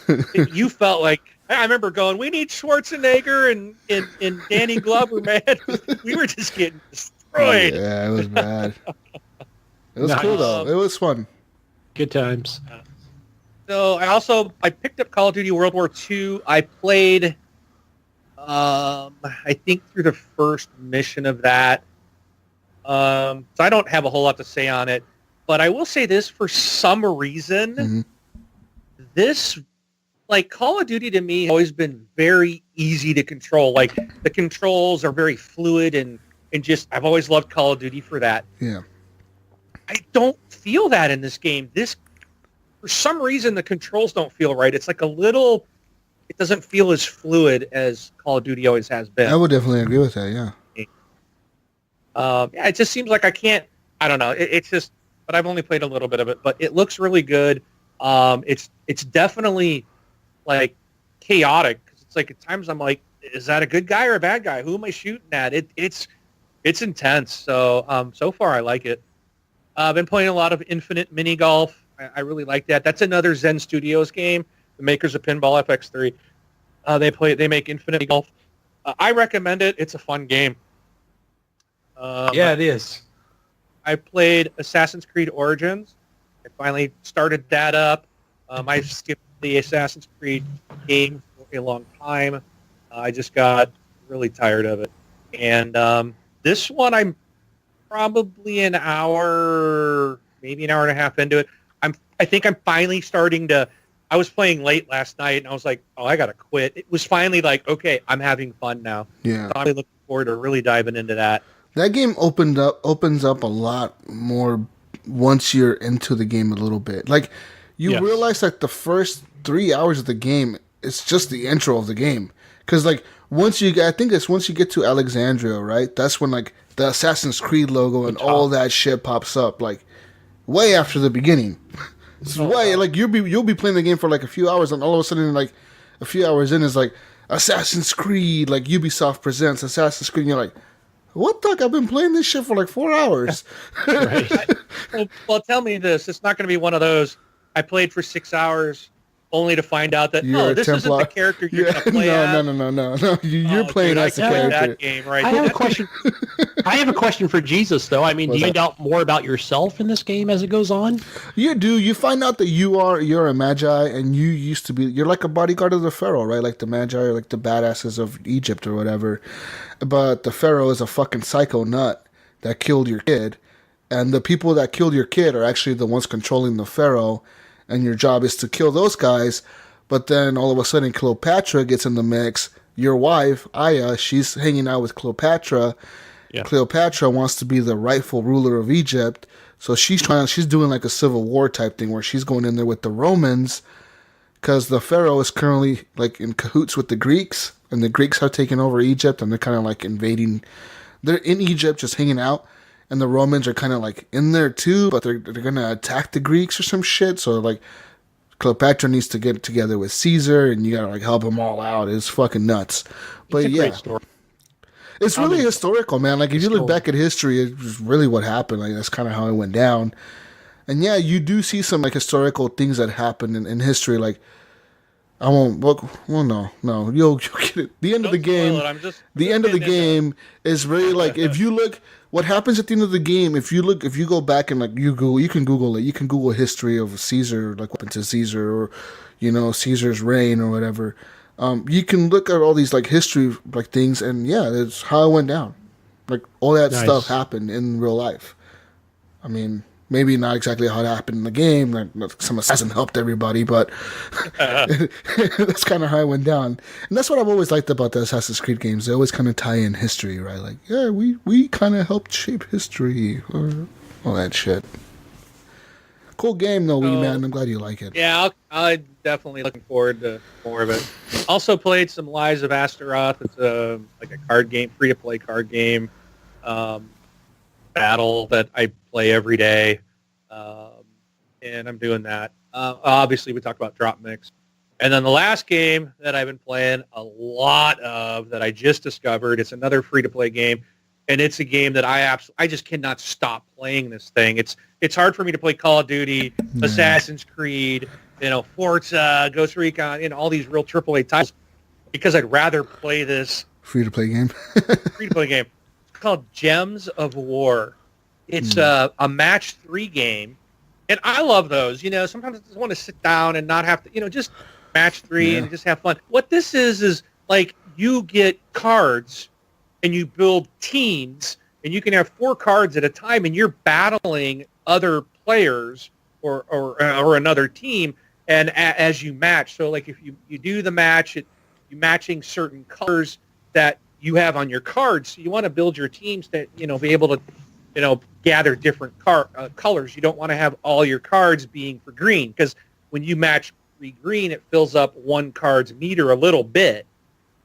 You felt like I remember going, we need Schwarzenegger and Danny Glover, man. We were just getting destroyed. Yeah, it was bad. It was cool though. It was fun. Good times. So I picked up Call of Duty World War II. I played I think through the first mission of that. So I don't have a whole lot to say on it. But I will say this, for some reason, this, like, Call of Duty to me has always been very easy to control. Like, the controls are very fluid and just, I've always loved Call of Duty for that. Yeah. I don't feel that in this game. For some reason, the controls don't feel right. It's like it doesn't feel as fluid as Call of Duty always has been. I would definitely agree with that, yeah. It just seems like I can't, I don't know. It's just, but I've only played a little bit of it, but it looks really good. It's definitely like chaotic. It's like at times I'm like, is that a good guy or a bad guy? Who am I shooting at? It's intense. So so far I like it. I've been playing a lot of Infinite Mini Golf. I really like that. That's another Zen Studios game. The makers of Pinball FX3. They make Infinite Mini Golf. I recommend it. It's a fun game. Yeah, it is. I played Assassin's Creed Origins. I finally started that up. I skipped the Assassin's Creed game for a long time. I just got really tired of it. And this one, I'm probably an hour, maybe an hour and a half into it. I think I'm finally starting to. I was playing late last night, and I was like, "Oh, I gotta quit." It was finally like, "Okay, I'm having fun now." Yeah, so I'm looking forward to really diving into that. That game opens up a lot more once you're into the game a little bit. Like, you realize that the first 3 hours of the game, it's just the intro of the game. Because, like, once you get to Alexandria, right? That's when, like, the Assassin's Creed logo and all that shit pops up, like, way after the beginning. It's way, like, you'll be playing the game for, like, a few hours, and all of a sudden, like, a few hours in, it's like, Assassin's Creed, like Ubisoft presents Assassin's Creed, and you're like, what the fuck? I've been playing this shit for like 4 hours. Right. Well, tell me this. It's not going to be one of those, I played for 6 hours only to find out that, this isn't the character you're going to play as. No. You're playing as the character. That game, right? I have a question. I have a question for Jesus, though. I mean, do you What's find out more about yourself in this game as it goes on? You do. You find out that you're a magi, and you're like a bodyguard of the pharaoh, right? Like the magi are like the badasses of Egypt or whatever. But the pharaoh is a fucking psycho nut that killed your kid, and the people that killed your kid are actually the ones controlling the pharaoh, and your job is to kill those guys. But then all of a sudden Cleopatra gets in the mix. Your wife, Aya, she's hanging out with Cleopatra. Yeah. Cleopatra wants to be the rightful ruler of Egypt. So she's doing like a civil war type thing where she's going in there with the Romans because the pharaoh is currently like in cahoots with the Greeks, and the Greeks have taken over Egypt, and they're kind of like invading. They're in Egypt just hanging out, and the Romans are kind of like in there too, but they're going to attack the Greeks or some shit. So like Cleopatra needs to get together with Caesar, and you got to like help them all out. It's fucking nuts. But It's a yeah. great story. It's really historical, man. Like, if you look back at history, it's really what happened. Like, that's kind of how it went down. And yeah, you do see some like historical things that happened in history. Like, I won't. Well, no. You'll get it. The end of the game. The end of the game is really like, if you look, what happens at the end of the game. If you go back and like you can Google it. You can Google history of Caesar, like what happened to Caesar, or Caesar's reign or whatever. You can look at all these like history like things, and yeah, that's how it went down. Like all that stuff happened in real life. I mean, maybe not exactly how it happened in the game. Like some assassin helped everybody, but that's kind of how it went down. And that's what I've always liked about the Assassin's Creed games. They always kind of tie in history, right? Like, yeah, we kind of helped shape history or all that shit. Cool game, though, wee man. I'm glad you like it. Yeah, I'm definitely looking forward to more of it. Also played some Lies of Astaroth. It's like a card game, free-to-play card game, battle that I play every day, and I'm doing that. Obviously, we talked about DropMix. And then the last game that I've been playing a lot of that I just discovered, it's another free-to-play game, and it's a game that I just cannot stop playing this thing. It's hard for me to play Call of Duty, Assassin's Creed, Forza, Ghost Recon, all these real AAA titles, because I'd rather play this free-to-play game. Free-to-play game. It's called Gems of War. It's a match 3 game, and I love those. Sometimes I just want to sit down and not have to, just match 3 and just have fun. What this is like you get cards and you build teams, and you can have 4 cards at a time, and you're battling other players or another team, and as you match. So like if you do the match, you're matching certain colors that you have on your cards. So you want to build your teams that be able to gather different colors. You don't want to have all your cards being for green, because when you match 3 green, it fills up one card's meter a little bit.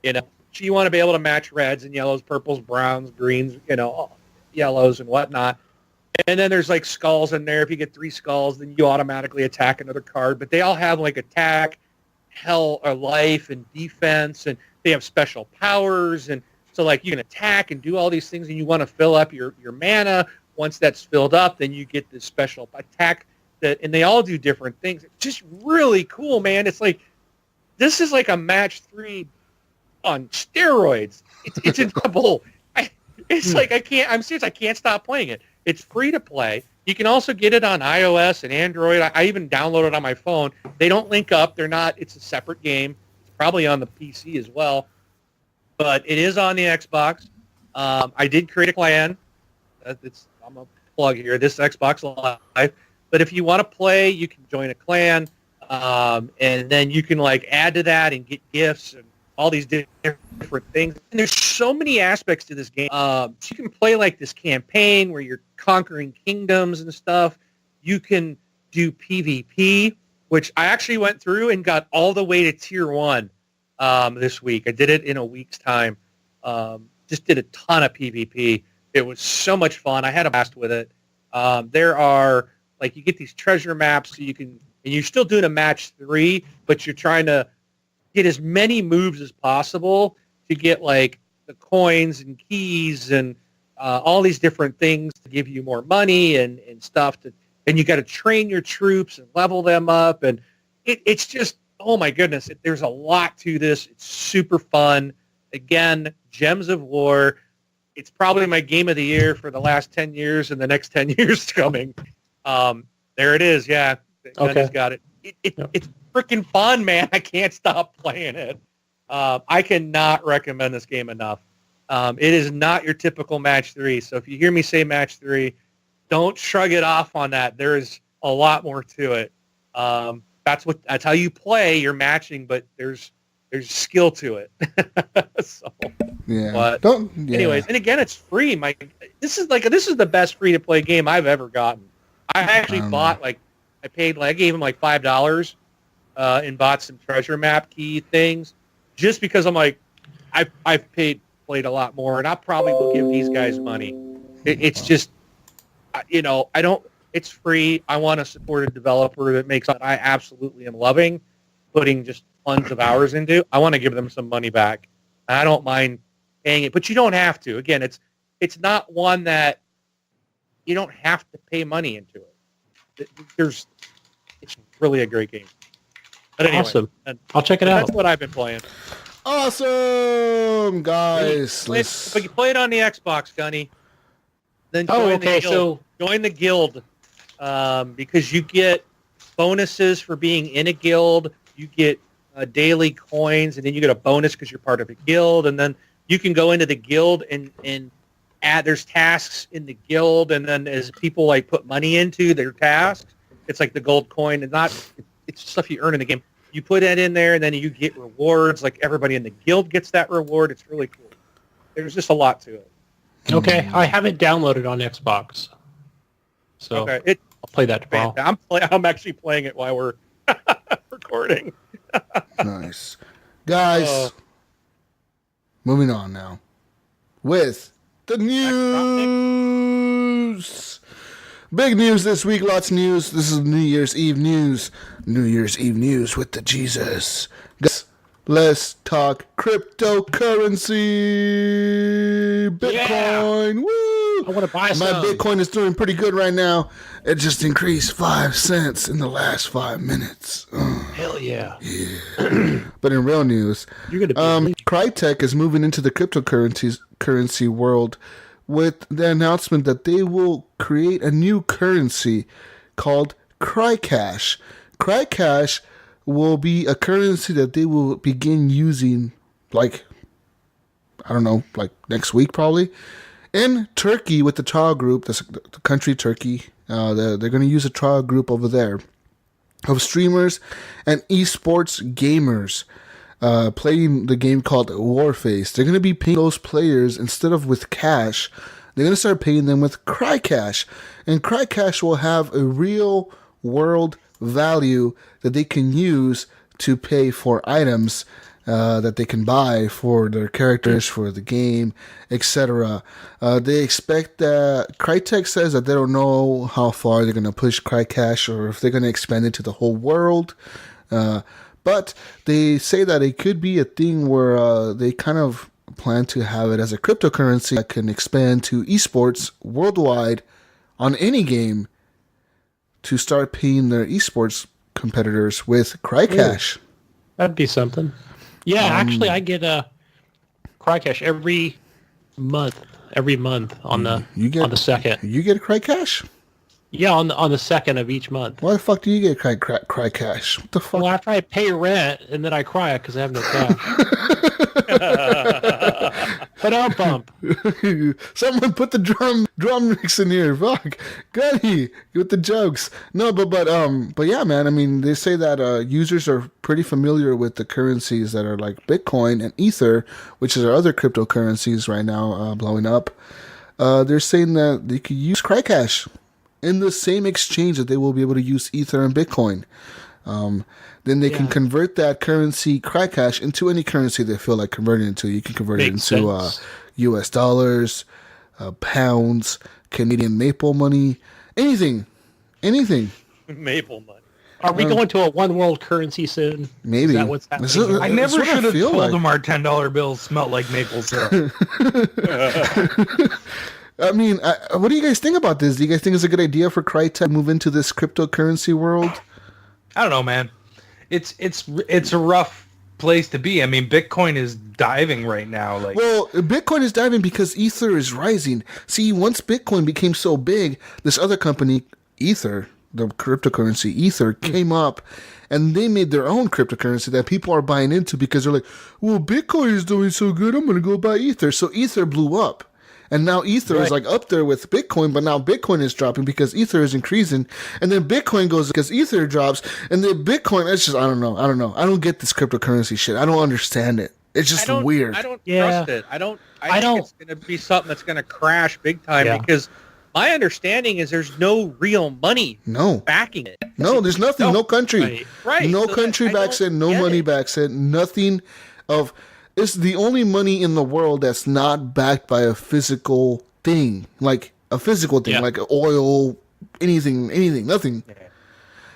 So you want to be able to match reds and yellows, purples, browns, greens, yellows and whatnot. And then there's like skulls in there. If you get 3 skulls, then you automatically attack another card. But they all have like attack, hell or life, and defense, and they have special powers. And so like you can attack and do all these things, and you want to fill up your mana. Once that's filled up, then you get this special attack and they all do different things. It's just really cool, man. It's like, this is like a match 3 on steroids. It's incredible. It's like I'm serious. I can't stop playing it. It's free to play. You can also get it on iOS and Android. I even download it on my phone. They don't link up. It's a separate game. It's probably on the PC as well, but it is on the Xbox. I did create a clan. I'm a plug here. This Xbox Live. But if you want to play, you can join a clan, and then you can like add to that and get gifts and all these different things. And there's so many aspects to this game. So you can play like this campaign where you're conquering kingdoms and stuff. You can do PvP, which I actually went through and got all the way to tier 1 this week. I did it in a week's time. Just did a ton of PvP. It was so much fun. I had a blast with it. There are, you get these treasure maps, so you can, and you're still doing a match 3, but you're trying to get as many moves as possible to get like the coins and keys and all these different things to give you more money and stuff. And you got to train your troops and level them up. And it's just, oh my goodness, there's a lot to this. It's super fun. Again, Gems of War. It's probably my game of the year for the last 10 years and the next 10 years coming. There it is. Yeah. Gunny's got it. It's freaking fun, man. I can't stop playing it. I cannot recommend this game enough. It is not your typical match 3. So if you hear me say match 3, don't shrug it off on that. There is a lot more to it. That's how you play. You're matching, but there's skill to it. So, yeah. But anyways, and again, it's free. This is the best free to play game I've ever gotten. I actually I gave him like $5 and bought some treasure map key things just because I'm like, I've played a lot more, and I probably will give these guys money. It's just, it's free. I want to support a developer that makes something I absolutely am loving, putting just tons of hours into. I want to give them some money back. I don't mind paying it, but you don't have to. Again, it's not one that you don't have to pay money into it. It's really a great game. But anyway, awesome. I'll check it out. That's what I've been playing. Awesome, guys. But you play it on the Xbox, Gunny. Then join the guild because you get bonuses for being in a guild. You get daily coins, and then you get a bonus because you're part of a guild. And then you can go into the guild and add. There's tasks in the guild, and then as people like put money into their tasks, it's like the gold coin, and it's stuff you earn in the game. You put that in there, and then you get rewards. Like everybody in the guild gets that reward. It's really cool. There's just a lot to it. Okay, I have it downloaded on Xbox, so I'll play that tomorrow. I'm actually playing it while we're recording. Nice, guys. Moving on now with the news. Big news this week, lots of news. This is New Year's Eve news. New Year's Eve news with the Jesus. Guys, let's talk cryptocurrency. Bitcoin. Yeah. Woo! I want to buy some. My Bitcoin is doing pretty good right now. It just increased 5 cents in the last 5 minutes. Hell yeah. Yeah. But in real news, Crytek is moving into the cryptocurrency world with the announcement that they will create a new currency called CryCash. CryCash will be a currency that they will begin using, like next week probably, in Turkey with the trial group, the country Turkey. They're going to use a trial group over there of streamers and esports gamers playing the game called Warface. They're going to be paying those players, instead of with cash, they're going to start paying them with CryCash. And CryCash will have a real world value that they can use to pay for items that they can buy for their characters, for the game, etc. They expect that Crytek says that they don't know how far they're going to push CryCash or if they're going to expand it to the whole world. But they say that it could be a thing where they kind of plan to have it as a cryptocurrency that can expand to esports worldwide on any game to start paying their esports competitors with CryCash. That'd be something. Yeah, actually, I get a CryCash every month on the second. You get a CryCash? Yeah, on the second of each month. Why the fuck do you get CryCash? What the fuck? Well, after I pay rent, and then I cry because I have no cash. But I'll bump. Someone put the drum mix in here. Fuck, Gunny with the jokes. No, but yeah, man. I mean, they say that users are pretty familiar with the currencies that are like Bitcoin and Ether, which is our other cryptocurrencies right now blowing up. They're saying that they could use CryCash in the same exchange that they will be able to use Ether and Bitcoin. Then they can convert that currency, CryCash, into any currency they feel like converting it into. You can convert it into US dollars, pounds, Canadian maple money, anything. Maple money. Are we going to a one world currency soon? Maybe. Is that what's happening? I never should have told like. them our $10 bills smelled like maple syrup. I mean, what do you guys think about this? Do you guys think it's a good idea for Crytek to move into this cryptocurrency world? I don't know, man. It's a rough place to be. I mean, Bitcoin is diving right now. Well, Bitcoin is diving because Ether is rising. See, once Bitcoin became so big, this other company, Ether, the cryptocurrency Ether, came up, and they made their own cryptocurrency that people are buying into because they're like, well, Bitcoin is doing so good, I'm going to go buy Ether. So Ether blew up. And now Ether is like up there with Bitcoin, but now Bitcoin is dropping because Ether is increasing. And then Bitcoin goes because Ether drops. And then Bitcoin, it's just, I don't know. I don't get this cryptocurrency shit. I don't understand it. It's just weird. I don't trust it. I think it's going to be something that's going to crash big time because my understanding is there's no real money backing it. No, there's nothing. No country. Right. No So country backs it. No money backs it. Nothing of... It's the only money in the world that's not backed by a physical thing. Like a physical thing. Like oil, anything, nothing.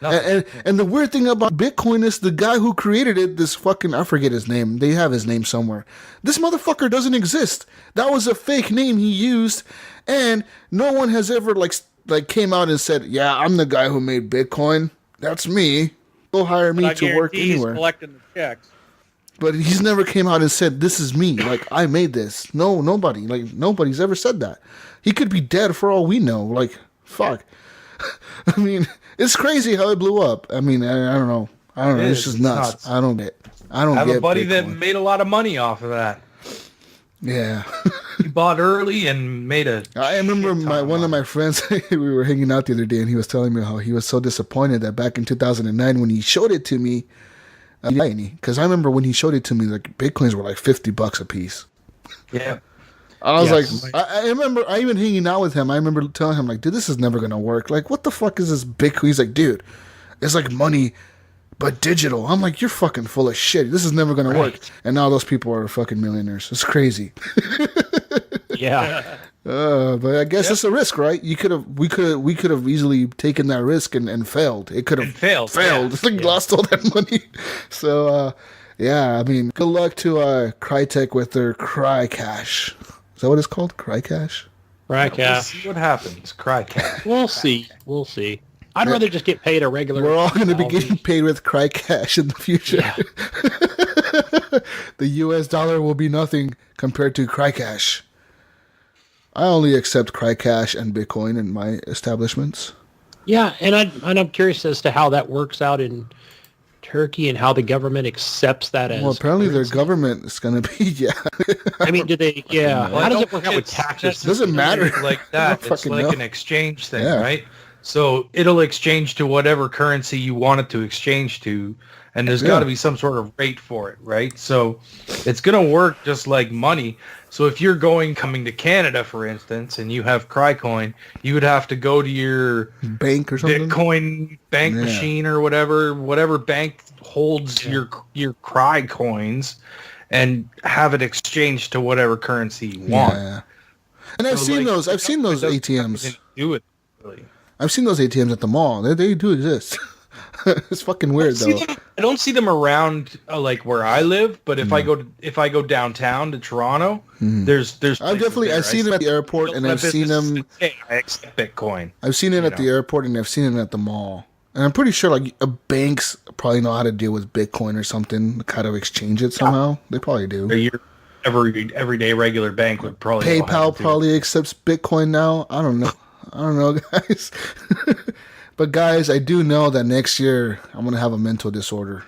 Yeah. And the weird thing about Bitcoin is the guy who created it, this fucking, I forget his name. They have his name somewhere. This motherfucker doesn't exist. That was a fake name he used. And no one has ever like came out and said, yeah, I'm the guy who made Bitcoin. That's me. Go hire me to work anywhere. He's collecting the checks. But he's never came out and said, this is me. Like, I made this. No, nobody. Like, nobody's ever said that. He could be dead for all we know. Like, fuck. I mean, it's crazy how it blew up. I mean, I don't know. It's just nuts. I don't get I have a buddy Bitcoin. that made a lot of money off of that. Yeah. He bought early and made a... I remember one of my friends, we were hanging out the other day, and he was telling me how he was so disappointed that back in 2009 when he showed it to me, because I remember when he showed it to me, like Bitcoins were like $50 a piece. Yeah. I was like, I remember, I even hanging out with him. I remember telling him, like, dude, this is never going to work. Like, what the fuck is this Bitcoin? He's like, dude, it's like money, but digital. I'm like, you're fucking full of shit. This is never going to work. And now those people are fucking millionaires. It's crazy. Yeah. But I guess it's a risk, right? We could have easily taken that risk and failed. It could have failed. It's like lost all that money. So, yeah, I mean, good luck to Crytek with their Crycash. Is that what it's called? Crycash? Crycash. We'll see what happens. Crycash. We'll see. I'd rather just get paid a regular... We're all going to be getting paid with Crycash in the future. Yeah. The US dollar will be nothing compared to Crycash. I only accept Crycash and Bitcoin in my establishments. Yeah, and I'm curious as to how that works out in Turkey and how the government accepts that as... Well, apparently their government is going to be, I mean, do they... Yeah. Well, how does it work out with taxes? It doesn't matter. Like that. It's like an exchange thing, right? So it'll exchange to whatever currency you want it to exchange to, and there's got to be some sort of rate for it, right? So it's going to work just like money. So if you're coming to Canada, for instance, and you have Crycoin, you would have to go to your bank or something, Bitcoin bank machine or whatever bank holds your Crycoins, and have it exchanged to whatever currency you want. Yeah. And I've seen those ATMs. Do it really. I've seen those ATMs at the mall. They do exist. It's fucking weird though. I don't see them around like where I live, but if I go downtown to Toronto, there's I've seen them at the airport, and I've seen them. I accept Bitcoin. I've seen it at the airport, and I've seen it at the mall. And I'm pretty sure like banks probably know how to deal with Bitcoin or something, kind of exchange it somehow. They probably do. Your everyday regular bank would probably PayPal probably accepts Bitcoin now. I don't know, guys. But guys, I do know that next year I'm going to have a mental disorder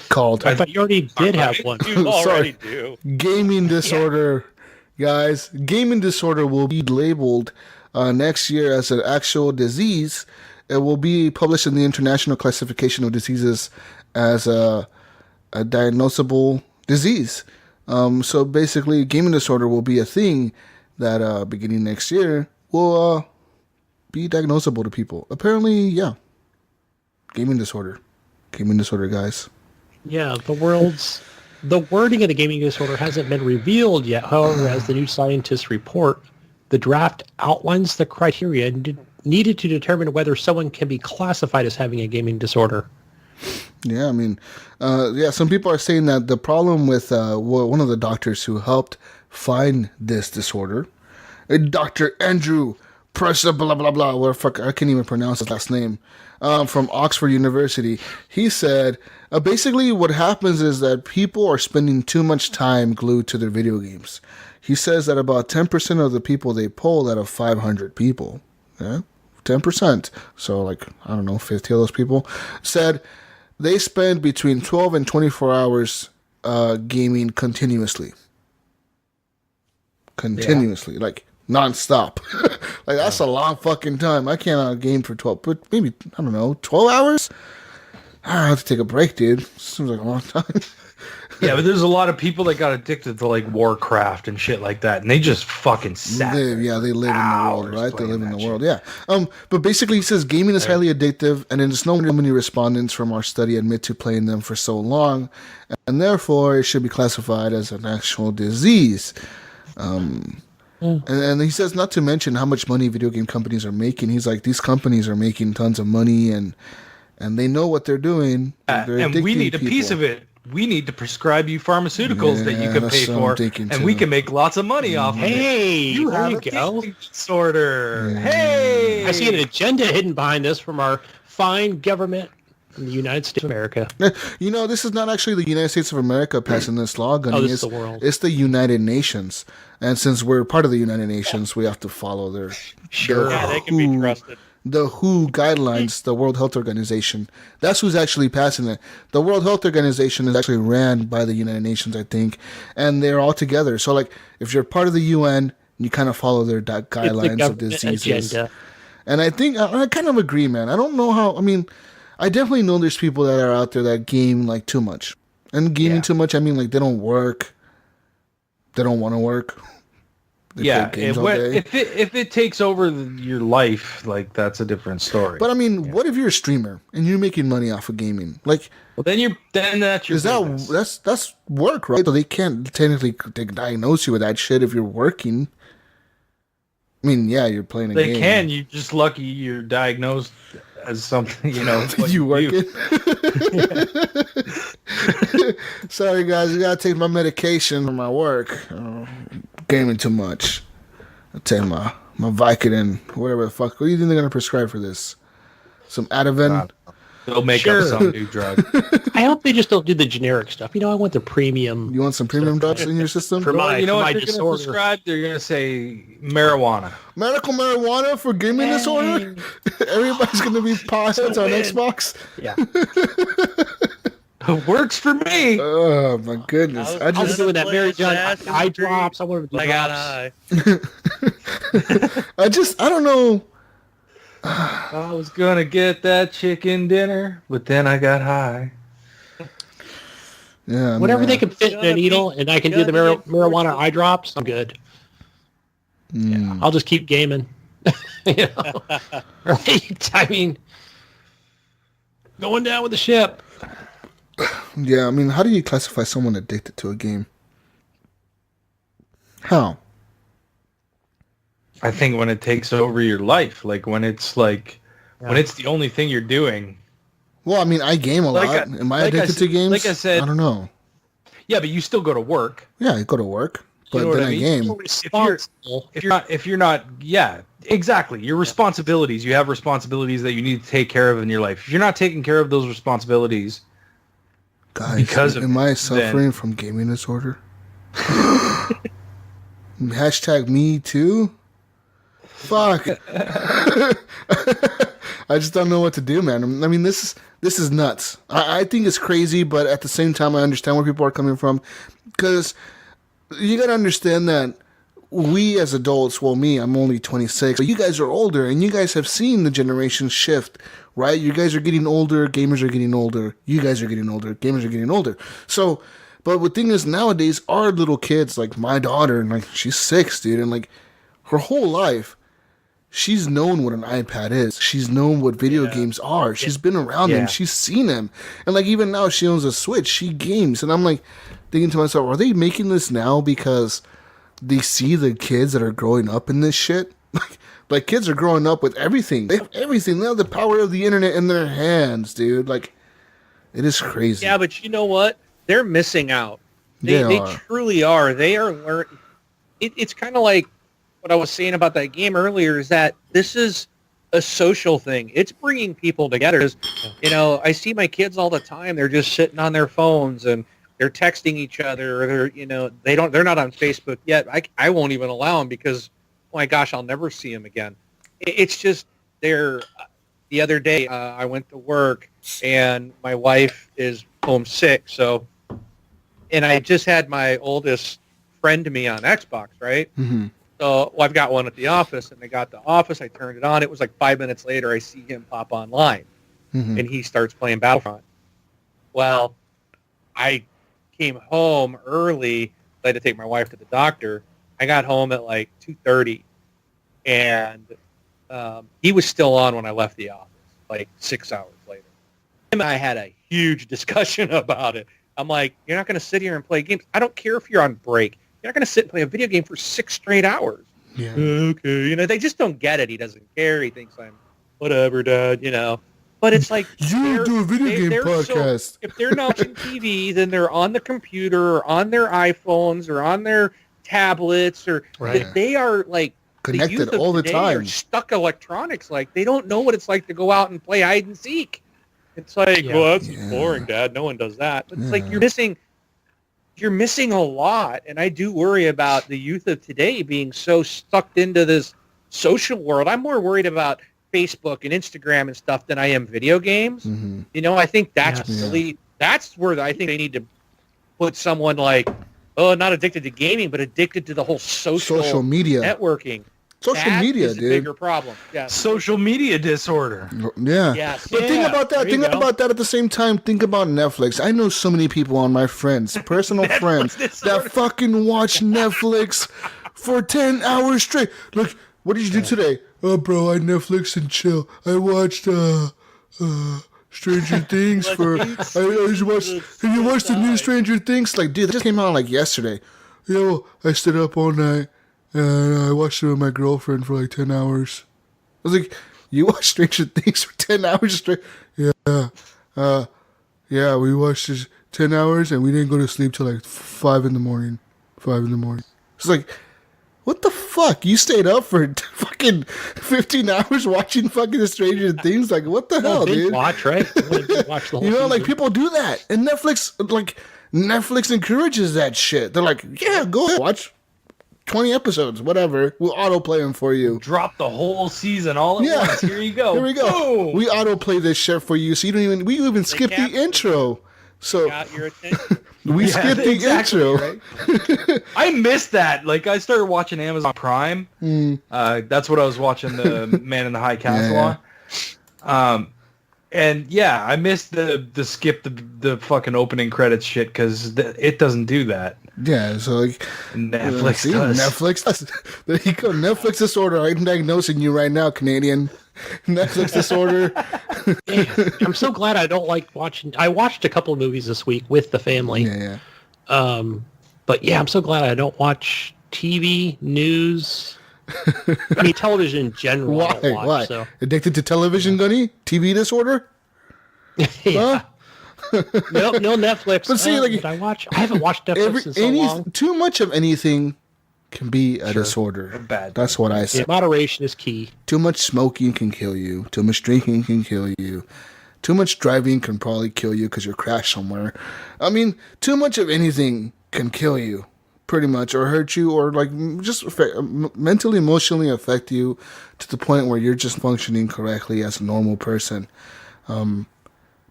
called... I thought you already did have one. You already do. Gaming disorder. Guys, gaming disorder will be labeled next year as an actual disease. It will be published in the International Classification of Diseases as a diagnosable disease. So basically, gaming disorder will be a thing that beginning next year will be diagnosable to people. Apparently, yeah. Gaming disorder, guys. Yeah, the wording of the gaming disorder hasn't been revealed yet. However, as the New Scientist report, the draft outlines the criteria needed to determine whether someone can be classified as having a gaming disorder. Yeah, I mean, some people are saying that the problem with one of the doctors who helped find this disorder, Dr. Andrew Pressa, blah, blah, blah, where fuck, I can't even pronounce his last name, from Oxford University, he said, basically what happens is that people are spending too much time glued to their video games. He says that about 10% of the people they polled out of 500 people, 10%, so like, I don't know, 50 of those people, said they spend between 12 and 24 hours gaming continuously. Like non-stop. Like, that's a long fucking time. I can't game for 12, but maybe, I don't know, 12 hours? I have to take a break, dude. Seems like a long time. Yeah, but there's a lot of people that got addicted to like Warcraft and shit like that, and they just fucking sat. They live in the world, right? They live in the world, yeah. But basically, he says gaming is highly addictive, and it's no wonder many respondents from our study admit to playing them for so long, and therefore it should be classified as an actual disease. And he says not to mention how much money video game companies are making. He's like, these companies are making tons of money, and they know what they're doing. And we need a piece of it. We need to prescribe you pharmaceuticals that you can pay for, and we can make lots of money off of it. Hey, you have a gaming disorder. Yeah. Hey! I see an agenda hidden behind this from our fine government in the United States of America. You know, this is not actually the United States of America passing this law, Gunny. This is the world. It's the United Nations. And since we're part of the United Nations, we have to follow their... Sure. Yeah, they can be trusted. The WHO guidelines, the World Health Organization. That's who's actually passing it. The World Health Organization is actually ran by the United Nations, I think, and they're all together. So, like, if you're part of the UN, you kind of follow their guidelines of diseases. Agenda. And I think, I kind of agree, man. I don't know how, I mean, I definitely know there's people that are out there that game, like, too much. And gaming too much, I mean, like, they don't work. They don't want to work. If it takes over your life, like, that's a different story. But I mean, what if you're a streamer and you're making money off of gaming? Like, well, then that's your business. That's work, right? So they can't technically diagnose you with that shit if you're working. I mean, yeah, you're playing a game. They can. You're just lucky you're diagnosed as something, you know. You working? Sorry, guys, I gotta take my medication for my work. Gaming too much. I'll take my Vicodin, whatever the fuck. What do you think they're gonna prescribe for this? Some Ativan? They'll make up some new drug. I hope they just don't do the generic stuff. You know, I want the premium. You want some premium drugs in your system? For my, what they're gonna prescribe? They're gonna say marijuana. Medical marijuana for gaming disorder? Everybody's gonna be potheads on Xbox? Yeah. It works for me. Oh my goodness! I was doing that Mary John eye drops. I wanted to do got eye. I don't know. I was gonna get that chicken dinner, but then I got high. Yeah. Whatever they can fit in a needle, and I can do the marijuana eye drops, I'm good. Yeah, I'll just keep gaming. You know? Right? I mean, going down with the ship. Yeah, I mean, how do you classify someone addicted to a game? How? I think when it takes over your life, like when it's like, when it's the only thing you're doing. Well, I mean, I game a lot. Am I addicted to games? Like I said, I don't know. Yeah, but you still go to work. Yeah, I go to work, but then I game. If you're not, yeah, exactly. Your responsibilities, you have responsibilities that you need to take care of in your life. If you're not taking care of those responsibilities, guys, am I suffering from gaming disorder? Hashtag me too. Fuck. I just don't know what to do, man. I mean, this is nuts. I think it's crazy, but at the same time, I understand where people are coming from. Because you got to understand that we as adults, well, me, I'm only 26, but you guys are older, and you guys have seen the generation shift, right? You guys are getting older, gamers are getting older, you guys are getting older, gamers are getting older. So, but the thing is, nowadays, our little kids, like my daughter, and like she's 6, dude, and like her whole life, she's known what an iPad is. She's known what video games are. She's been around them. She's seen them. And like even now, she owns a Switch. She games. And I'm like thinking to myself, are they making this now because they see the kids that are growing up in this shit? Like kids are growing up with everything. They have everything. They have the power of the internet in their hands, dude. Like, it is crazy. Yeah, but you know what? They're missing out. They truly are. They are learning. It's kind of like what I was saying about that game earlier, is that this is a social thing. It's bringing people together. You know, I see my kids all the time. They're just sitting on their phones and they're texting each other. Or they're not on Facebook yet. I won't even allow them because, oh my gosh, I'll never see them again. It's just the other day I went to work and my wife is homesick. And I just had my oldest friend me on Xbox, right? Mm-hmm. So I've got one at the office, and I got the office. I turned it on. It was like 5 minutes later, I see him pop online, and he starts playing Battlefront. Well, I came home early. I had to take my wife to the doctor. I got home at like 2:30, and he was still on when I left the office, like 6 hours later. Him and I had a huge discussion about it. I'm like, you're not going to sit here and play games. I don't care if you're on break. You're not going to sit and play a video game for 6 straight hours. Yeah. Okay. You know, they just don't get it. He doesn't care. He thinks I'm whatever, Dad, you know. But it's like... You do a video game podcast. If they're not watching TV, then they're on the computer or on their iPhones or on their tablets or... Right. They are, like... Connected all the time. Are stuck electronics. Like, they don't know what it's like to go out and play hide and seek. It's like, well, that's boring, Dad. No one does that. But it's like you're missing a lot. And I do worry about the youth of today being so sucked into this social world. I'm more worried about Facebook and Instagram and stuff than I am video games. Mm-hmm. You know, I think that's that's where I think they need to put someone like, not addicted to gaming, but addicted to the whole social media networking. Social media, is a dude. bigger problem. Yeah. Social media disorder. Yeah. Yes. But think about that. Think about that at the same time. Think about Netflix. I know so many people on my friends, personal friends, that fucking watch Netflix for 10 hours straight. Look, what did you do today? Oh, bro, I Netflix and chill. I watched Stranger Things for... I watched... Have you watched the new Stranger Things? Like, dude, that just came out like yesterday. Yo, I stayed up all night. And I watched it with my girlfriend for like 10 hours. I was like, you watched Stranger Things for 10 hours straight? Yeah. Yeah, we watched it 10 hours and we didn't go to sleep till like 5 in the morning. 5 in the morning. It's like, what the fuck? You stayed up for fucking 15 hours watching fucking Stranger Things? Like, what the hell, dude? Watch, right? Watch the whole you know, like season. people do that. And Netflix encourages that shit. They're like, yeah, go ahead, watch 20 episodes, whatever. We'll autoplay them for you. Drop the whole season all at once. Here you go. Here we go. Boom. We autoplay this shit for you, so you don't even. We even skip the intro. So Got your attention. we skip the intro. Right? I missed that. Like I started watching Amazon Prime. That's what I was watching the Man in the High Castle on. And yeah, I missed the skip the fucking opening credits shit because it doesn't do that. Yeah, so like Netflix does. Netflix does. There you go. Netflix disorder. I'm diagnosing you right now, Canadian. Netflix disorder. I'm so glad I don't like watching. I watched a couple of movies this week with the family. Yeah. But yeah, I'm so glad I don't watch TV, news. I mean, television in general. Why? I don't watch, Why? So. Addicted to television, Gunny? TV disorder? Yeah. Huh? No Netflix. But see, like, I haven't watched Netflix in so long. Too much of anything can be a disorder. Bad. That's what I say. Yeah, moderation is key. Too much smoking can kill you. Too much drinking can kill you. Too much driving can probably kill you because you'll crash somewhere. I mean, too much of anything can kill you, pretty much, or hurt you, or like just mentally, emotionally affect you to the point where you're just functioning correctly as a normal person.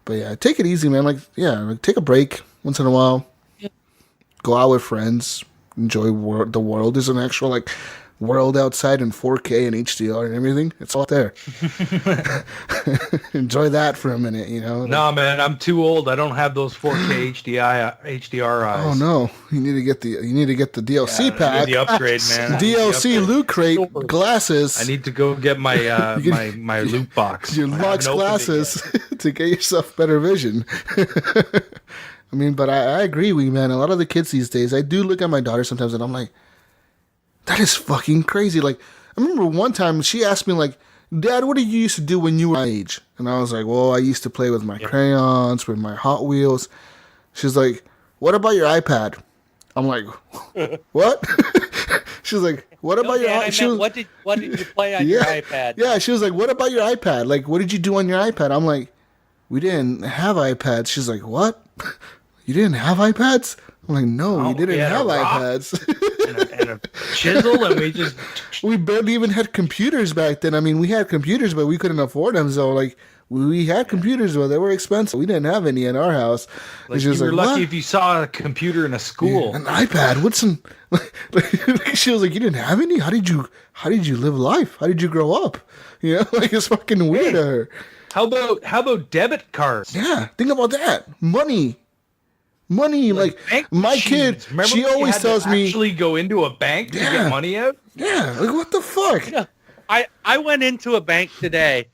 But yeah, take it easy, man. Like take a break once in a while. Yeah. Go out with friends. Enjoy the world. There's an actual like world outside in 4K and HDR and everything. It's all there. Enjoy that for a minute, you know. No, man, I'm too old. I don't have those 4K HDR eyes. Oh no, you need to get the DLC pack. The upgrade, man. DLC loot crate glasses. I need to go get my my loot box. Your Lux glasses to get yourself better vision. I mean, but I agree with you, man. A lot of the kids these days, I do look at my daughter sometimes and I'm like, that is fucking crazy. Like, I remember one time she asked me like, Dad, what did you used to do when you were my age? And I was like, well, I used to play with my crayons, with my Hot Wheels. She's like, what about your iPad? I'm like, what? She's like, what about your iPad? What did you play on your iPad? Yeah, she was like, what about your iPad? Like, what did you do on your iPad? I'm like, we didn't have iPads. She's like, what? You didn't have iPads? I'm like, no, we didn't have iPads. and a chisel, and we barely even had computers back then. I mean, we had computers, but we couldn't afford them. So, like, we had computers, but they were expensive. We didn't have any in our house. Like, you were lucky if you saw a computer in a school. Yeah, an iPad. What's some? She was like, you didn't have any? How did you live life? How did you grow up? You know, like, it's fucking weird to her. How about debit cards? Yeah, think about that. Money, like my kid, she always tells me actually go into a bank to get money out. Yeah, like what the fuck? You know, I went into a bank today,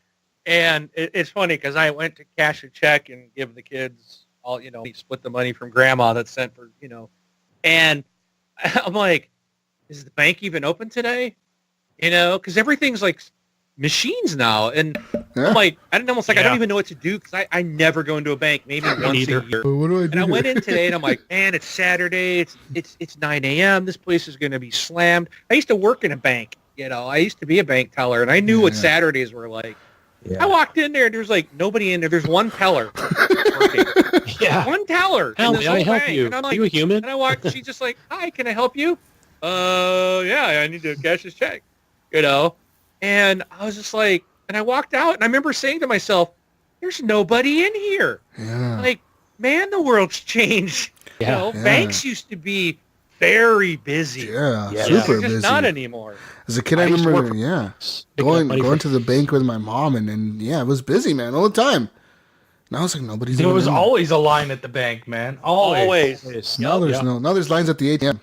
and it's funny because I went to cash a check and give the kids all, split the money from grandma that's sent for, and I'm like, is the bank even open today? Because everything's like machines now, and I'm like, I don't even know what to do because I never go into a bank, maybe once a year. What do I do? And I went in today, and I'm like, man, it's Saturday, it's 9 a.m. This place is going to be slammed. I used to work in a bank, I used to be a bank teller, and I knew what Saturdays were like. Yeah. I walked in there, and there's like nobody in there. There's one teller working. One teller. May I help you? And I'm like, are you a human? And I walked. She's just like, hi, can I help you? Yeah, I need to cash this check. And I was just like, and I walked out, and I remember saying to myself, there's nobody in here. Yeah. Like, man, the world's changed. Banks used to be very busy. Yeah, They're super just busy. not anymore. As a kid, I remember, going to the bank with my mom, and it was busy, man, all the time. Now it's like nobody's. There was always a line at the bank, man. Always. Now there's lines at the ATM.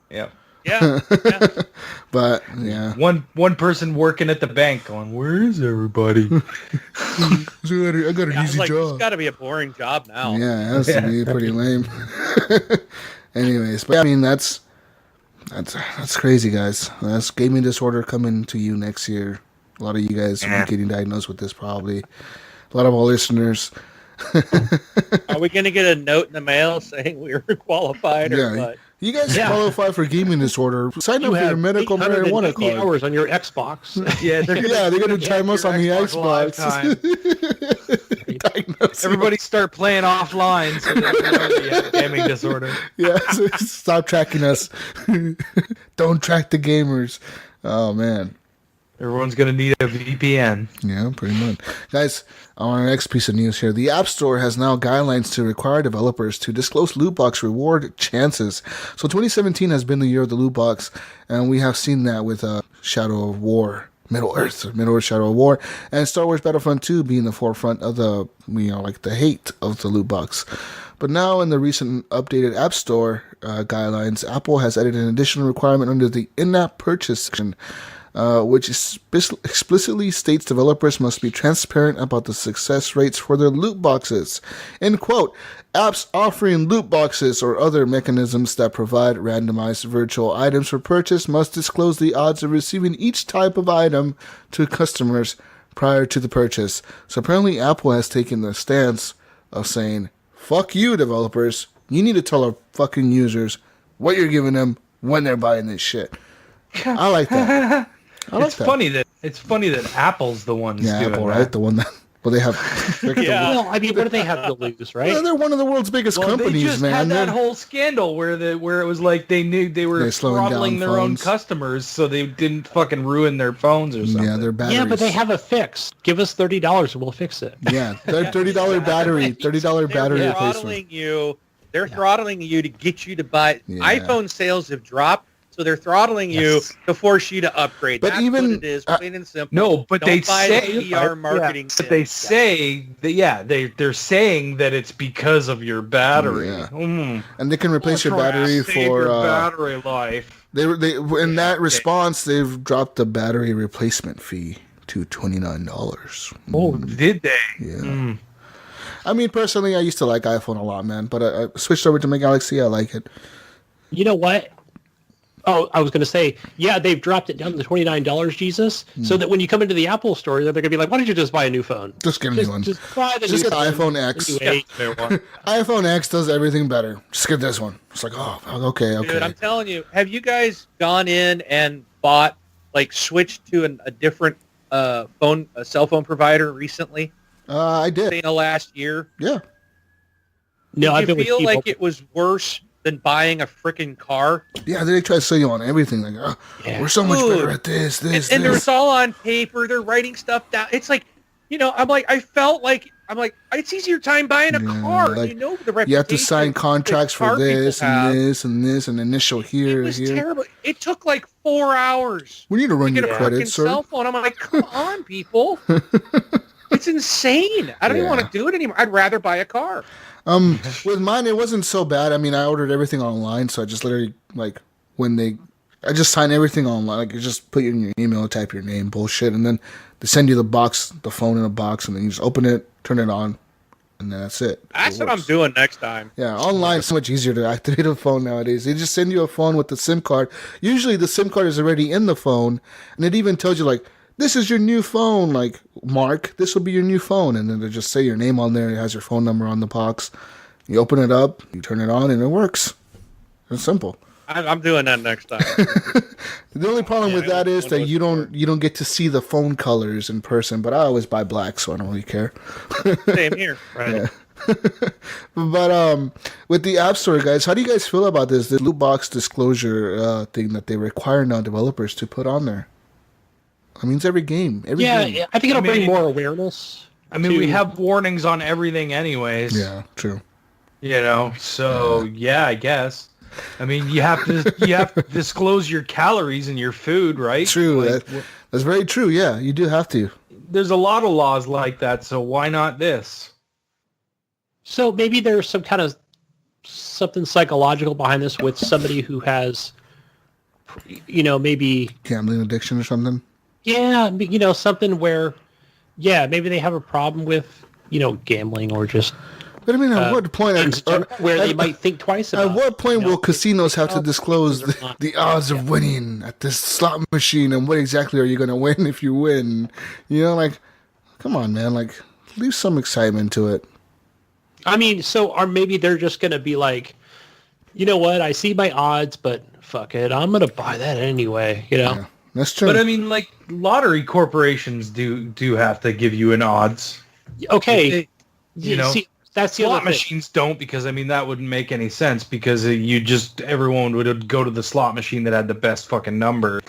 Yeah. Yeah. But one person working at the bank going, where is everybody? I got an easy job. It's got to be a boring job now. Yeah, it has to be pretty lame. Anyways, but I mean that's crazy, guys. That's gaming disorder coming to you next year. A lot of you guys will be getting diagnosed with this probably. A lot of our listeners. Are we going to get a note in the mail saying we were qualified or what? You guys qualify for gaming disorder. Sign up for your medical marijuana card. Hours on your Xbox. They're gonna chime us on the Xbox. Everybody start playing offline so that you have gaming disorder. Yeah, so stop tracking us. Don't track the gamers. Oh man. Everyone's going to need a VPN. Yeah, pretty much. Guys, on our next piece of news here, the App Store has now guidelines to require developers to disclose loot box reward chances. So 2017 has been the year of the loot box, and we have seen that with Shadow of War, Middle-earth Shadow of War, and Star Wars Battlefront 2 being the forefront of the, the hate of the loot box. But now in the recent updated App Store guidelines, Apple has added an additional requirement under the in-app purchase section, which explicitly states developers must be transparent about the success rates for their loot boxes. End quote. Apps offering loot boxes or other mechanisms that provide randomized virtual items for purchase must disclose the odds of receiving each type of item to customers prior to the purchase. So apparently Apple has taken the stance of saying, fuck you, developers. You need to tell our fucking users what you're giving them when they're buying this shit. I like that. It's funny that Apple's the ones doing Apple, that. right? The one that they have. Well, I mean, what do they have to lose, right? Well, they're one of the world's biggest companies, they just man. had that whole scandal where it was like they knew they were throttling their own customers so they didn't fucking ruin their phones or something. Yeah, their batteries. Yeah, but they have a fix. Give us $30 and we'll fix it. Yeah, their $30 battery, $30 battery replacement. They're throttling you to get you to buy. iPhone sales have dropped. So they're throttling you to force you to upgrade. But that's even what it is, plain and simple. No, but Don't they buy say the PR marketing. But they say that they're saying that it's because of your battery. Yeah. And they can replace your battery for your battery life. They in that response they've dropped the battery replacement fee to $29. Oh, did they? Yeah. I mean, personally, I used to like iPhone a lot, man. But I switched over to my Galaxy. I like it. You know what? Oh, I was going to say, yeah, they've dropped it down to $29, Jesus, so that when you come into the Apple store, they're going to be like, why don't you just buy a new phone? Just get a new one. Just buy the Just new get the phone. iPhone X. Anyway. iPhone X does everything better. Just get this one. It's like, oh, okay. Dude, I'm telling you, have you guys gone in and bought, like, switched to a different cell phone provider recently? I did. In the last year? Yeah. No, Did you feel like it was worse than buying a freaking car? Yeah, they try to sell you on everything. Like, we're so much better at this. And it's all on paper. They're writing stuff down. It's like, I felt like, it's easier time buying a car. Like, the reputation. you have to sign contracts for this and this and this and initial here. It was terrible. It took like 4 hours. We need to run your get a credit, fucking sir. cell phone. I'm like, come on, people. It's insane. I don't even want to do it anymore. I'd rather buy a car. With mine, it wasn't so bad. I mean, I ordered everything online, so I just literally, like, I just sign everything online. Like, you just put in your email, type your name, bullshit, and then they send you the phone in a box, and then you just open it, turn it on, and then that's it. That's what I'm doing next time. Yeah, online is so much easier to activate a phone nowadays. They just send you a phone with the SIM card. Usually the SIM card is already in the phone, and it even tells you, like, this is your new phone, like, Mark, this will be your new phone. And then they just say your name on there. It has your phone number on the box. You open it up, you turn it on, and it works. It's simple. I'm doing that next time. The only problem with that is that you don't get to see the phone colors in person, but I always buy black, so I don't really care. Same here. Right. Yeah. But with the App Store, guys, how do you guys feel about this loot box disclosure thing that they require now developers to put on there? I mean, it's every game. Yeah, I think it'll bring more awareness. I mean, we have warnings on everything anyways. Yeah, true. So yeah, I guess. I mean, you have to disclose your calories in your food, right? True. That's very true. Yeah, you do have to. There's a lot of laws like that, so why not this? So maybe there's some kind of something psychological behind this with somebody who has, maybe Gambling addiction or something. Yeah, something where, maybe they have a problem with, gambling or just. But I mean, at what point? Where they might think twice about. At what point will casinos have to disclose the odds of winning at this slot machine and what exactly are you going to win if you win? Like, come on, man. Like, leave some excitement to it. I mean, or maybe they're just going to be like, you know what? I see my odds, but fuck it. I'm going to buy that anyway, Yeah, that's true. But I mean, like, lottery corporations do have to give you an odds. Okay. See, that's the slot other thing. machines don't, because I mean that wouldn't make any sense, because everyone would go to the slot machine that had the best fucking number.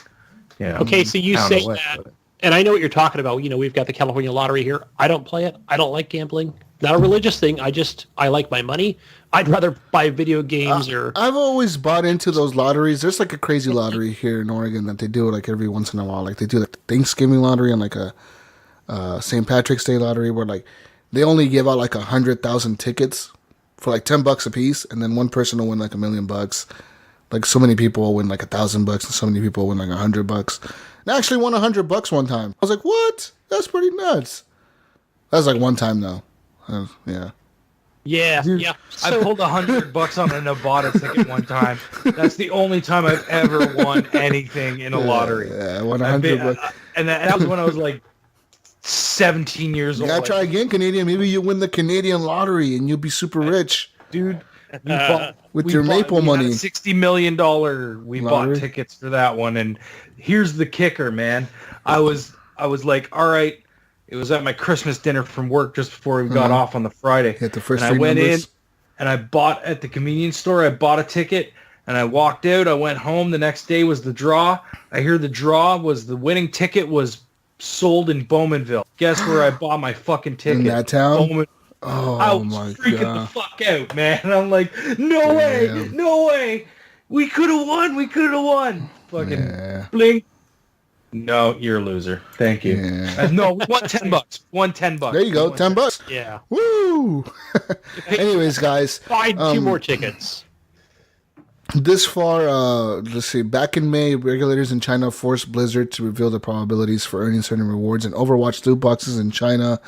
Okay, so you say that, and I know what you're talking about. We've got the California lottery here. I don't play it. I don't like gambling. Not a religious thing. I like my money. I'd rather buy video games or. I've always bought into those lotteries. There's like a crazy lottery here in Oregon that they do like every once in a while. Like they do like the Thanksgiving lottery and like a St. Patrick's Day lottery where like they only give out like 100,000 tickets for like $10 a piece, and then one person will win like $1 million. Like so many people will win like $1,000, and so many people will win like $100. And I actually won $100 one time. I was like, what? That's pretty nuts. That was like one time though. Yeah. Yeah, Dude, yeah. I pulled $100 on a Nevada ticket one time. That's the only time I've ever won anything in a lottery. Yeah, I won $100. And that was when I was like 17 years old. You gotta try again, Canadian. Maybe you win the Canadian lottery and you'll be super rich. Dude, with your maple money. $60 million. We bought tickets for that one. And here's the kicker, man. I was like, all right. It was at my Christmas dinner from work just before we got off on the Friday. Hit the first and I went in and I bought at the convenience store. I bought a ticket and I walked out. I went home. The next day was the draw. I hear the draw was the winning ticket was sold in Bowmanville. Guess where I bought my fucking ticket? In that town? Bowman. Oh, I was my freaking God. the fuck out, man. I'm like, no way. We could have won. Fucking blink. No, you're a loser. Thank you. Yeah. No, won $10. Won $10. There you go, $10. Yeah. Woo! Anyways, guys. Buy 2 more tickets. This far, let's see, back in May, regulators in China forced Blizzard to reveal the probabilities for earning certain rewards in Overwatch loot boxes in China.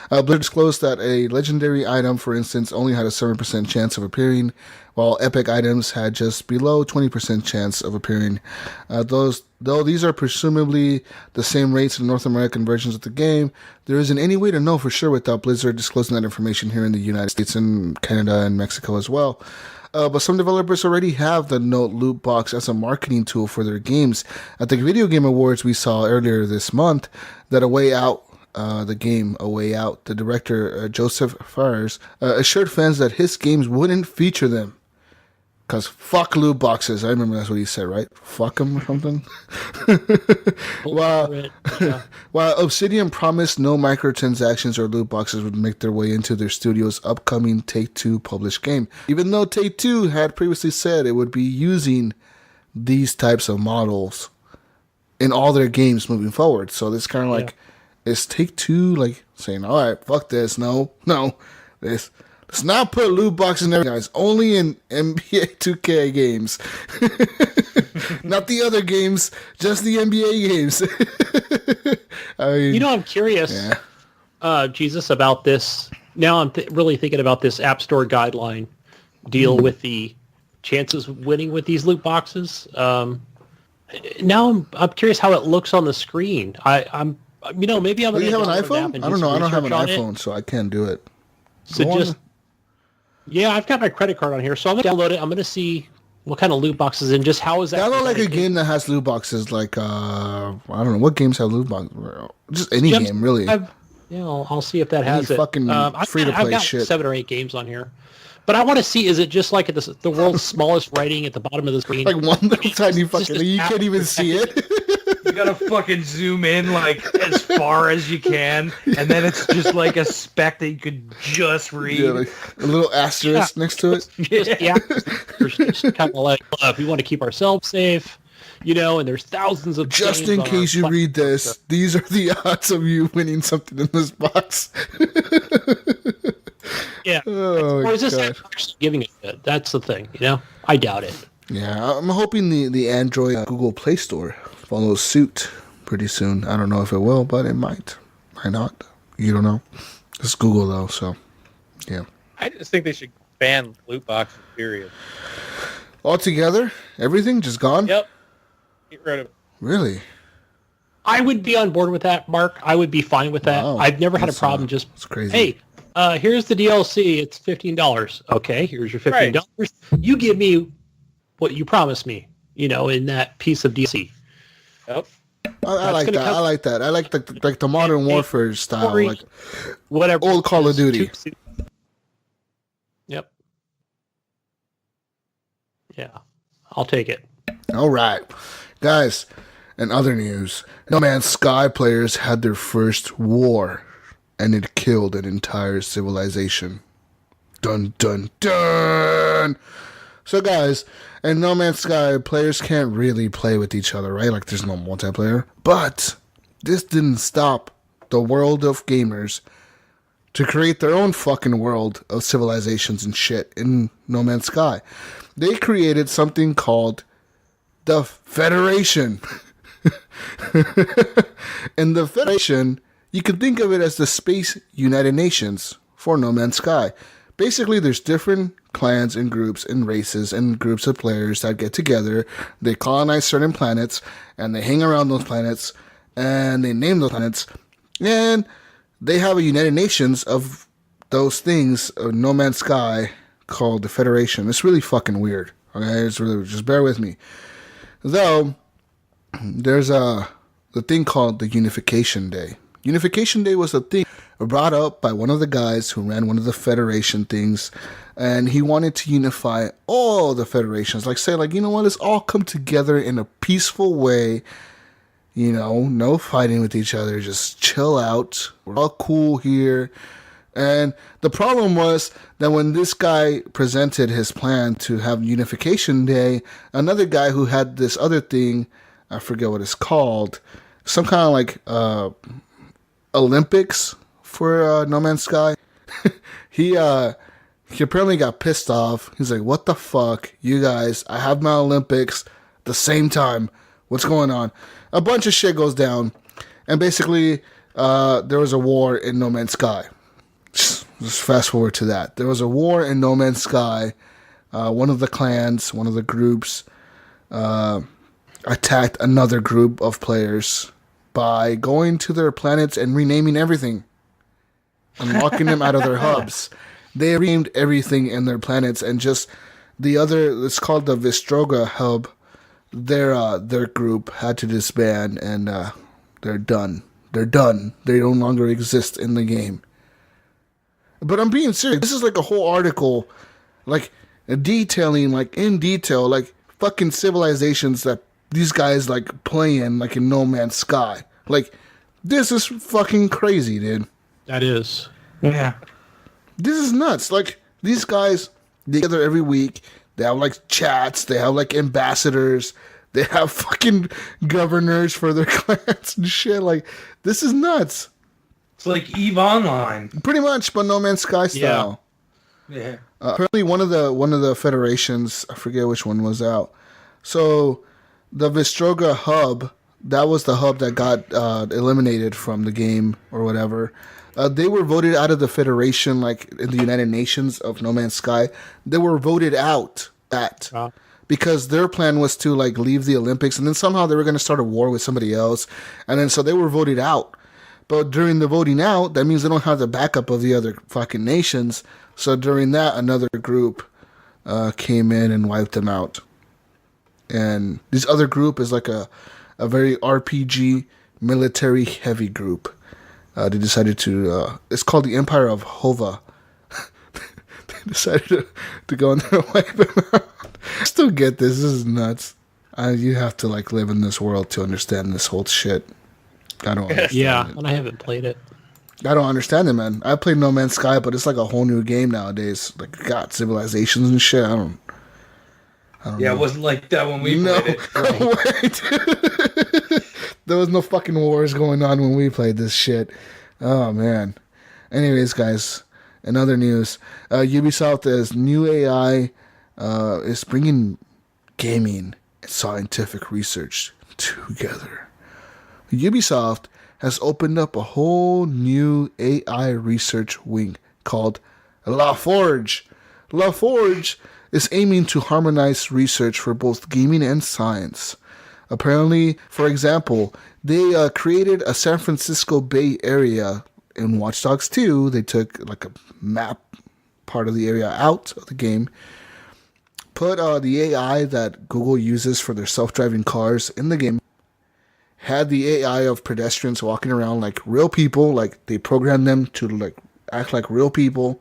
Blizzard disclosed that a legendary item, for instance, only had a 7% chance of appearing, while epic items had just below 20% chance of appearing. Though these are presumably the same rates in North American versions of the game, there isn't any way to know for sure without Blizzard disclosing that information here in the United States and Canada and Mexico as well. But some developers already have the Note loot box as a marketing tool for their games. At the Video Game Awards we saw earlier this month, that A Way Out, the director Joseph Fares assured fans that his games wouldn't feature them. Because fuck loot boxes. I remember that's what he said, right? Fuck them or something. While Obsidian promised no microtransactions or loot boxes would make their way into their studio's upcoming Take-Two published game. Even though Take-Two had previously said it would be using these types of models in all their games moving forward. So this kind of like, is Take-Two like saying, all right, fuck this. No. Let's not put loot boxes in everything, guys. Only in NBA 2K games. Not the other games, just the NBA games. I mean, I'm curious, Jesus, about this. Now I'm really thinking about this App Store guideline deal with the chances of winning with these loot boxes. Now I'm curious how it looks on the screen. I'm maybe I'm. Do you have an iPhone? I don't know. I don't have an iPhone, so I can't do it. So I've got my credit card on here, so I'm gonna download it. I'm gonna see what kind of loot boxes and just how is that. Download like a game that has loot boxes. Like I don't know what games have loot boxes. Just any game, really. I'll see if that has it. Fucking free to play I've got shit. 7 or 8 games on here, but I want to see, is it just like the world's smallest writing at the bottom of the screen? Like one little tiny fucking. You can't even see it. You gotta fucking zoom in like as far as you can, and then it's just like a spec that you could just read. Yeah, like a little asterisk next to it. Just kind of like, look, we want to keep ourselves safe, and there's thousands of. Just in case you read this, these are the odds of you winning something in this box. Yeah. Oh, or is this actually giving it good? That's the thing, I doubt it. Yeah, I'm hoping the Android Google Play Store follows suit pretty soon. I don't know if it will, but it might. Might not. You don't know. It's Google, though, so, yeah. I just think they should ban loot boxes, period. Altogether? Everything? Just gone? Yep. Get rid of it. Really? I would be on board with that, Mark. I would be fine with that. Wow. I've never had a problem That's crazy. Hey, here's the DLC. It's $15. Okay, here's your $15. Right. You give me what you promised me, in that piece of DLC. Yep. I like that. I like that. I like the Modern Warfare style, like whatever. Old Call of Duty. Yep. Yeah, I'll take it. All right, guys. In other news, No Man's Sky players had their first war, and it killed an entire civilization. Dun dun dun. So, guys, in No Man's Sky, players can't really play with each other, right? Like, there's no multiplayer. But this didn't stop the world of gamers to create their own fucking world of civilizations and shit in No Man's Sky. They created something called the Federation. And the Federation, you can think of it as the Space United Nations for No Man's Sky. Basically, there's different clans and groups and races and groups of players that get together. They colonize certain planets, and they hang around those planets, and they name those planets, and they have a United Nations of those things, of No Man's Sky, called the Federation. It's really fucking weird. Okay, just bear with me. Though, there's the thing called the Unification Day. Unification Day was a thing brought up by one of the guys who ran one of the Federation things, and he wanted to unify all the Federations. Like, say, like, you know what, let's all come together in a peaceful way, no fighting with each other, just chill out, we're all cool here. And the problem was that when this guy presented his plan to have Unification Day, another guy who had this other thing, I forget what it's called, some kind of like Olympics for No Man's Sky. He he apparently got pissed off. He's like, what the fuck? You guys, I have my Olympics at the same time. What's going on? A bunch of shit goes down. And basically, there was a war in No Man's Sky. Just fast forward to that. There was a war in No Man's Sky. One of the clans, one of the groups, attacked another group of players by going to their planets and renaming everything. And locking them out of their hubs. They renamed everything in their planets, and just the other, it's called the Vistroga hub, their group had to disband, and they're done. They're done. They no longer exist in the game. But I'm being serious. This is like a whole article, like detailing, like in detail, like fucking civilizations that these guys like play in, like in No Man's Sky. Like, this is fucking crazy, dude. That is. Yeah. This is nuts. Like, these guys, they get together every week. They have, like, chats. They have, like, ambassadors. They have fucking governors for their clans and shit. Like, this is nuts. It's like EVE Online. Pretty much, but No Man's Sky style. Yeah. Apparently, one of the federations, I forget which one was out. So, the Vistroga hub, that was the hub that got eliminated from the game or whatever. They were voted out of the Federation, like in the United Nations of No Man's Sky. They were voted out because their plan was to like leave the Olympics, and then somehow they were going to start a war with somebody else, and then so they were voted out. But during the voting out, that means they don't have the backup of the other fucking nations. So during that, another group came in and wiped them out. And this other group is like a very RPG military heavy group. They decided to, it's called the Empire of Hova. They decided to go in there and wipe them out. I still get this. This is nuts. You have to like live in this world to understand this whole shit. I don't understand it. And I haven't played it. I don't understand it, man. I played No Man's Sky, but it's like a whole new game nowadays. Like, got civilizations and shit. I don't know. It wasn't like that when we played it. Wait. There was no fucking wars going on when we played this shit. Oh, man. Anyways, guys, in other news, Ubisoft's new AI is bringing gaming and scientific research together. Ubisoft has opened up a whole new AI research wing called La Forge. La Forge is aiming to harmonize research for both gaming and science. Apparently, for example, they created a San Francisco Bay Area in Watch Dogs 2. They took like a map part of the area out of the game, put the AI that Google uses for their self-driving cars in the game, had the AI of pedestrians walking around like real people, like they programmed them to like act like real people,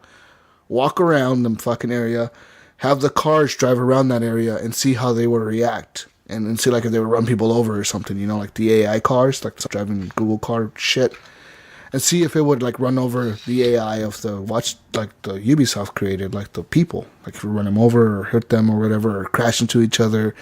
walk around the fucking area, have the cars drive around that area and see how they would react. And see like if they would run people over or something, you know, like the AI cars, like driving Google car shit. And see if it would like run over the AI of the like the Ubisoft created, like the people. Like if you run them over or hit them or whatever, or crash into each other.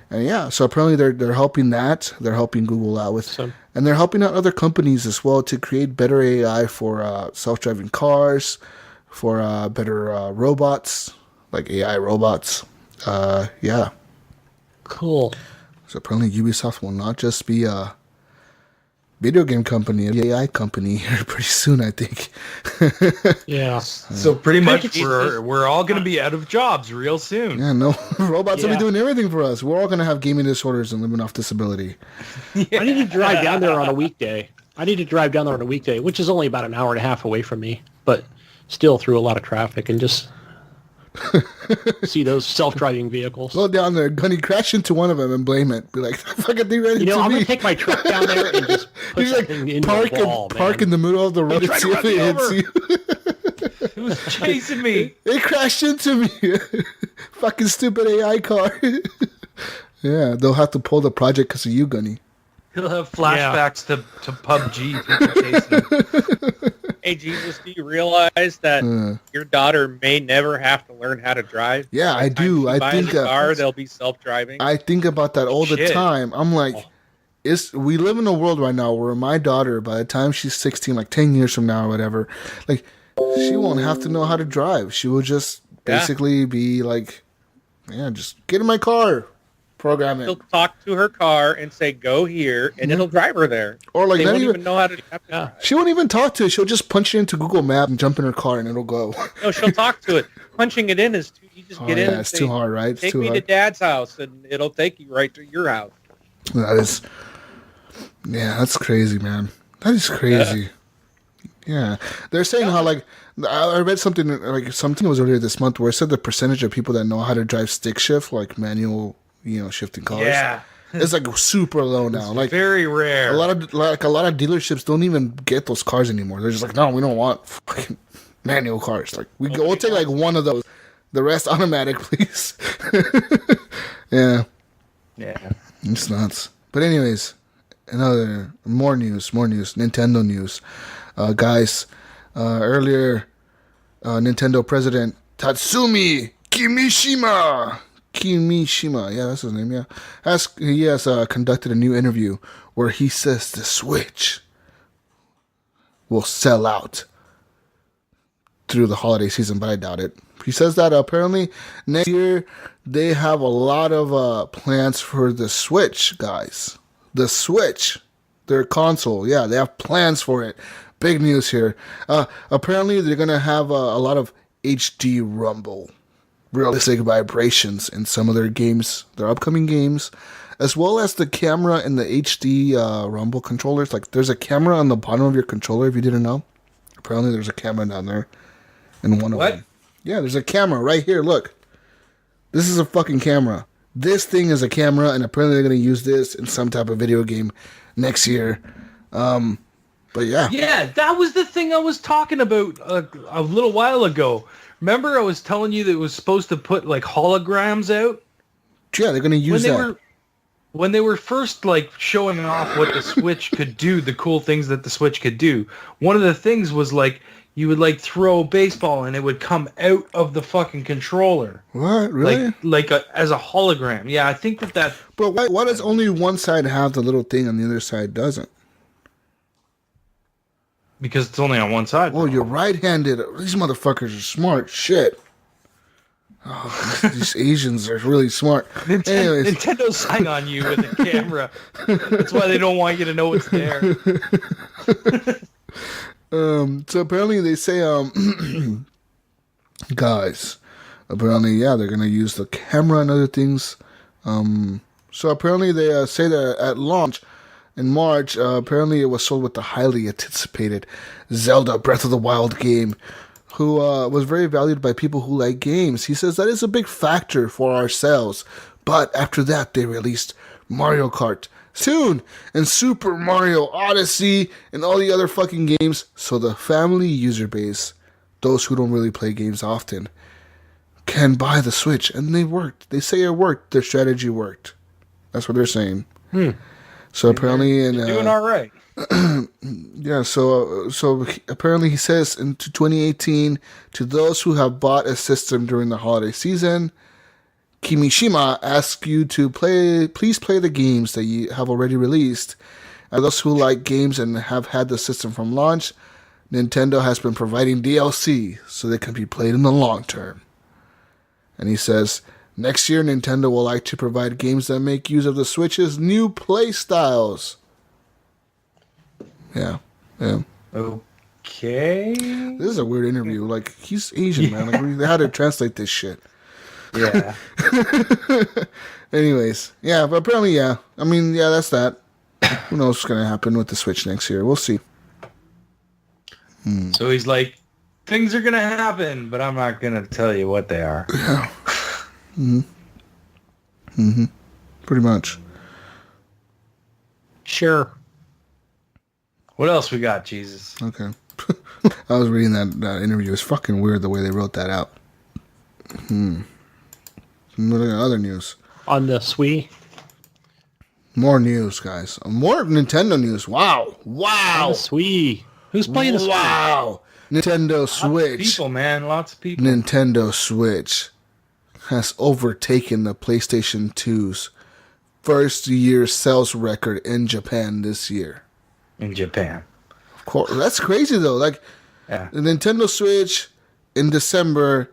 And yeah, so apparently they're helping that. They're helping Google out with, and they're helping out other companies as well to create better AI for self-driving cars, for better robots, like AI robots. Yeah. Cool. So apparently Ubisoft will not just be a video game company, an AI company here pretty soon, I think. Yeah. So pretty much we're all going to be out of jobs real soon. Yeah, no. Robots will be doing everything for us. We're all going to have gaming disorders and living off disability. I need to drive down there on a weekday. Which is only about an hour and a half away from me, but still through a lot of traffic and just see those self-driving vehicles. Go down there, Gunny, crash into one of them and blame it. Be like, fucking thing ready to I'm me. going to take my truck down there and just put something into the wall, park in the middle of the road and see if it hits you. It was chasing me. It crashed into me. Fucking stupid AI car. Yeah, they'll have to pull the project because of you, Gunny. He'll have flashbacks to PubG. People chasing him. Hey, Jesus, do you realize that your daughter may never have to learn how to drive? Yeah, I do. I think a car, they'll be self-driving. I think about that all the time. I'm like, we live in a world right now where my daughter, by the time she's 16, like 10 years from now or whatever, like she won't have to know how to drive. She will just basically be like, just get in my car, program it. She'll talk to her car and say, "Go here," and it'll drive her there. Or like, they not won't even even know how to drive. She won't even talk to it. She'll just punch it into Google Maps and jump in her car, and it'll go. No, she'll talk to it. Punching it in is you just get in. And It's say, too hard, right? Take me to Dad's house, and it'll take you right to your house. That is, that's crazy, man. That is crazy. Yeah, they're saying how like I read something was earlier this month where it said the percentage of people that know how to drive stick shift, like manual, shifting cars. Yeah. It's like super low now. Like Very rare. a lot of dealerships don't even get those cars anymore. They're just like, no, we don't want fucking manual cars. Like we'll take like one of those. The rest automatic, please. Yeah. It's nuts. But anyways, more news. Nintendo news. Guys, earlier, Nintendo president Tatsumi Kimishima, yeah, that's his name, yeah, he has conducted a new interview where he says the Switch will sell out through the holiday season, but I doubt it. He says that apparently next year they have a lot of plans for the Switch, guys. The Switch, their console, they have plans for it. Big news here. Apparently, they're going to have a lot of HD rumble, realistic vibrations in some of their games, their upcoming games, as well as the camera and the HD rumble controllers. Like, there's a camera on the bottom of your controller, if you didn't know. Apparently, there's a camera down there in one of them. Yeah, there's a camera right here. Look. This is a fucking camera. This thing is a camera, and apparently they're going to use this in some type of video game next year. But yeah, that was the thing I was talking about a little while ago. Remember, I was telling you that it was supposed to put like holograms out. Yeah, they're going to use that. When they were first like showing off what the Switch could do, the cool things that the Switch could do. One of the things was like you would like throw a baseball and it would come out of the fucking controller. What? Really? As a hologram. Yeah, I think that. But why does only one side have the little thing and the other side doesn't? Because it's only on one side. Oh, you're right-handed. These motherfuckers are smart. Shit. Oh, these Asians are really smart. Nintendo's sighing on you with a camera. That's why they don't want you to know it's there. So apparently they say, guys, apparently, they're going to use the camera and other things. So apparently they say that at launch, in March, apparently it was sold with the highly anticipated Zelda Breath of the Wild game, who was very valued by people who like games. He says that is a big factor for our sales. But after that, they released Mario Kart soon and Super Mario Odyssey and all the other fucking games. So the family user base, those who don't really play games often, can buy the Switch. And they worked. They say it worked. Their strategy worked. That's what they're saying. So apparently, doing all right. So apparently he says into 2018, to those who have bought a system during the holiday season, Kimishima asks you to please play the games that you have already released. And those who like games and have had the system from launch, Nintendo has been providing DLC so they can be played in the long term. And he says, next year, Nintendo will like to provide games that make use of the Switch's new play styles. Yeah. Okay. This is a weird interview. Like, he's Asian, man. Like, they had to translate this shit. Yeah. Anyways, but apparently, I mean, that's that. Who knows what's going to happen with the Switch next year? We'll see. So he's like, things are going to happen, but I'm not going to tell you what they are. Yeah. Pretty much. Sure. What else we got, Jesus? Okay. I was reading that interview. It's fucking weird the way they wrote that out. Other news. On the Swii? More news, guys. More Nintendo news. Wow. On the Swii. Who's playing the Swii? Wow. Nintendo Lots Switch. of people, man. Lots of people. Nintendo Switch has overtaken the PlayStation 2's first year sales record in Japan this year. In Japan. Of course, that's crazy though. Like, Yeah. The Nintendo Switch in December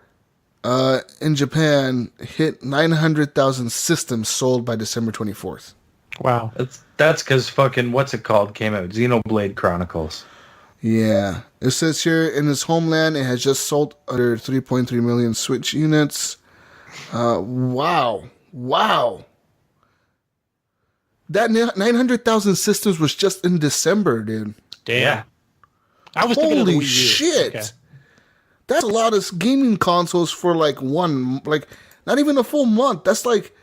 in Japan hit 900,000 systems sold by December 24th. Wow. That's because fucking, what's it called, came out? Xenoblade Chronicles. Yeah. It says here, in its homeland, it has just sold under 3.3 million Switch units. Wow. That 900,000 systems was just in December, dude. Damn. Yeah. I was thinking of the Wii Holy U. shit. Okay. That's a lot of gaming consoles for like not even a full month. That's like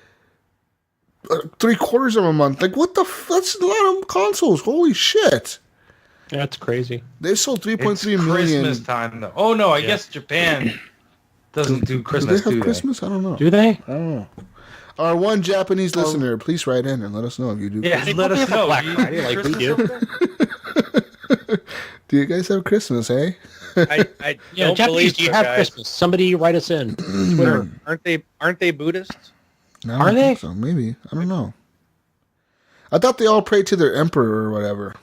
3/4 of a month. Like, what the that's a lot of consoles. Holy shit. That's crazy. They sold 3.3 It's million. Christmas time, though. Oh, no, I guess Japan doesn't do Christmas, do they have Christmas? I don't know. Do they? I don't know. Our one Japanese listener, please write in and let us know if you do. Yeah, They let probably us have a know. Black Do you Friday do like we Christmas do. over there? Do you guys have Christmas, eh? I Yeah, don't Japanese, believe do you so, have guys. Christmas? Somebody write us in. Twitter. Aren't they Buddhists? No, I Are don't they? think so. Maybe. I don't know. I thought they all prayed to their emperor or whatever.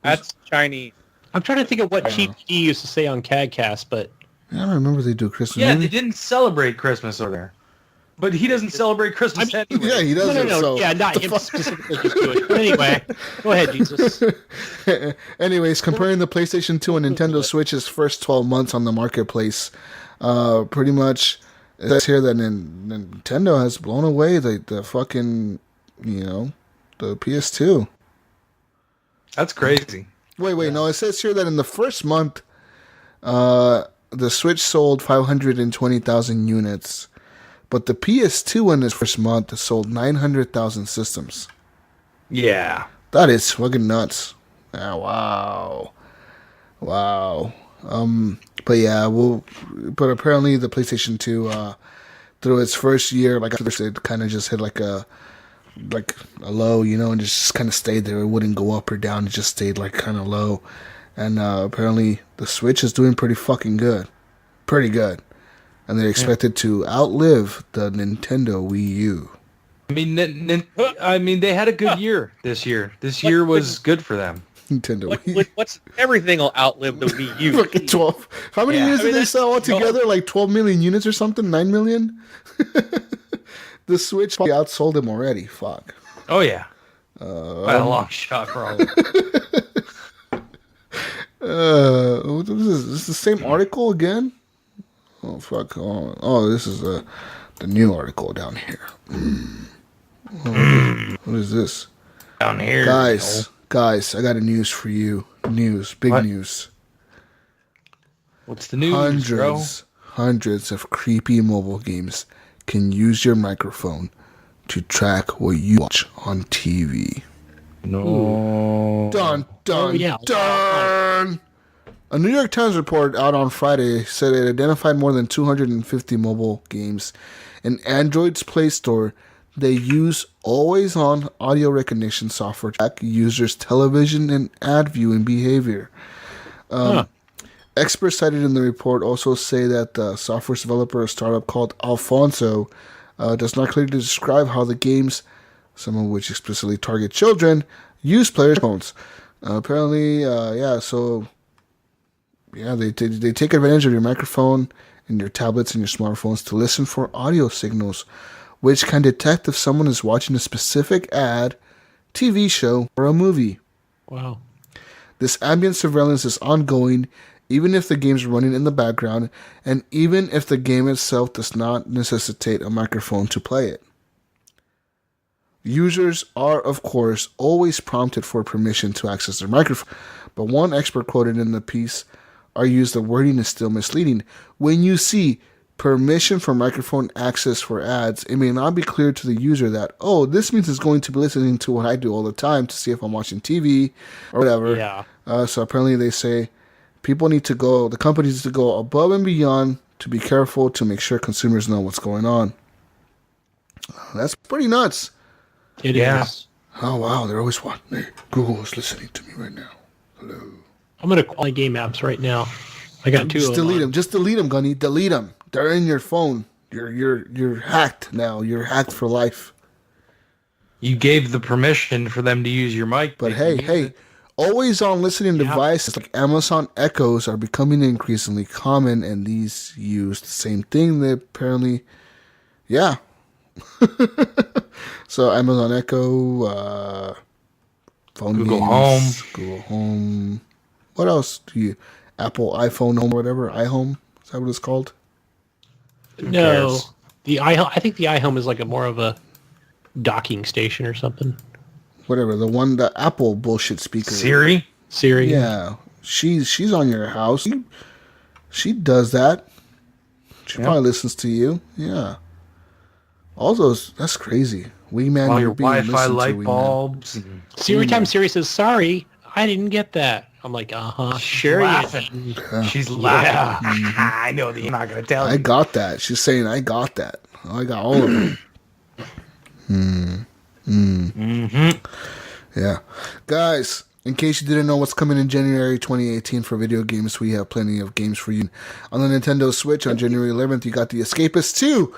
That's Chinese. I'm trying to think of what Chief G used to say on CADcast, but I don't remember they do Christmas. Yeah, Maybe? they didn't celebrate Christmas over there. But he doesn't celebrate Christmas anyway. Yeah, he doesn't. no. So Yeah, not him specifically. Just do it. But anyway, go ahead, Jesus. Anyways, comparing the PlayStation 2 and Nintendo Switch's first 12 months on the marketplace, pretty much it says here that Nintendo has blown away the fucking, the PS2. That's crazy. Wait, no, it says here that in the first month, the Switch sold 520,000 units, but the PS2 in its first month sold 900,000 systems. Yeah. That is fucking nuts. Wow. But yeah, but apparently the PlayStation 2, through its first year, like it kind of just hit like a low, and just kind of stayed there. It wouldn't go up or down. It just stayed like kind of low. And apparently the Switch is doing pretty fucking good. Pretty good. And they're expected to outlive the Nintendo Wii U. I mean, they had a good year this year. This year was good for them. Nintendo Wii U. What's everything will outlive the Wii U? Fucking 12. How many units did they sell altogether? Like 12 million units or something? 9 million? The Switch probably outsold them already. Fuck. Oh, yeah. By a long shot, probably. What is this the same article again? Oh, fuck. Oh, this is the new article down here. What is this? Down here. Guys, I got a news for you. Big What? news. What's the news, bro? Hundreds of creepy mobile games can use your microphone to track what you watch on TV. No. Dun, dun, yeah. dun! A New York Times report out on Friday said it identified more than 250 mobile games in Android's Play Store. They use always-on audio recognition software to track users' television and ad viewing behavior. Experts cited in the report also say that the software developer, a startup called Alfonso, does not clearly describe how the games, some of which explicitly target children, use players' phones. Apparently, they take advantage of your microphone and your tablets and your smartphones to listen for audio signals, which can detect if someone is watching a specific ad, TV show, or a movie. Wow. This ambient surveillance is ongoing, even if the game is running in the background, and even if the game itself does not necessitate a microphone to play it. Users are, of course, always prompted for permission to access their microphone, but one expert quoted in the piece argues the wording is still misleading. When you see permission for microphone access for ads, it may not be clear to the user that, this means it's going to be listening to what I do all the time to see if I'm watching TV or whatever. Yeah. So apparently they say the companies need to go above and beyond to be careful to make sure consumers know what's going on. That's pretty nuts. It Yeah. is. Oh, wow, they're always watching. Hey, Google is listening to me right now. Hello. I'm going to call my game apps right now. I got two Just of them. delete them. Just delete them, Gunny. Delete them. They're in your phone. You're hacked now. You're hacked for life. You gave the permission for them to use your mic. But They can hey, use it. Always-on listening devices like Amazon Echoes are becoming increasingly common, and these use the same thing. They apparently, yeah. So Amazon Echo, phone Google games, Home. Google Home. What else do you? Apple iPhone Home, or whatever. iHome, is that what it's called? No, the iHome. I think the iHome is like a more of a docking station or something. Whatever, the Apple bullshit speaker. Siri. Yeah, she's on your house. She does that. She probably listens to you. Yeah. All those, that's crazy. Wingman, All you're your being Wi-Fi listened to, light Wingman. bulbs. See, every time Siri says, sorry, I didn't get that. I'm like, sure you Laughing. did. She's laughing. I know that you're not going to tell I me. got that. She's saying, I got that. I got all of it. Yeah. Guys, in case you didn't know what's coming in January 2018 for video games, we have plenty of games for you. On the Nintendo Switch, on January 11th, you got The Escapist 2.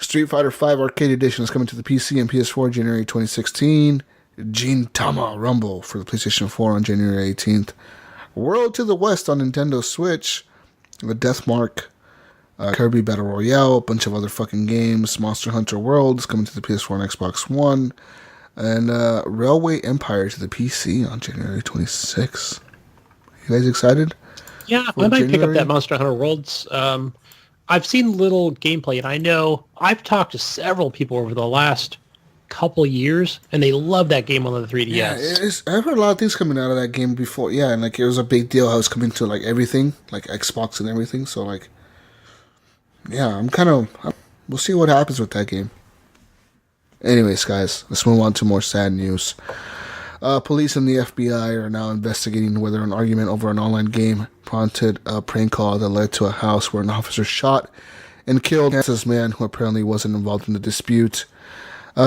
Street Fighter V Arcade Edition is coming to the PC and PS4 January 2016. Gintama Rumble for the PlayStation 4 on January 18th. World to the West on Nintendo Switch. The Deathmark, Kirby Battle Royale, a bunch of other fucking games. Monster Hunter World is coming to the PS4 and Xbox One. And Railway Empire to the PC on January 26th. You guys excited? Yeah, I might pick up that Monster Hunter Worlds. I've seen little gameplay, and I know I've talked to several people over the last couple years, and they love that game on the 3DS. Yeah, I've heard a lot of things coming out of that game before. Yeah, and like it was a big deal how it's coming to like everything, like Xbox and everything. So like, yeah, we'll see what happens with that game. Anyways, guys, let's move on to more sad news. Police and the FBI are now investigating whether an argument over an online game prompted a prank call that led to a house where an officer shot and killed a Kansas man who apparently wasn't involved in the dispute.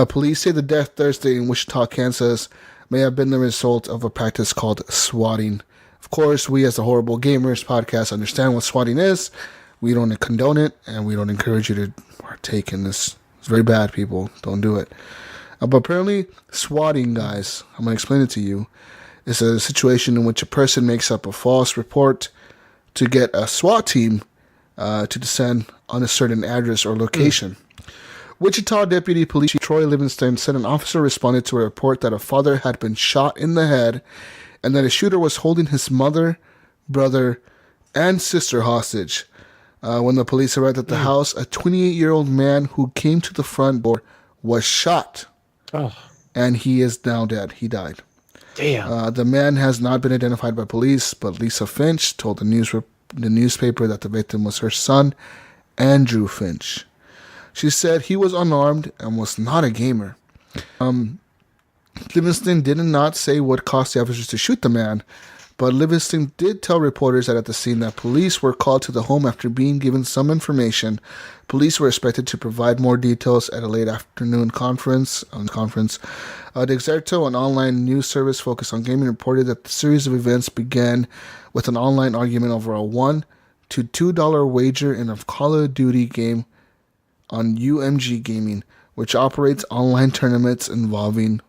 Police say the death Thursday in Wichita, Kansas may have been the result of a practice called swatting. Of course, we as the Horrible Gamers podcast understand what swatting is. We don't condone it, and we don't encourage you to partake in this. It's very bad, people. Don't do it. But apparently, swatting, guys, I'm going to explain it to you, is a situation in which a person makes up a false report to get a SWAT team to descend on a certain address or location. Wichita Deputy Police Chief Troy Livingston said an officer responded to a report that a father had been shot in the head and that a shooter was holding his mother, brother, and sister hostage. When the police arrived at the house, a 28-year-old man who came to the front door was shot. Oh, And he is now dead. He died. damn. The man has not been identified by police, but Lisa Finch told the newspaper that the victim was her son, Andrew Finch. She said he was unarmed and was not a gamer. Livingston did not say what caused the officers to shoot the man, but Livingston did tell reporters that at the scene that police were called to the home after being given some information. Police were expected to provide more details at a late afternoon conference. Dexerto, an online news service focused on gaming, reported that the series of events began with an online argument over a $1 to $2 wager in a Call of Duty game on UMG Gaming, which operates online tournaments including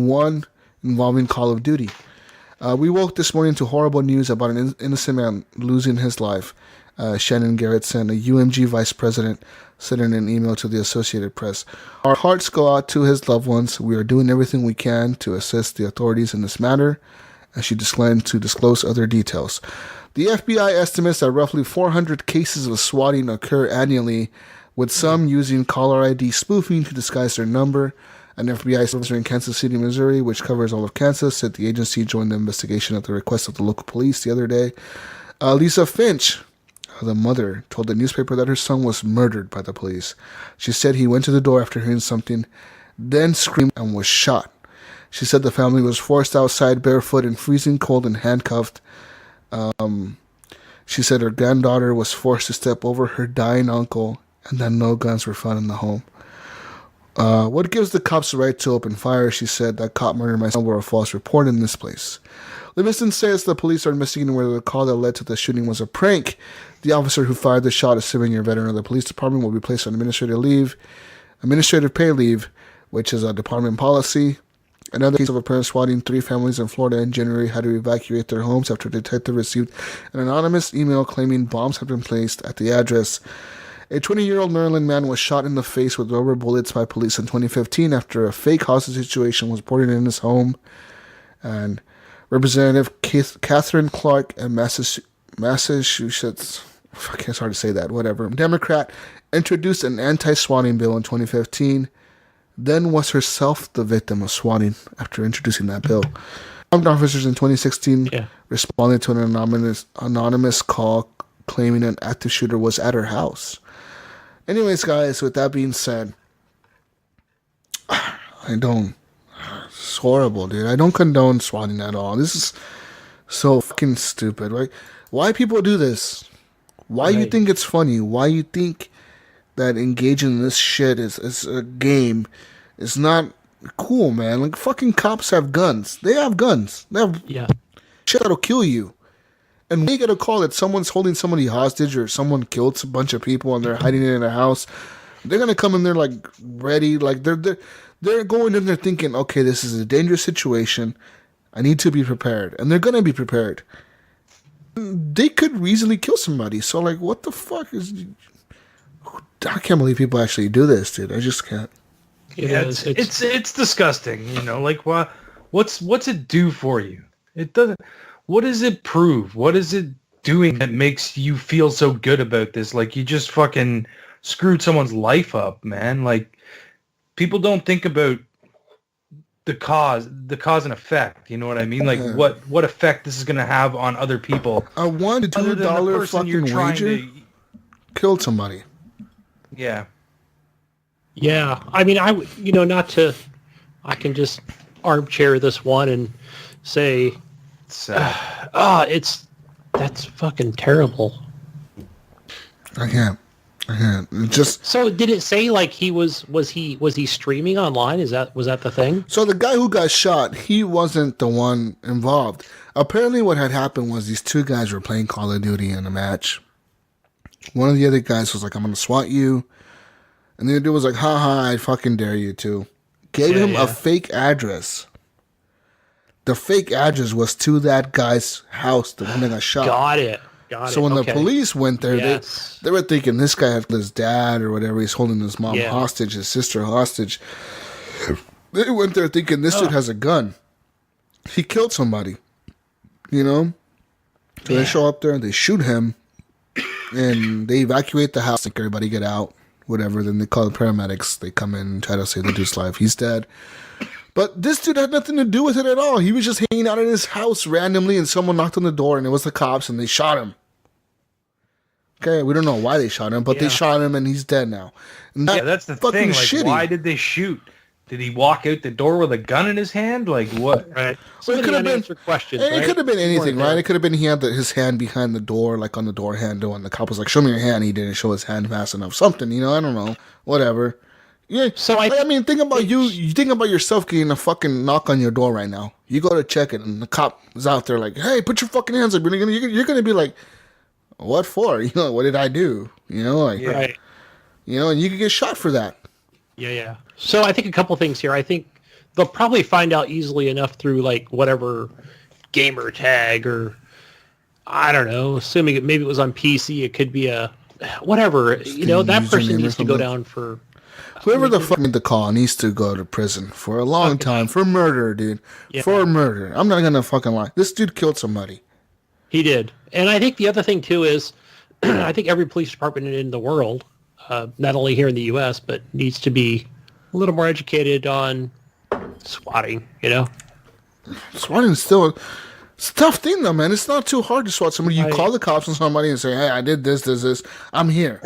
one involving Call of Duty. We woke this morning to horrible news about an innocent man losing his life. Shannon Garrettson, a UMG vice president, said in an email to the Associated Press. Our hearts go out to his loved ones. We are doing everything we can to assist the authorities in this matter, and she declined to disclose other details. The FBI estimates that roughly 400 cases of swatting occur annually, with some using caller ID spoofing to disguise their number. An FBI officer in Kansas City, Missouri, which covers all of Kansas, said the agency joined the investigation at the request of the local police the other day. Lisa Finch, the mother, told the newspaper that her son was murdered by the police. She said he went to the door after hearing something, then screamed and was shot. She said the family was forced outside barefoot and freezing cold and handcuffed. She said her granddaughter was forced to step over her dying uncle and that no guns were found in the home. What gives the cops the right to open fire? She said that cop murdered my son were a false report in this place. Livingston says the police are investigating whether the call that led to the shooting was a prank. The officer who fired the shot, a 7-year veteran of the police department, will be placed on administrative pay leave, which is a department policy. Another case of a parent swatting 3 families in Florida in January had to evacuate their homes after a detective received an anonymous email claiming bombs had been placed at the address. A 20-year-old Maryland man was shot in the face with rubber bullets by police in 2015 after a fake hostage situation was reported in his home. And Representative Catherine Clark of Massachusetts, it's hard to say that, whatever, Democrat, introduced an anti-swatting bill in 2015, then was herself the victim of swatting after introducing that bill. Armed officers in 2016 responded to an anonymous call claiming an active shooter was at her house. Anyways, guys, with that being said, it's horrible, dude. I don't condone swatting at all. This is so fucking stupid, right? Why people do this? Why you think it's funny? Why you think that engaging in this shit is a game is not cool, man? Like, fucking cops have guns. They have guns. They have shit that'll kill you. And when you get a call that someone's holding somebody hostage or someone killed a bunch of people and they're hiding it in a house, they're gonna come in there like ready, like they're going in there thinking, okay, this is a dangerous situation. I need to be prepared, and they're gonna be prepared. They could easily kill somebody. So like, what the fuck is? I can't believe people actually do this, dude. I just can't. It's disgusting. You know, like what's it do for you? It doesn't. What does it prove? What is it doing that makes you feel so good about this? Like, you just fucking screwed someone's life up, man. Like, people don't think about the cause and effect. You know what I mean? Like, what effect this is going to have on other people. A $1 fucking wager killed somebody. Yeah. Yeah. I mean, I can just armchair this one and say, that's fucking terrible. I can't. Just so did it say like was he streaming online? Was that the thing? So the guy who got shot, he wasn't the one involved. Apparently what had happened was these 2 guys were playing Call of Duty in a match. One of the other guys was like, I'm gonna SWAT you. And the other dude was like, haha, I fucking dare you to. Gave him a fake address. The fake address was to that guy's house, the one that got shot. Got it. So when the police went there, they were thinking this guy had his dad or whatever. He's holding his mom hostage, his sister hostage. They went there thinking this dude has a gun. He killed somebody, you know? So they show up there and they shoot him. And they evacuate the house, think everybody get out, whatever. Then they call the paramedics. They come in and try to save the dude's life. He's dead. But this dude had nothing to do with it at all. He was just hanging out in his house randomly, and someone knocked on the door, and it was the cops, and they shot him. Okay, we don't know why they shot him, but they shot him, and he's dead now. And that's the thing. Like, shitty. Why did they shoot? Did he walk out the door with a gun in his hand? Like, what? Right. Well, it could have been questions. It could have been anything, right? It could have been he had his hand behind the door, like on the door handle, and the cop was like, "Show me your hand." He didn't show his hand fast enough. Something, you know? I don't know. Whatever. Yeah. So I mean, think about you. You think about yourself getting a fucking knock on your door right now. You go to check it, and the cop is out there like, "Hey, put your fucking hands up." You're gonna be like, "What for?" You know, what did I do? You know, like, right. You know, and you could get shot for that. Yeah. So I think a couple things here. I think they'll probably find out easily enough through like whatever gamer tag or I don't know. Assuming maybe it was on PC, it could be a whatever. You know, that person needs to go down for. Whoever the fuck made the call needs to go to prison for a long time for murder, dude. Yeah. For murder. I'm not gonna fucking lie. This dude killed somebody. He did, and I think the other thing too is, I think every police department in the world, not only here in the U.S., but needs to be a little more educated on swatting. You know, swatting is still. It's a tough thing, though, man. It's not too hard to SWAT somebody. You call the cops on somebody and say, "Hey, I did this. I'm here."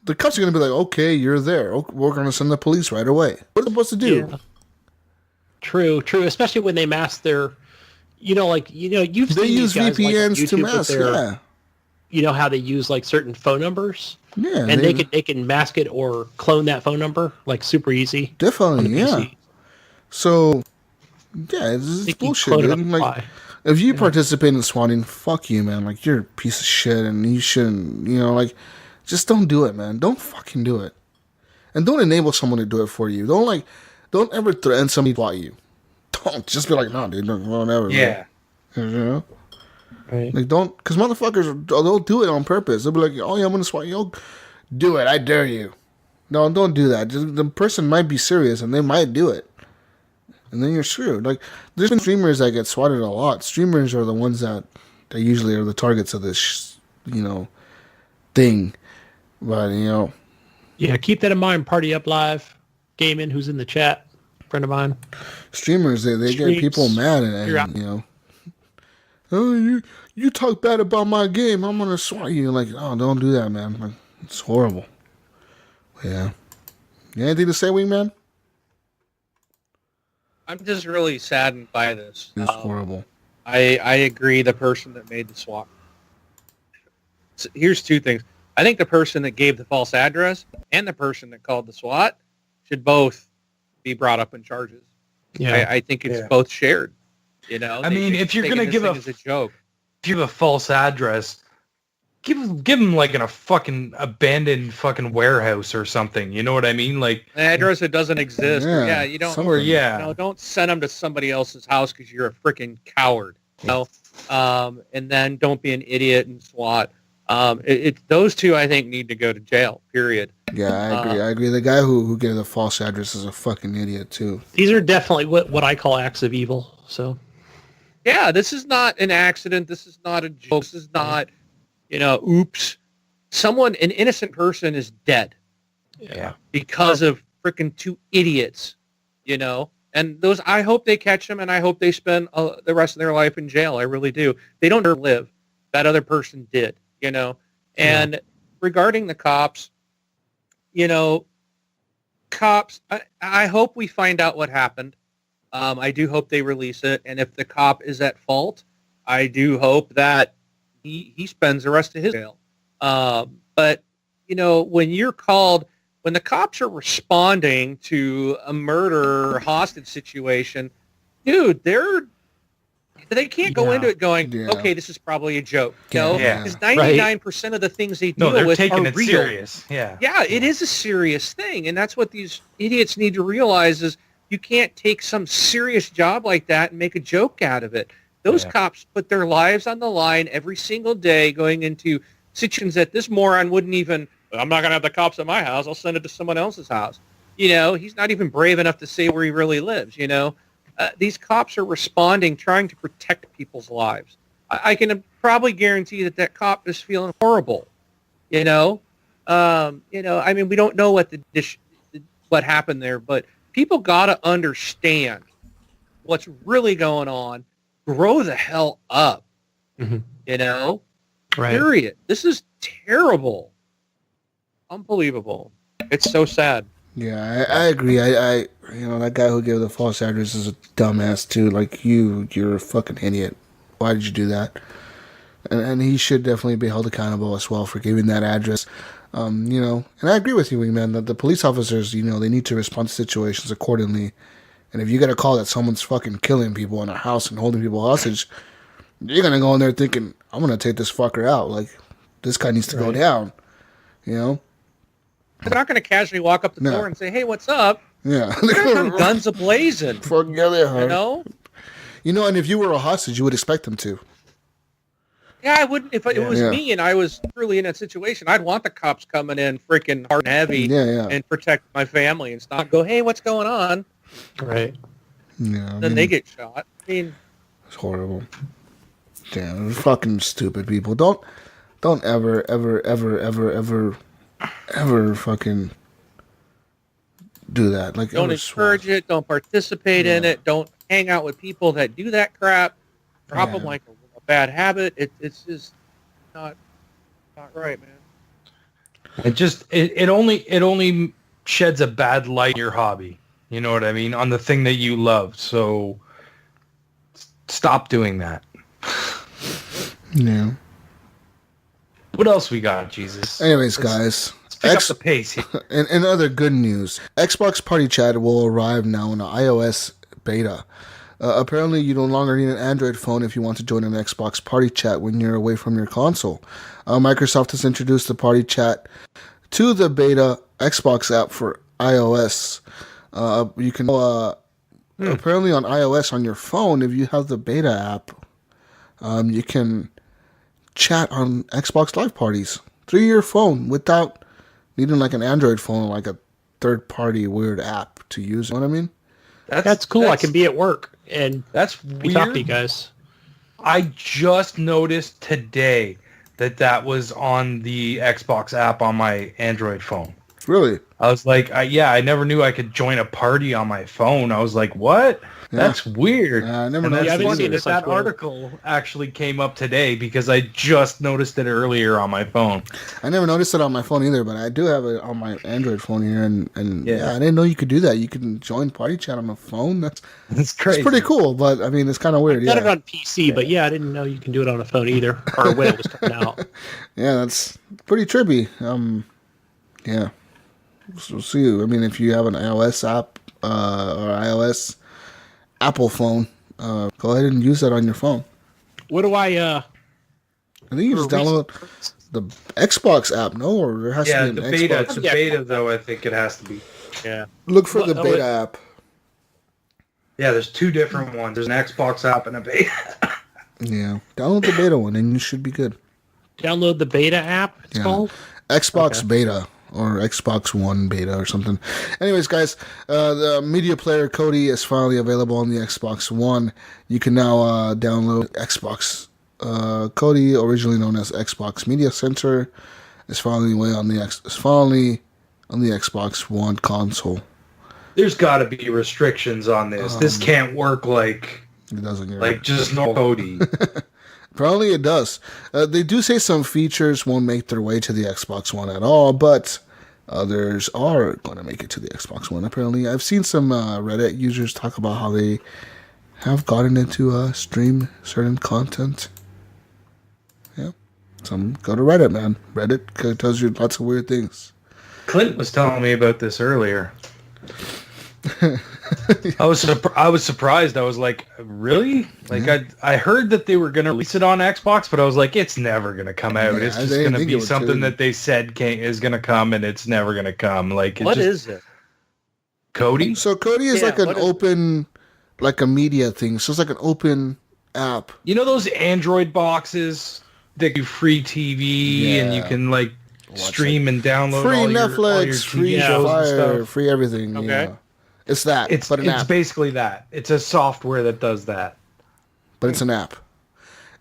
The cops are going to be like, "Okay, you're there. We're going to send the police right away." What are they supposed to do? Yeah. True. Especially when they mask their, you've seen they use VPNs like to mask. Yeah. You know how they use like certain phone numbers. Yeah, and they can mask it or clone that phone number like super easy. Definitely, yeah. So. Yeah, it's bullshit, dude. Like, if you participate in swatting, fuck you, man. Like, you're a piece of shit, and you shouldn't, just don't do it, man. Don't fucking do it. And don't enable someone to do it for you. Don't, don't ever threaten somebody to swat you. Don't just be like, no, dude, don't ever. Yeah. You know? Right. Like, don't, because motherfuckers, they'll do it on purpose. They'll be like, oh yeah, I'm gonna swat you. Yo, do it, I dare you. No, don't do that. Just, the person might be serious and they might do it, and then you're screwed. Like, there's been streamers that get swatted a lot. Streamers are the ones that usually are the targets of this, thing. But Yeah, keep that in mind. Party Up Live, Gaming, who's in the chat, friend of mine. Streamers, they get people mad and oh, you talk bad about my game, I'm gonna swat you. Like, oh, don't do that, man. Like, it's horrible. Yeah. You anything to say, Wingman? I'm just really saddened by this. It's horrible. I agree. The person that made the swap. So here's two things. I think the person that gave the false address and the person that called the SWAT should both be brought up in charges. Yeah, I think it's both shared. I mean, if you're gonna give a joke, if you have a false address, give them like in a fucking abandoned fucking warehouse or something. You know what I mean? Like an address that doesn't exist. Yeah, you don't. somewhere, Don't send them to somebody else's house because you're a freaking coward. And then don't be an idiot and SWAT. Those two, I think, need to go to jail. Period. Yeah, I agree. The guy who gave the false address is a fucking idiot too. these are definitely what I call acts of evil. So. Yeah, this is not an accident. This is not a joke. This is not, oops. An innocent person is dead. Yeah. Because of freaking two idiots, And those, I hope they catch them, and I hope they spend the rest of their life in jail. I really do. They don't live. That other person did, And regarding the cops, cops, I hope we find out what happened. I do hope they release it, and if the cop is at fault, I do hope that he spends the rest of his jail. But when the cops are responding to a murder or hostage situation, dude, they can't go into it going, okay, this is probably a joke. Because 99% of the things they deal with taking are it real. serious. Yeah, it is a serious thing, and that's what these idiots need to realize is you can't take some serious job like that and make a joke out of it. Those cops put their lives on the line every single day going into situations that this moron wouldn't even, I'm not going to have the cops at my house. I'll send it to someone else's house. He's not even brave enough to say where he really lives, These cops are responding, trying to protect people's lives. I can probably guarantee that cop is feeling horrible, I mean, we don't know what happened there, but people got to understand what's really going on. Grow the hell up, Right. Period. This is terrible. Unbelievable. It's so sad. Yeah, I agree. I that guy who gave the false address is a dumbass too. Like, you're a fucking idiot. Why did you do that? And he should definitely be held accountable as well for giving that address. And I agree with you, Wingman, that the police officers, they need to respond to situations accordingly. And if you get a call that someone's fucking killing people in a house and holding people hostage, you're going to go in there thinking, I'm going to take this fucker out. Like, this guy needs to go down, They're not going to casually walk up the door and say, hey, what's up? Yeah. They're going to come guns a-blazing. Fucking yeah, they are. And if you were a hostage, you would expect them to. Yeah, I wouldn't. If it was me and I was truly in that situation, I'd want the cops coming in freaking hard and heavy and protect my family and not go, hey, what's going on? Right. Yeah. Then they get shot. I mean, it's horrible. Damn, fucking stupid people. Don't ever fucking do that. Like, don't encourage it. Don't participate in it. Don't hang out with people that do that crap. Drop them like a bad habit. It's just not right, man. It only sheds a bad light on your hobby. You know what I mean? On the thing that you love. So stop doing that. Yeah. What else we got, Jesus? Anyways, guys. Let's pick up the pace here. In other good news, Xbox Party Chat will arrive now in an iOS beta. Apparently, you no longer need an Android phone if you want to join an Xbox Party Chat when you're away from your console. Microsoft has introduced the Party Chat to the beta Xbox app for iOS. You can apparently on iOS on your phone, if you have the beta app, you can chat on Xbox Live parties through your phone without needing like an Android phone or like a third-party weird app to use. You know what I mean? That's cool. I can be at work and that's be talking to you guys. I just noticed today that was on the Xbox app on my Android phone. Really? I was like, I never knew I could join a party on my phone. I was like, what? Yeah. That's weird. I never and noticed that's it funny either. that article actually came up today because I just noticed it earlier on my phone. I never noticed it on my phone either, but I do have it on my Android phone here, and I didn't know you could do that. You can join party chat on a phone. That's crazy. It's pretty cool, but I mean, it's kind of weird. I got it on PC, but I didn't know you can do it on a phone either, or when it was coming out. Yeah, that's pretty trippy. Yeah. We'll see. I mean, if you have an iOS app or iOS Apple phone, go ahead and use that on your phone. What do I think you just download the Xbox app, no? Or there has to be an beta. Xbox. It's a beta, though. I think it has to be. Yeah. Look for the beta app. Yeah, there's two different ones. There's an Xbox app and a beta. Yeah. Download the beta one, and you should be good. Download the beta app, it's called? Xbox Beta. Or Xbox One beta or something. Anyways, guys, the media player Kodi is finally available on the Xbox One. You can now download Xbox Kodi, originally known as Xbox Media Center, is finally on the Xbox One console. There's got to be restrictions on this. This can't work like it doesn't like just no Kodi. Apparently it does. They do say some features won't make their way to the Xbox One at all, but others are going to make it to the Xbox One. Apparently, I've seen some Reddit users talk about how they have gotten into stream certain content. Yeah. Some go to Reddit, man. Reddit tells you lots of weird things. Clint was telling me about this earlier. I was surprised. I was like, really? Like I heard that they were going to release it on Xbox, but I was like, it's never going to come out. It's just going to be something that they said is going to come, and it's never going to come. Like, what is it? Kodi? So Kodi is like an open, like a media thing. So it's like an open app. You know those Android boxes that do free TV and you can like stream and download free all Netflix, your free TV shows and Fire, stuff? free everything. Okay. Yeah. It's that. It's but an app. basically that. It's a software that does that. But it's an app.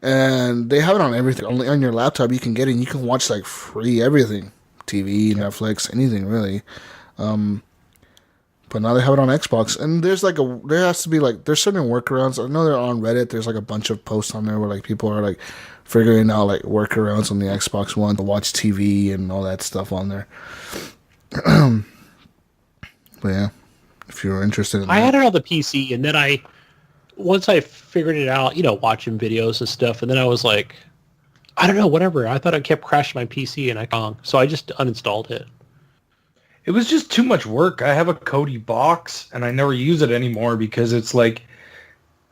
And they have it on everything. Only on your laptop you can get it and you can watch like free everything. TV, Netflix, anything really. But now they have it on Xbox. And there's like there has to be like, there's certain workarounds. I know they're on Reddit. There's like a bunch of posts on there where like people are like figuring out like workarounds on the Xbox One to watch TV and all that stuff on there. But yeah, if you're interested in that. I had it on the PC, and then once I figured it out, watching videos and stuff, and then I was like, I don't know, whatever. I thought it kept crashing my PC, and so I just uninstalled it. It was just too much work. I have a Kodi box, and I never use it anymore because it's like,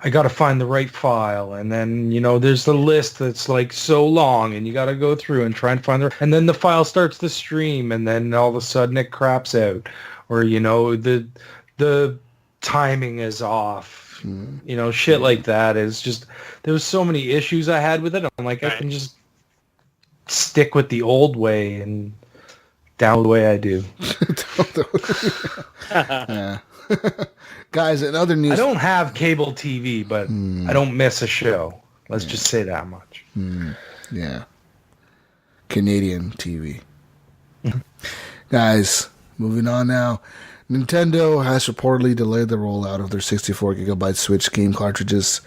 I got to find the right file, and then, there's the list that's like so long, and you got to go through and try and find and then the file starts to stream, and then all of a sudden it craps out, or, the timing is off, shit like that is just, there was so many issues I had with it. I'm like, I can just stick with the old way and down the way I do. Yeah. Guys, in other news, I don't have cable TV, but I don't miss a show. Let's just say that much. Yeah. Canadian TV. Guys, moving on now. Nintendo has reportedly delayed the rollout of their 64GB Switch game cartridges.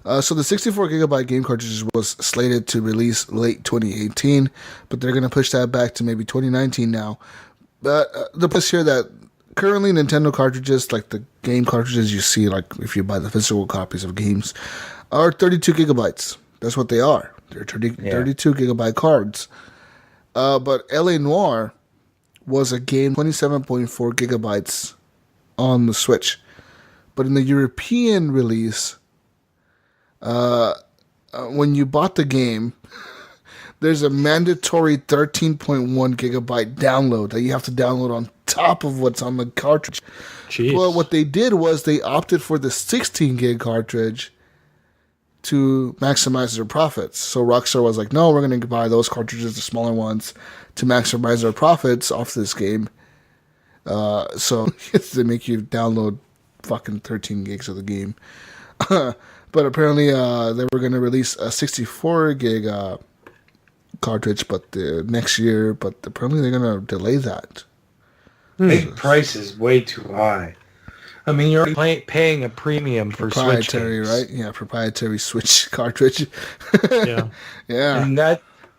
So the 64GB game cartridges was slated to release late 2018, but they're going to push that back to maybe 2019 now. But the plus here that currently Nintendo cartridges, like the game cartridges you see, like if you buy the physical copies of games, are 32 gigabytes. That's what they are. They're 32 gigabyte cards. But LA Noire was a game 27.4 gigabytes on the Switch. But in the European release, when you bought the game, there's a mandatory 13.1 gigabyte download that you have to download on top of what's on the cartridge. Jeez. Well, what they did was they opted for the 16 gig cartridge to maximize their profits. So Rockstar was like, no, we're going to buy those cartridges, the smaller ones, to maximize our profits off this game. So they make you download fucking 13 gigs of the game. But apparently they were going to release a 64 gig cartridge next year, but apparently they're going to delay that. The price is way too high. I mean, you're already paying a premium for Switch games. Right? Yeah, proprietary Switch cartridge. Yeah. Yeah. And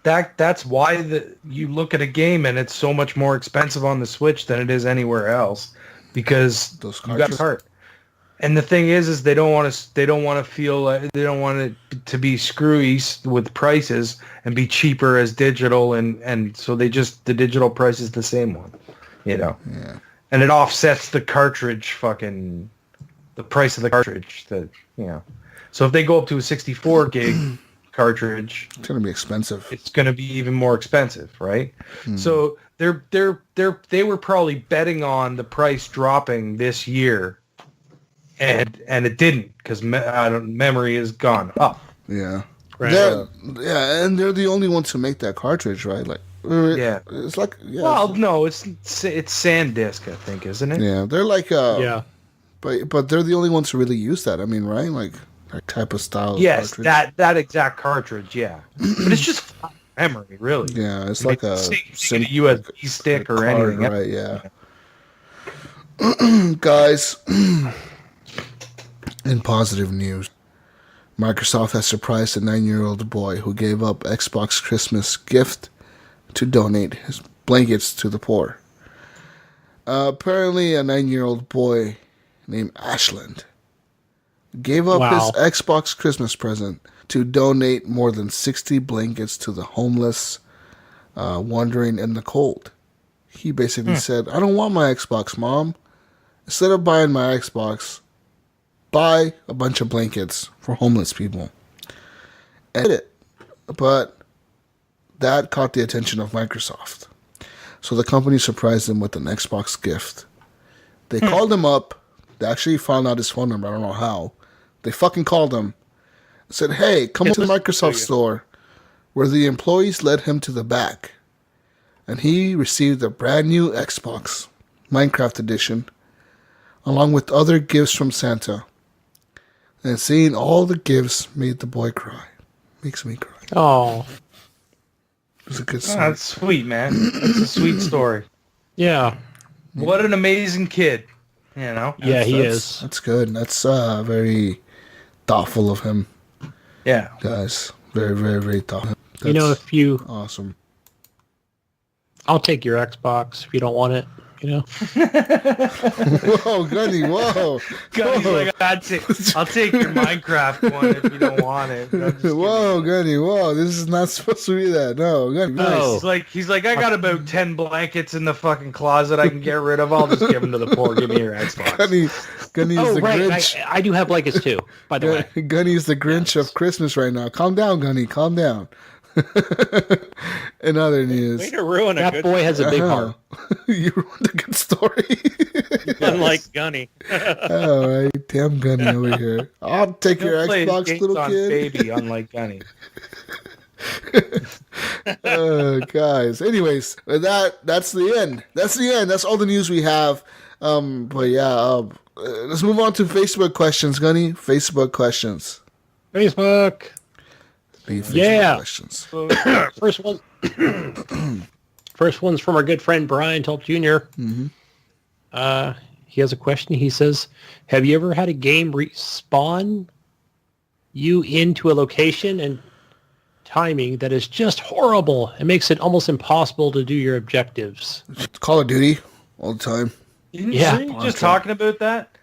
that's why you look at a game and it's so much more expensive on the Switch than it is anywhere else, because Those you got cart. And the thing is they don't want to feel like, they don't want it to be screwy with prices and be cheaper as digital, and so the digital price is the same one, Yeah. and it offsets the cartridge the price of the cartridge So if they go up to a 64 gig cartridge, It's going to be expensive. it's going to be even more expensive, right? So they were probably betting on the price dropping this year, and it didn't, because memory has gone up. Yeah. Right. And they're the only ones who make that cartridge, right? Like, Yeah. It's like, yeah. Well, no, it's SanDisk, I think, isn't it? Yeah, they're like, Yeah. but they're the only ones who really use that. I mean, right? Like that type of style. Yes, cartridge. that exact cartridge, yeah. But it's just flat memory, really. Yeah, it's I mean, like a same thing, a USB stick or card, anything. right? Yeah. Guys, in positive news, Microsoft has surprised a 9-year-old boy who gave up Xbox Christmas gift to donate his blankets to the poor. Apparently, a 9-year-old boy named Ashland gave up his Xbox Christmas present to donate more than 60 blankets to the homeless wandering in the cold. He basically said, I don't want my Xbox, Mom. Instead of buying my Xbox, buy a bunch of blankets for homeless people. And did it. But that caught the attention of Microsoft. So the company surprised him with an Xbox gift. They called him up. They actually found out his phone number. I don't know how. They fucking called him. Said, hey, come to the Microsoft store, where the employees led him to the back. And he received a brand new Xbox, Minecraft Edition, along with other gifts from Santa. And seeing all the gifts made the boy cry. Makes me cry. Oh. It was a good Oh, story. that's sweet, man. That's a sweet story. Yeah. What an amazing kid, you know? Yeah, he is. That's good. That's very thoughtful of him, Yeah. guys. Very, very, very thoughtful. You know, That's if you... awesome. I'll take your Xbox if you don't want it, you know? Whoa, Gunny, whoa. Gunny's Whoa. like, I'll take your Minecraft one if you don't want it. I'm just kidding. Whoa, Gunny, whoa. This is not supposed to be that. No, Gunny, nice. Oh. He's like, I got about 10 blankets in the fucking closet I can get rid of. I'll just give them to the poor. Give me your Xbox. Gunny's Oh, the right. Grinch. I do have blankets too, by the way. Gunny's the Grinch of Christmas right now. Calm down, Gunny. Calm down. In other news. Way to ruin a That good boy has a big heart. You ruined a good story. unlike Gunny. All right, damn Gunny over here. I'll take your Don't play his Xbox, games little on kid. Baby, unlike Gunny. Guys. Anyways, that's the end. That's the end. That's all the news we have. But yeah, let's move on to Facebook questions, Gunny. Facebook questions. Facebook. Facebook Yeah. questions. First one. First one's from our good friend Brian Tulp Jr. Mm-hmm. He has a question. He says, have you ever had a game respawn you into a location and timing that is just horrible? It makes it almost impossible to do your objectives. Call of Duty all the time. Yeah. Weren't you just talking about that?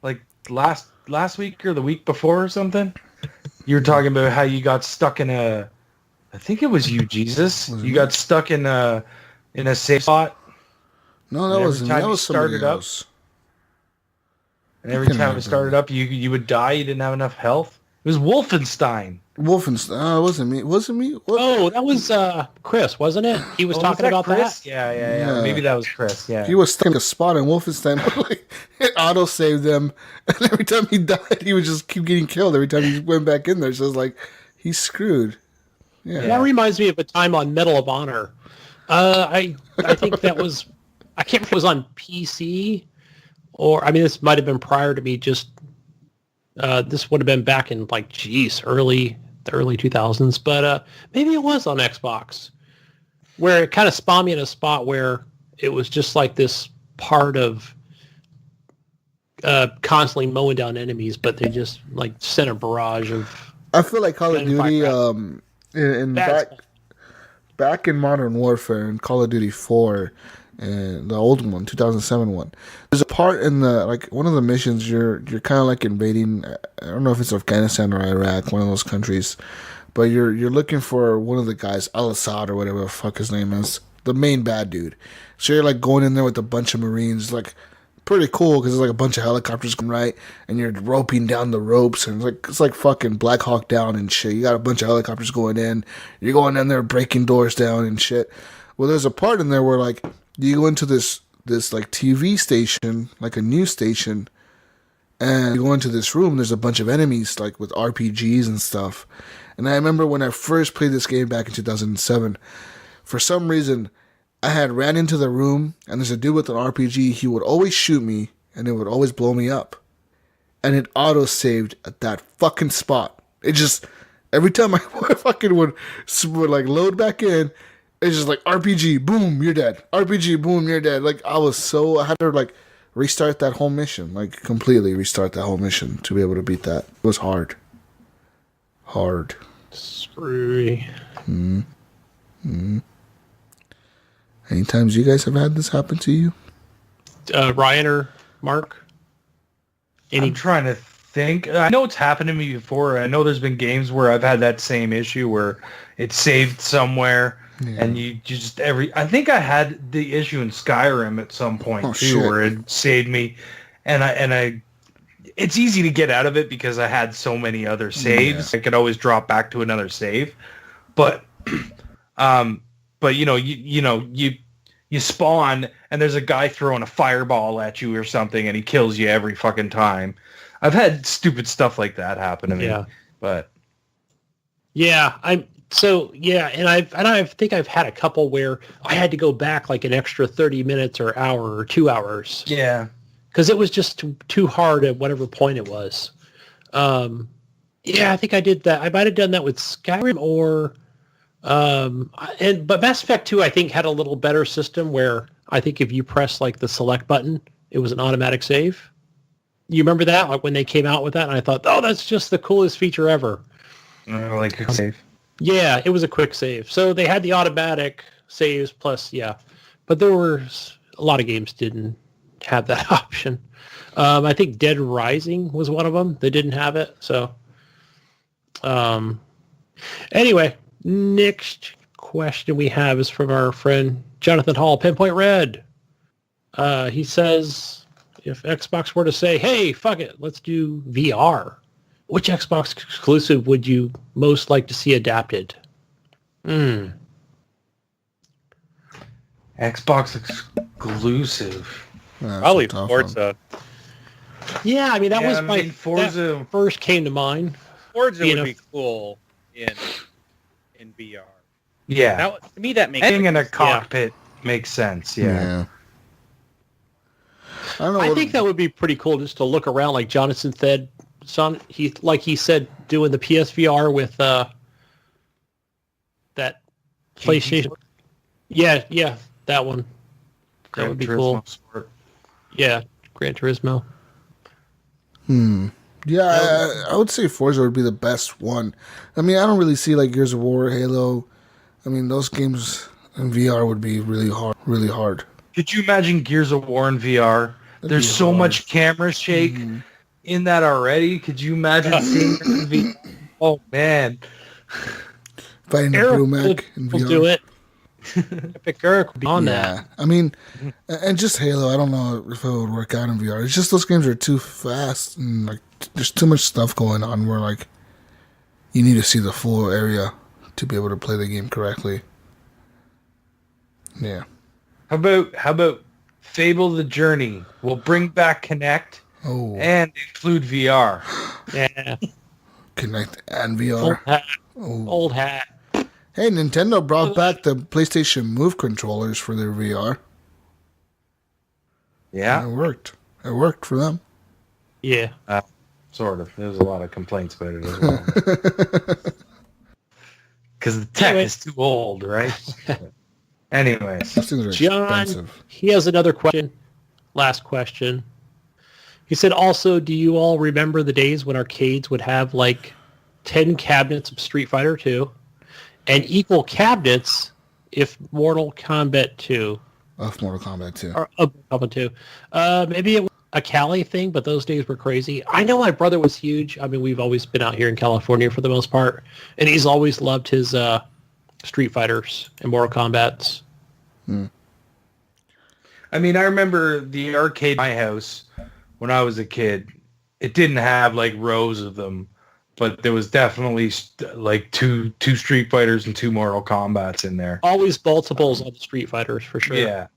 Like last week or the week before or something? You were talking about how you got stuck in I think it was you, Jesus. You got stuck in a safe spot. No, that Every wasn't. time That you was somebody started up- else. And every Can time never it started up, you would die. You didn't have enough health. It was Wolfenstein. Wolfenstein. Wasn't me. Wasn't me. What? Oh, that was Chris, wasn't it? He was talking about Chris? that. Yeah. Maybe that was Chris. Yeah. He was stuck in a spot in Wolfenstein. Like, it auto saved them, and every time he died, he would just keep getting killed. Every time he went back in there, so it's like he's screwed. Yeah. That reminds me of a time on Medal of Honor. I think that was, I can't remember if it was on PC or, I mean, this might have been prior to me. Just this would have been back in like, the early 2000s, but maybe it was on Xbox, where it kind of spawned me in a spot where it was just like this part of constantly mowing down enemies, but they just like sent a barrage of. I feel like Call of Duty in back in Modern Warfare and Call of Duty 4 and the old one, 2007 one. There's a part in the like one of the missions you're kind of like invading. I don't know if it's Afghanistan or Iraq, one of those countries, but you're looking for one of the guys, Al-Assad or whatever the fuck his name is, the main bad dude. So you're like going in there with a bunch of Marines, like pretty cool because there's like a bunch of helicopters coming right, and you're roping down the ropes, and it's like fucking Black Hawk Down and shit. You got a bunch of helicopters going in. You're going in there breaking doors down and shit. Well, there's a part in there where like you go into this like TV station, like a news station, and you go into this room. There's a bunch of enemies like with RPGs and stuff. And I remember when I first played this game back in 2007, for some reason I had ran into the room, and there's a dude with an RPG. He would always shoot me, and it would always blow me up. And it auto-saved at that fucking spot. It just, every time I fucking would like load back in, it's just like RPG, boom, you're dead. RPG, boom, you're dead. Like I had to like restart that whole mission, like completely restart that whole mission to be able to beat that. It was hard. Screwy. Any times you guys have had this happen to you? Ryan or Mark? I'm trying to think. I know it's happened to me before. I know there's been games where I've had that same issue where it's saved somewhere, and you just I think I had the issue in Skyrim at some point too, shit. where it saved me, and I. It's easy to get out of it because I had so many other saves. I could always drop back to another save, but you spawn and there's a guy throwing a fireball at you or something, and he kills you every fucking time. I've had stupid stuff like that happen to me. Yeah. But yeah, and I think I've had a couple where I had to go back like an extra 30 minutes or hour or 2 hours. yeah, Because it was just too hard at whatever point it was. I think I did that. I might have done that with Skyrim or... but Mass Effect 2, I think, had a little better system where I think if you press like the select button, it was an automatic save. You remember that? Like when they came out with that, and I thought, oh, that's just the coolest feature ever. like a save. Yeah, it was a quick save. So they had the automatic saves plus, but there were a lot of games didn't have that option. I think Dead Rising was one of them that didn't have it. So, anyway, next question we have is from our friend Jonathan Hall, Pinpoint Red. He says, if Xbox were to say, hey, fuck it, let's do VR, which Xbox exclusive would you most like to see adapted? Xbox exclusive. Probably Forza. Yeah, I mean, that was Forza. that first came to mind. Forza would be cool in VR. Yeah. To me, that makes Anything in a sense. cockpit makes sense. Yeah. I don't know. I think that would be pretty cool just to look around, like Jonathan said. He said, doing the PSVR with that PlayStation. Yeah, that one. That would be cool. Sport. Yeah, Gran Turismo. Yeah, I would say Forza would be the best one. I mean, I don't really see like Gears of War, Halo. I mean, those games in VR would be really hard. Could you imagine Gears of War in VR? There's so much camera shake in that already. Could you imagine seeing it in VR? Oh, man. Fighting a Brumac in VR. We'll do it. Epic Eric will be on that. I mean, and just Halo, I don't know if it would work out in VR. It's just those games are too fast and like there's too much stuff going on where like you need to see the full area to be able to play the game correctly. Yeah. How about Fable the Journey? We'll bring back Connect and include VR. Yeah. Connect and Old VR. hat. Oh. Old hat. Hey, Nintendo brought back the PlayStation Move controllers for their VR. Yeah. It worked. It worked for them. Yeah. Sort of. There's a lot of complaints about it as well. Because the tech is too old, right? Anyways. Those things are John, expensive. he has another question. Last question. He said, also, do you all remember the days when arcades would have like 10 cabinets of Street Fighter 2 and equal cabinets if Mortal Kombat 2? Of Mortal Kombat 2. Or Mortal Kombat 2. Maybe it was a Cali thing, but those days were crazy. I know my brother was huge. I mean, we've always been out here in California for the most part, and he's always loved his Street Fighters and Mortal Kombats. I mean, I remember the arcade at my house when I was a kid. It didn't have like rows of them, but there was definitely like two Street Fighters and 2 Mortal Kombats in there. Always multiples on the Street Fighters, for sure. Yeah.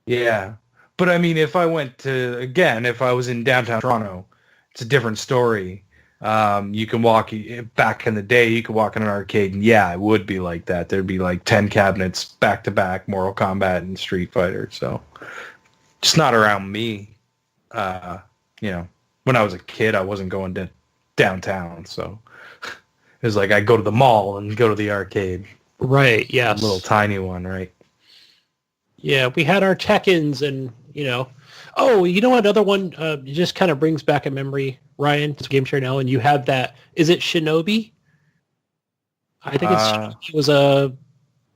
Yeah. But I mean, if I was in downtown Toronto, it's a different story. You can walk, back in the day, you could walk in an arcade, and yeah, it would be like that. There'd be like 10 cabinets back-to-back, Mortal Kombat and Street Fighter. So, just not around me. When I was a kid, I wasn't going to downtown. So, it was like I'd go to the mall and go to the arcade. Right, yes. A little tiny one, right? Yeah, we had our Tekkens and, oh, you know another one just kind of brings back a memory, Ryan, it's Game Share now, and you have that, is it Shinobi? I think it was a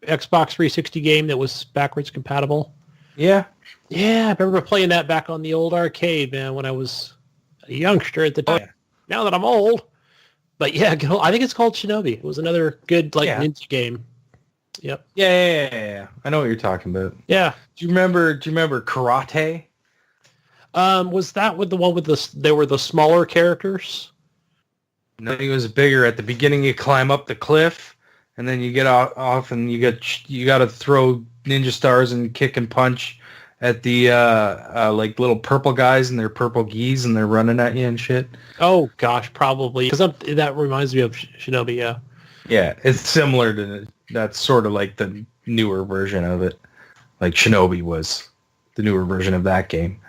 Xbox 360 game that was backwards compatible. Yeah. Yeah, I remember playing that back on the old arcade, man, when I was a youngster at the time. Now that I'm old. But yeah, I think it's called Shinobi. It was another good ninja game. Yep. Yeah. I know what you're talking about. Yeah. Do you remember Karate? Was that with the one with they were the smaller characters? No, it was bigger. At the beginning, you climb up the cliff, and then you get off, and you got to throw ninja stars and kick and punch at the like little purple guys and their purple gis, and they're running at you and shit. Oh gosh, probably because that reminds me of Shinobi. Yeah. Yeah, it's similar to that's sort of like the newer version of it. Like Shinobi was the newer version of that game.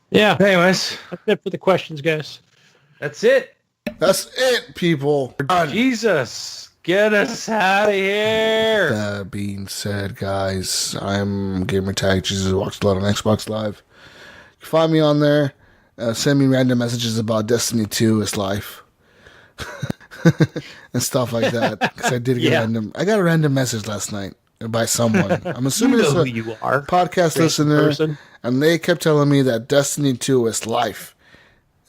Yeah. Anyways, that's it for the questions, guys. That's it. That's it, people. We're done. Jesus, get us out of here. That being said, guys, I'm gamertag Jesuswalksalot on Xbox Live. You can find me on there. Send me random messages about Destiny 2 is life. And stuff like that. Because I did get I got a random message last night by someone. I'm assuming it's a podcast listener. And they kept telling me that Destiny 2 is life.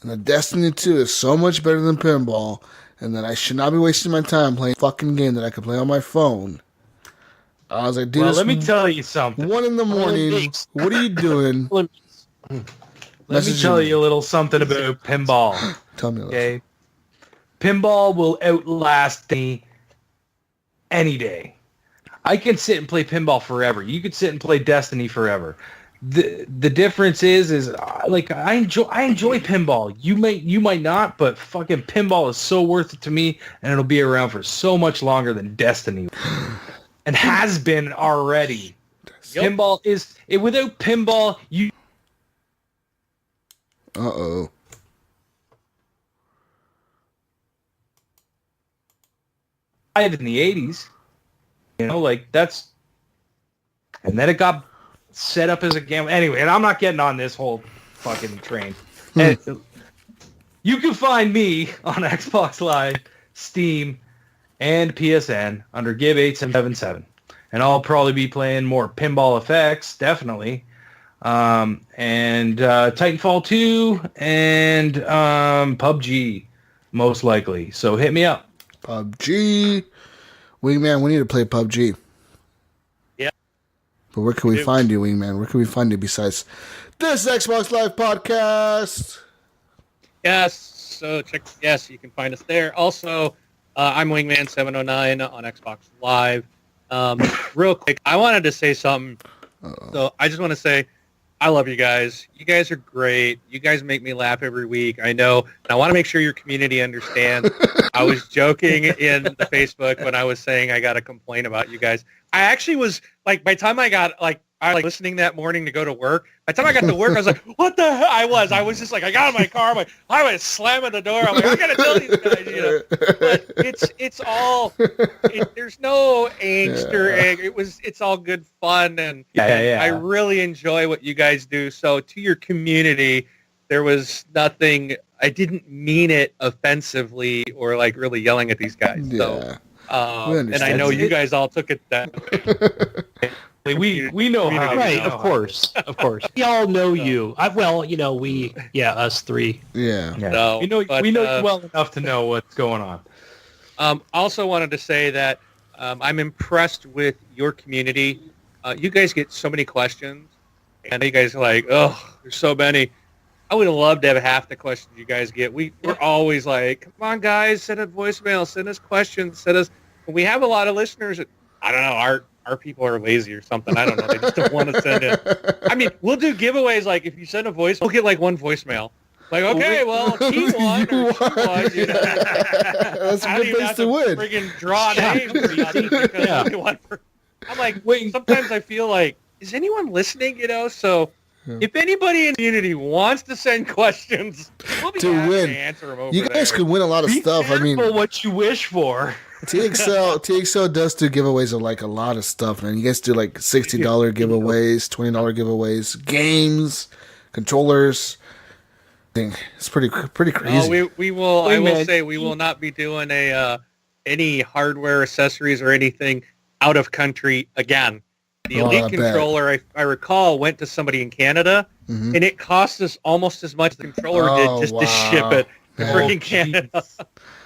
And that Destiny 2 is so much better than pinball. And that I should not be wasting my time playing a fucking game that I could play on my phone. I was like, dude, let me tell you something. 1 a.m. What are you doing? Let me tell you a little something about pinball. Tell me a little. Okay. Pinball will outlast me any day. I can sit and play pinball forever. You could sit and play Destiny forever. The difference is like I enjoy pinball. You might not, but fucking pinball is so worth it to me, and it'll be around for so much longer than Destiny, and has been already. Yep. Pinball is without pinball you. Uh-oh. In the 80s, like that's, and then it got set up as a game. Anyway, and I'm not getting on this whole fucking train. And you can find me on Xbox Live, Steam, and PSN under Gib8777. And I'll probably be playing more Pinball Effects, definitely. And Titanfall 2 and PubG, most likely. So hit me up. PubG. Wingman, we need to play PubG. Yeah. But where can we find you, Wingman? Where can we find you besides this Xbox Live podcast? Yes. So you can find us there. Also, I'm Wingman709 on Xbox Live. Real quick, I wanted to say something. So I just want to say, I love you guys. You guys are great. You guys make me laugh every week. I know. And I want to make sure your community understands. I was joking in the Facebook when I was saying I got to complain about you guys. I actually was like, by the time I got I was listening that morning to go to work. By the time I got to work, I was like, what the hell? I was just like, I got in my car. I was slamming the door. I'm like, I got to tell these guys, But it's all, there's no angst or anger. It's all good fun. And I really enjoy what you guys do. So to your community, there was nothing, I didn't mean it offensively or like really yelling at these guys. Yeah. So, and I know you guys all took it that way. We know how. Right, of course. We all know you. Us three. Yeah. No, we know you well enough to know what's going on. Also wanted to say that I'm impressed with your community. You guys get so many questions, and you guys are like, oh, there's so many. I would love to have half the questions you guys get. We're always like, come on, guys, send a voicemail, send us questions, we have a lot of listeners that, I don't know, our people are lazy or something. I don't know. They just don't want to send it. I mean, we'll do giveaways. Like, if you send a voice, we'll get like one voicemail. Like, okay, well, he won or she won. You know? That's a good place to win. Friggin' draw names or nothing because one I'm like, wait. Sometimes I feel like, is anyone listening? So if anybody in the community wants to send questions, we'll be happy to answer them over you guys could win a lot of stuff. I mean, what you wish for. TXL does do giveaways of like a lot of stuff, man. You guys do like $60 giveaways, $20 giveaways, games, controllers. It's pretty crazy. We will. I will say we will not be doing any hardware accessories or anything out of country again. The Elite controller, I recall, went to somebody in Canada, and it cost us almost as much as the controller did just to ship it to freaking Canada.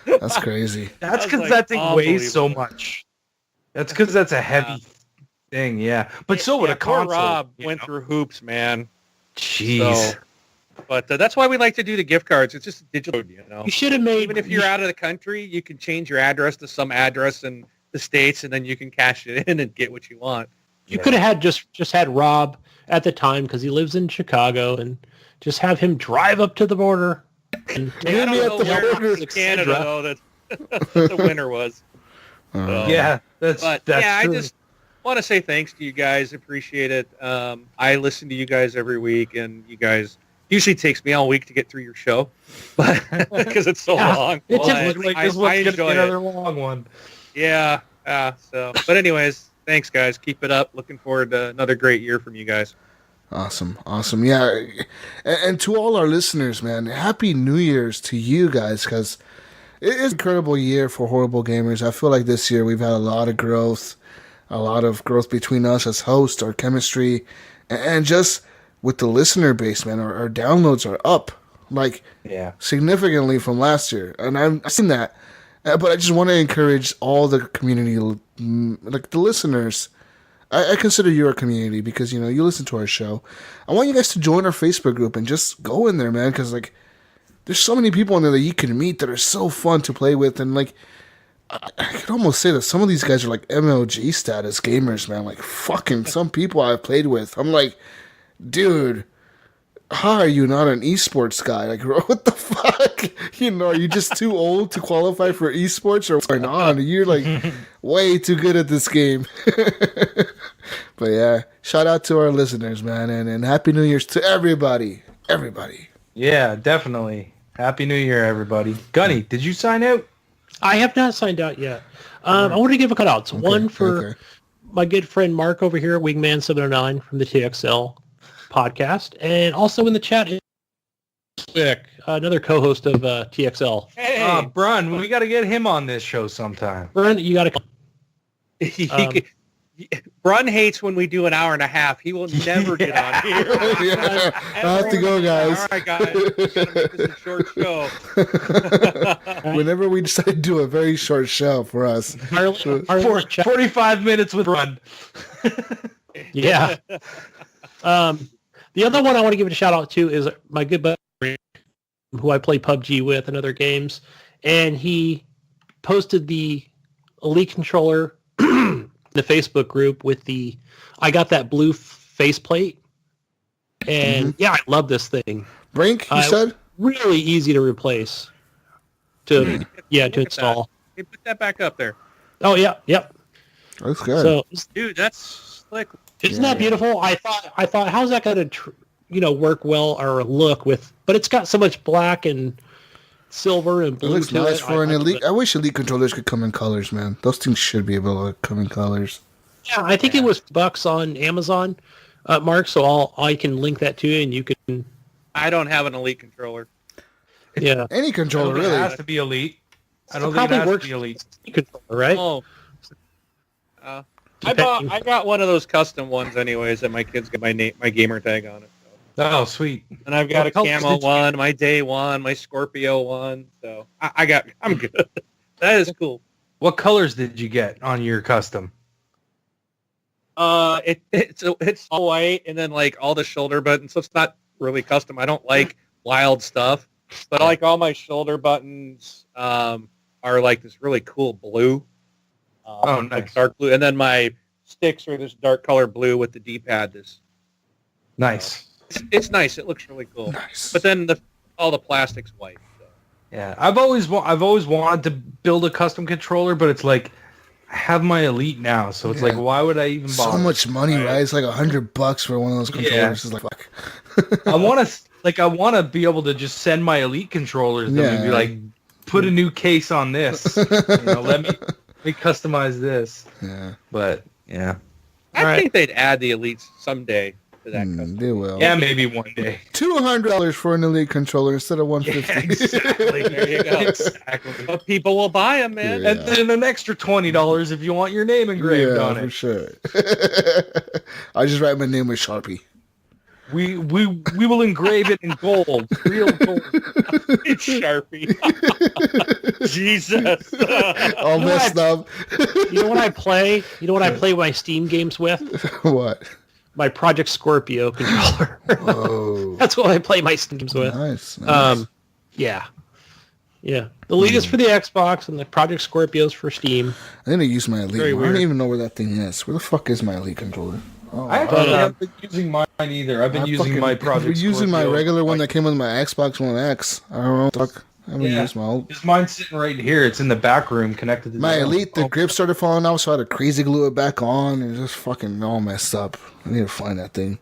That's crazy. That's because that thing weighs so much. That's because that's a heavy thing, yeah. But so would a console. Rob went through hoops, man. Jeez. So, but that's why we like to do the gift cards. It's just digital, You should have made... Even if you're out of the country, you can change your address to some address in the States, and then you can cash it in and get what you want. You could have had just had Rob at the time, because he lives in Chicago, and just have him drive up to the border. And I don't know where in Canada, though, that the winner was. That's true. I just want to say thanks to you guys. Appreciate it. I listen to you guys every week, and you guys usually takes me all week to get through your show, but because it's so long. I enjoy another long one. Yeah. But anyways, thanks, guys. Keep it up. Looking forward to another great year from you guys. Awesome. Yeah. And to all our listeners, man, Happy New Year's to you guys, because it is an incredible year for Horrible Gamers. I feel like this year we've had a lot of growth between us as hosts, our chemistry, and just with the listener base, man. Our downloads are up, significantly from last year. And I've seen that. But I just want to encourage all the community, like the listeners. I consider you our community because, you listen to our show. I want you guys to join our Facebook group and just go in there, man, because, there's so many people in there that you can meet that are so fun to play with. And, I could almost say that some of these guys are, MLG status gamers, man. Fucking some people I've played with. I'm like, dude, how are you not an esports guy? What the fuck? Are you just too old to qualify for esports, or what's going on? You're way too good at this game. But yeah, shout out to our listeners, man, and Happy New Year's to everybody. Yeah, definitely. Happy New Year, everybody. Gunny, did you sign out? I have not signed out yet. I want to give a cutouts. One for my good friend Mark over here, Wingman709 from the TXL podcast, and also in the chat Vic, another co-host of TXL. Hey, Brun, we got to get him on this show sometime. Brun, you got to. Brun hates when we do an hour and a half. He will never get on here. I have to go, guys. All right, guys. Gotta make this a short show. Whenever we decide to do a very short show for us. 45 minutes with Brun. Yeah. The other one I want to give a shout out to is my good buddy who I play PubG with and other games, and he posted the Elite controller in the Facebook group with I got that blue faceplate, and yeah, I love this thing. Brink, you said? Really easy to replace. To install. Hey, put that back up there. Oh yeah, yep. That's good. So, Dude, that's slick. isn't that beautiful? I thought, how's that going to work well or look with? But it's got so much black and silver and blue. It looks to nice it. for an Elite. I wish Elite controllers could come in colors, man. Those things should be able to come in colors. Yeah, I think it was $2 on Amazon, Mark. So I can link that to you, and you can. I don't have an Elite controller. Yeah, Any controller It really. has to be Elite. I don't It think it probably has works to be Elite. controller, right? Oh. I got one of those custom ones anyways that my kids get my gamer tag on it. So. Oh, sweet. And I've got What a colors camo did you one, my day one, my Scorpio one. So I'm good. That is cool. What colors did you get on your custom? It's all white and then like all the shoulder buttons. So it's not really custom. I don't like wild stuff, but like all my shoulder buttons are like this really cool blue. Oh, nice. Like dark blue, and then my sticks are this dark color blue with the D-pad. Nice. It's nice. It looks really cool. Nice. But then all the plastic's white. So. Yeah, I've always wanted to build a custom controller, but it's like I have my Elite now, so it's like why would I even bother? So much money, right? It's like $100 for one of those controllers. It's like fuck. I want to be able to just send my Elite controllers and be like, put a new case on this. Let me customize this. Yeah. But yeah. I think they'd add the Elites someday to that custom. They will. Yeah, maybe one day. $200 for an Elite controller instead of $150. Yeah, exactly. There you go. Exactly. But people will buy them, man. Yeah. And then an extra $20 if you want your name engraved on for it. sure. I just write my name with Sharpie. We will engrave it in gold, real gold. It's Sharpie. Jesus. All messed up. You know what I play? You know what I play my Steam games with? What? My Project Scorpio controller. Oh. That's what I play my Steam games with. Nice. Yeah. The Elite is for the Xbox, and the Project Scorpio's for Steam. I need to use my Elite. Very I weird. don't even know where that thing is. Where the fuck is my Elite controller? Oh, I actually haven't been using mine either. I've been using my Project I've been using my Scorpio. regular one that came with my Xbox One X. I don't know. Fuck. I haven't used my old. Because mine's sitting right here. It's in the back room connected to My the Elite, the grip started falling off, so I had to crazy glue it back on, and it's just fucking all messed up. I need to find that thing.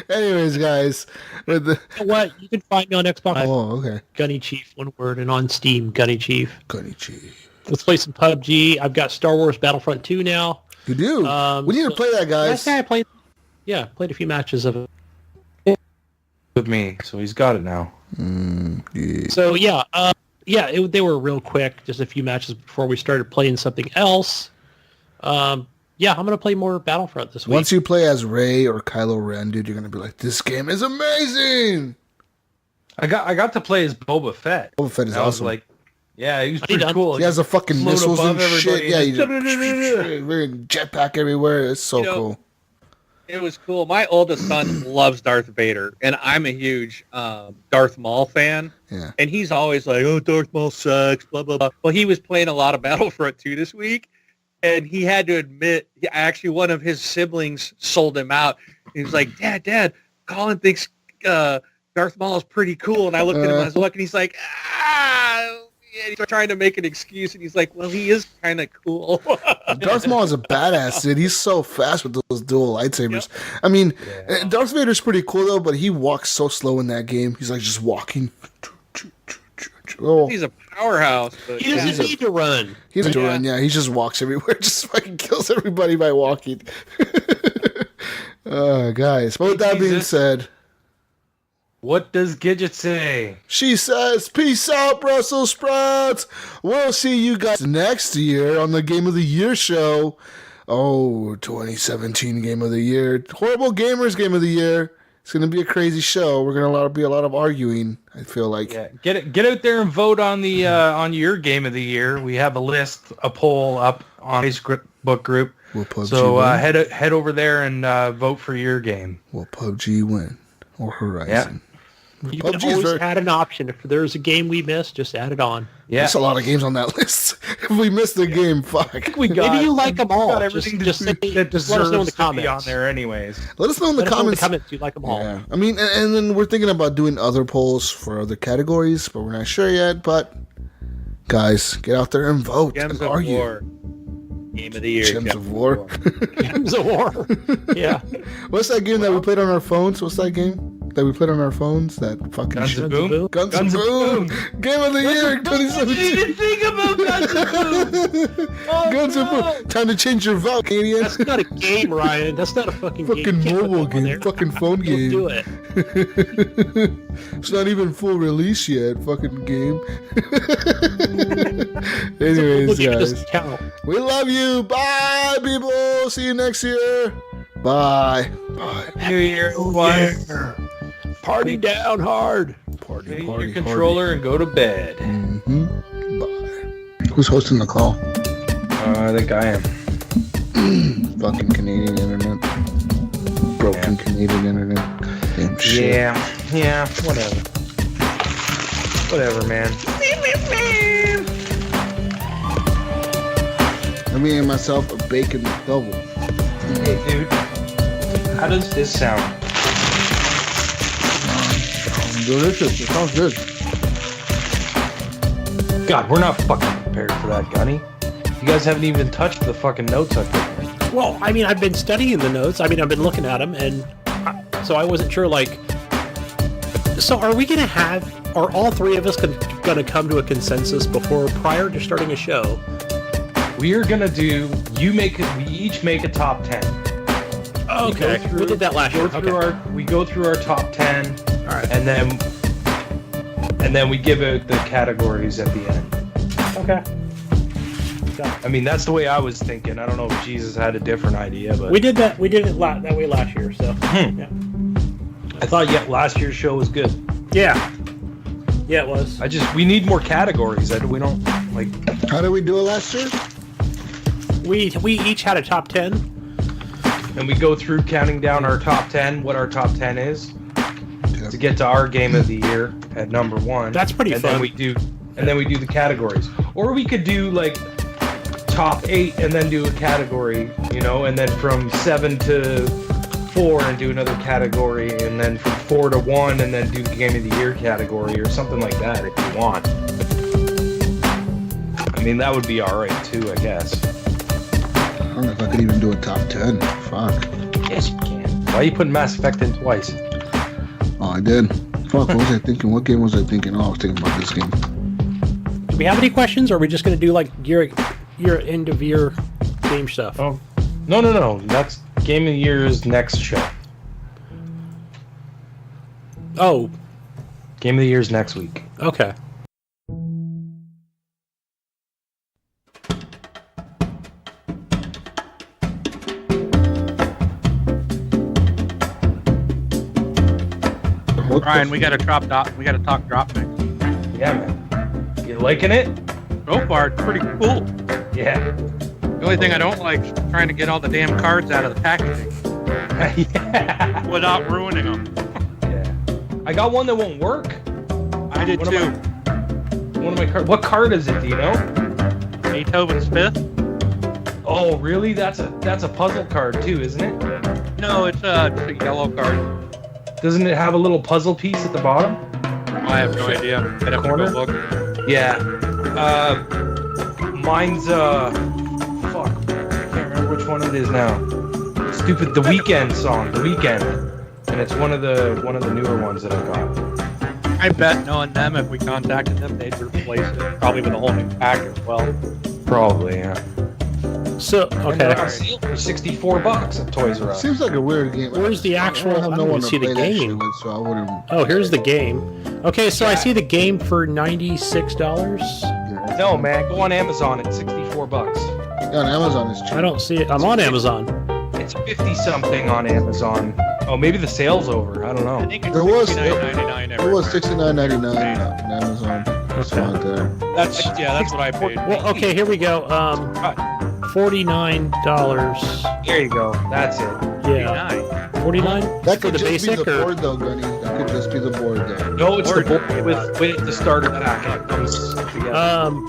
Anyways, guys. With the... You know what? You can find me on Xbox. Oh, okay. Gunnychief, one word, and on Steam, Gunnychief. Gunnychief. Let's play some PubG. I've got Star Wars Battlefront 2 now. You do? We need to play that, guys. Last night I played a few matches of it. with me, so he's got it now. Yeah. So they were real quick, just a few matches before we started playing something else. I'm gonna play more Battlefront this week. Once you play as Rey or Kylo Ren, dude, you're gonna be like, this game is amazing. I got to play as Boba Fett. Boba Fett is I was awesome. like, yeah, he was pretty done? cool. He has the fucking Float missiles and above shit. everybody. Yeah, you just jetpack everywhere. It's so cool. It was cool. My oldest son loves Darth Vader, and I'm a huge Darth Maul fan. Yeah. And he's always like, oh, Darth Maul sucks, blah, blah, blah. Well, he was playing a lot of Battlefront 2 this week, and he had to admit, actually one of his siblings sold him out. He was like, Dad, Colin thinks Darth Maul is pretty cool. And I looked at him and I was looking, he's like, yeah, he's trying to make an excuse, and he's like, well, he is kind of cool. Darth Maul is a badass, dude. He's so fast with those dual lightsabers. Yep. I mean, Darth Vader's pretty cool, though, but he walks so slow in that game. He's like just walking. Oh. He's a powerhouse. But He doesn't need to run. He doesn't run, yeah. He just walks everywhere. Just fucking kills everybody by walking. Guys. But with that being said... What does Gidget say? She says, peace out, Brussels sprouts. We'll see you guys next year on the Game of the Year show. Oh, 2017 Game of the Year. Horrible Gamers Game of the Year. It's going to be a crazy show. We're going to be a lot of arguing, I feel like. Yeah, get out there and vote on the on your Game of the Year. We have a poll up on Facebook group. Will PUBG so win? head over there and vote for your game. Will PUBG win? Or Horizon? Yeah. You can PUBG is always very... add an option. If there's a game we missed, just add it on. Yeah. There's a lot of games on that list. If we missed the game, fuck. Maybe you like them all. Got everything just that let us know in the deserves to be comments. on there anyways. Let us know in the comments. You like them all. Yeah. I mean, and then we're thinking about doing other polls for other categories, but we're not sure yet. But guys, get out there and vote Gems and of argue. War. Game of the year. Gems of War. Games of War. Yeah. What's that game that we played on our phones? What's that game that we played on our phones? That fucking Guns shit. of Boom. Guns of Boom. Game of the year 2017. Think about Guns of Boom. Guns of Boom. Time to change your vote, Canadian. That's not a game, Ryan. That's not a fucking game. Fucking You can't put mobile that on game. there. Fucking phone game. Don't do it. It's not even full release yet. Fucking game. Anyways, guys. Count. We love you. Bye, people. See you next year. Bye. Bye. New Year. One. Party down hard. Party, Get party, your controller and go to bed. Bye. Who's hosting the call? I think I am. Fucking Canadian internet. Broken Canadian internet. Damn shit. Yeah, whatever. Whatever, man. I made myself a bacon double. Hey, dude. How does this sound? Delicious. It sounds good. God, we're not fucking prepared for that, Gunny. You guys haven't even touched the fucking notes up there. Well, I mean, I've been studying the notes. I mean, I've been looking at them, and so I wasn't sure, like... So are we going to have... Are all three of us going to come to a consensus prior to starting a show? We are gonna do. We each make a top 10. Okay, we did that last year. We go through our top 10. All right, And then we give out the categories at the end. okay. I mean, that's the way I was thinking. I don't know if Jesus had a different idea, but We did that. We did it that way last year. So yeah, I thought last year's show was good. yeah, it was. We need more categories. We don't like. How did we do it last year? We each had a top 10. And we go through counting down our top 10, what our top 10 is, to get to our game of the year at number 1. That's pretty fun. Then we do the categories. Or we could do like top 8 and then do a category, and then from 7 to 4 and do another category, and then from 4 to 1 and then do the game of the year category or something like that if you want. I mean, that would be all right too, I guess. I don't know if I could even do a top 10. Fuck. Yes, you can. Why are you putting Mass Effect in twice? Oh, I did. Fuck, what was I thinking? What game was I thinking? Oh, I was thinking about this game. Do we have any questions, or are we just going to do like your end of year game stuff? Oh, no. That's Game of the Year's next show. Oh, Game of the Year's next week. okay. Ryan, we got to talk DropMix. Yeah, man. You liking it? So far, it's pretty cool. Yeah. The only thing I don't like is trying to get all the damn cards out of the packaging Yeah. without ruining them. Yeah. I got one that won't work. I did too. One of my cards. What card is it? Do you know? Beethoven's Fifth? Oh, really? That's a puzzle card too, isn't it? No, it's a yellow card. Doesn't it have a little puzzle piece at the bottom? I have no idea. I'd have to go look. Yeah. Mine's fuck. I can't remember which one it is now. Stupid The Weeknd song, The Weeknd. And it's one of the newer ones that I got. I bet knowing them, if we contacted them, they'd replace it. Probably with a whole new pack as well. Probably, yeah. So And they're okay, on sale for $64 at Toys R Us. Seems like a weird game. Where's the actual- I don't have I no don't one to see the play that game. shit with, so I wouldn't. oh, here's the game. Okay, so I see the game for $96. No, man, go on Amazon. It's $64. Yeah, on Amazon is cheap. I don't see it. I'm on Amazon. It's 50 something on Amazon. Oh, maybe the sale's over. I don't I know. think it's There was- $69.99 It was everywhere. $69.99 on Amazon. That's not there. That's what I paid. Well, okay, here we go. $49. There you go. That's it. Yeah. 49? That For could the just be basic, the or board, though, Gunny. That could just be the board, though. No, it's the Board. board with the starter pack. It comes together.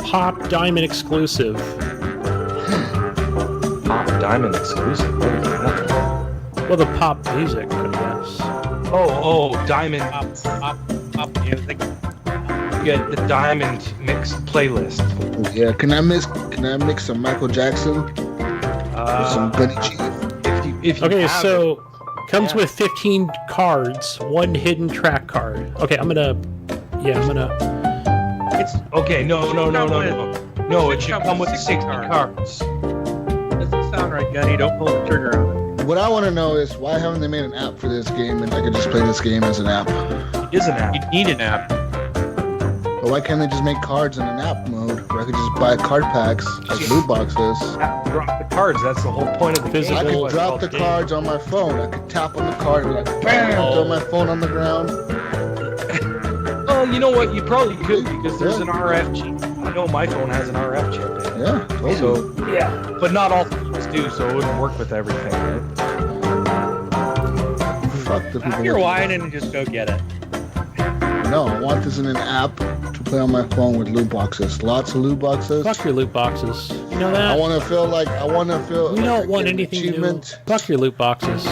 Pop Diamond exclusive? Pop Diamond exclusive. What is that? Well, the pop music, I guess. Oh, Diamond. Pop music. You get the Diamond mix playlist. Yeah, can I mix some Michael Jackson with some Gunnychief? If you Okay, have so comes Yeah. with 15 cards, one hidden track card. Okay, I'm gonna. It's Okay, no. No, it should come with 60 cards. cards. Doesn't sound right, Gunny. Don't pull the trigger on it. What I want to know is why haven't they made an app for this game and I could just play this game as an app? It is an app. You need an app. But why can't they just make cards in an app mode where I could just buy card packs like loot boxes? Drop the cards. That's the whole point of the Physical. I game. could drop the cards on my phone. I could tap on the card and like bam, throw my phone on the ground. Well, you know what? You probably could because there's an RF chip. I know my phone has an RF chip in it. Yeah, totally. So yeah, but not all phones do, so it wouldn't work with everything, right? Fuck the people. If you're that- whining, just go get it. No, I want this in an app to play on my phone with loot boxes. Lots of loot boxes. Fuck your loot boxes. You know I that? want to feel like We don't want get an anything new. achievement. Fuck your loot boxes.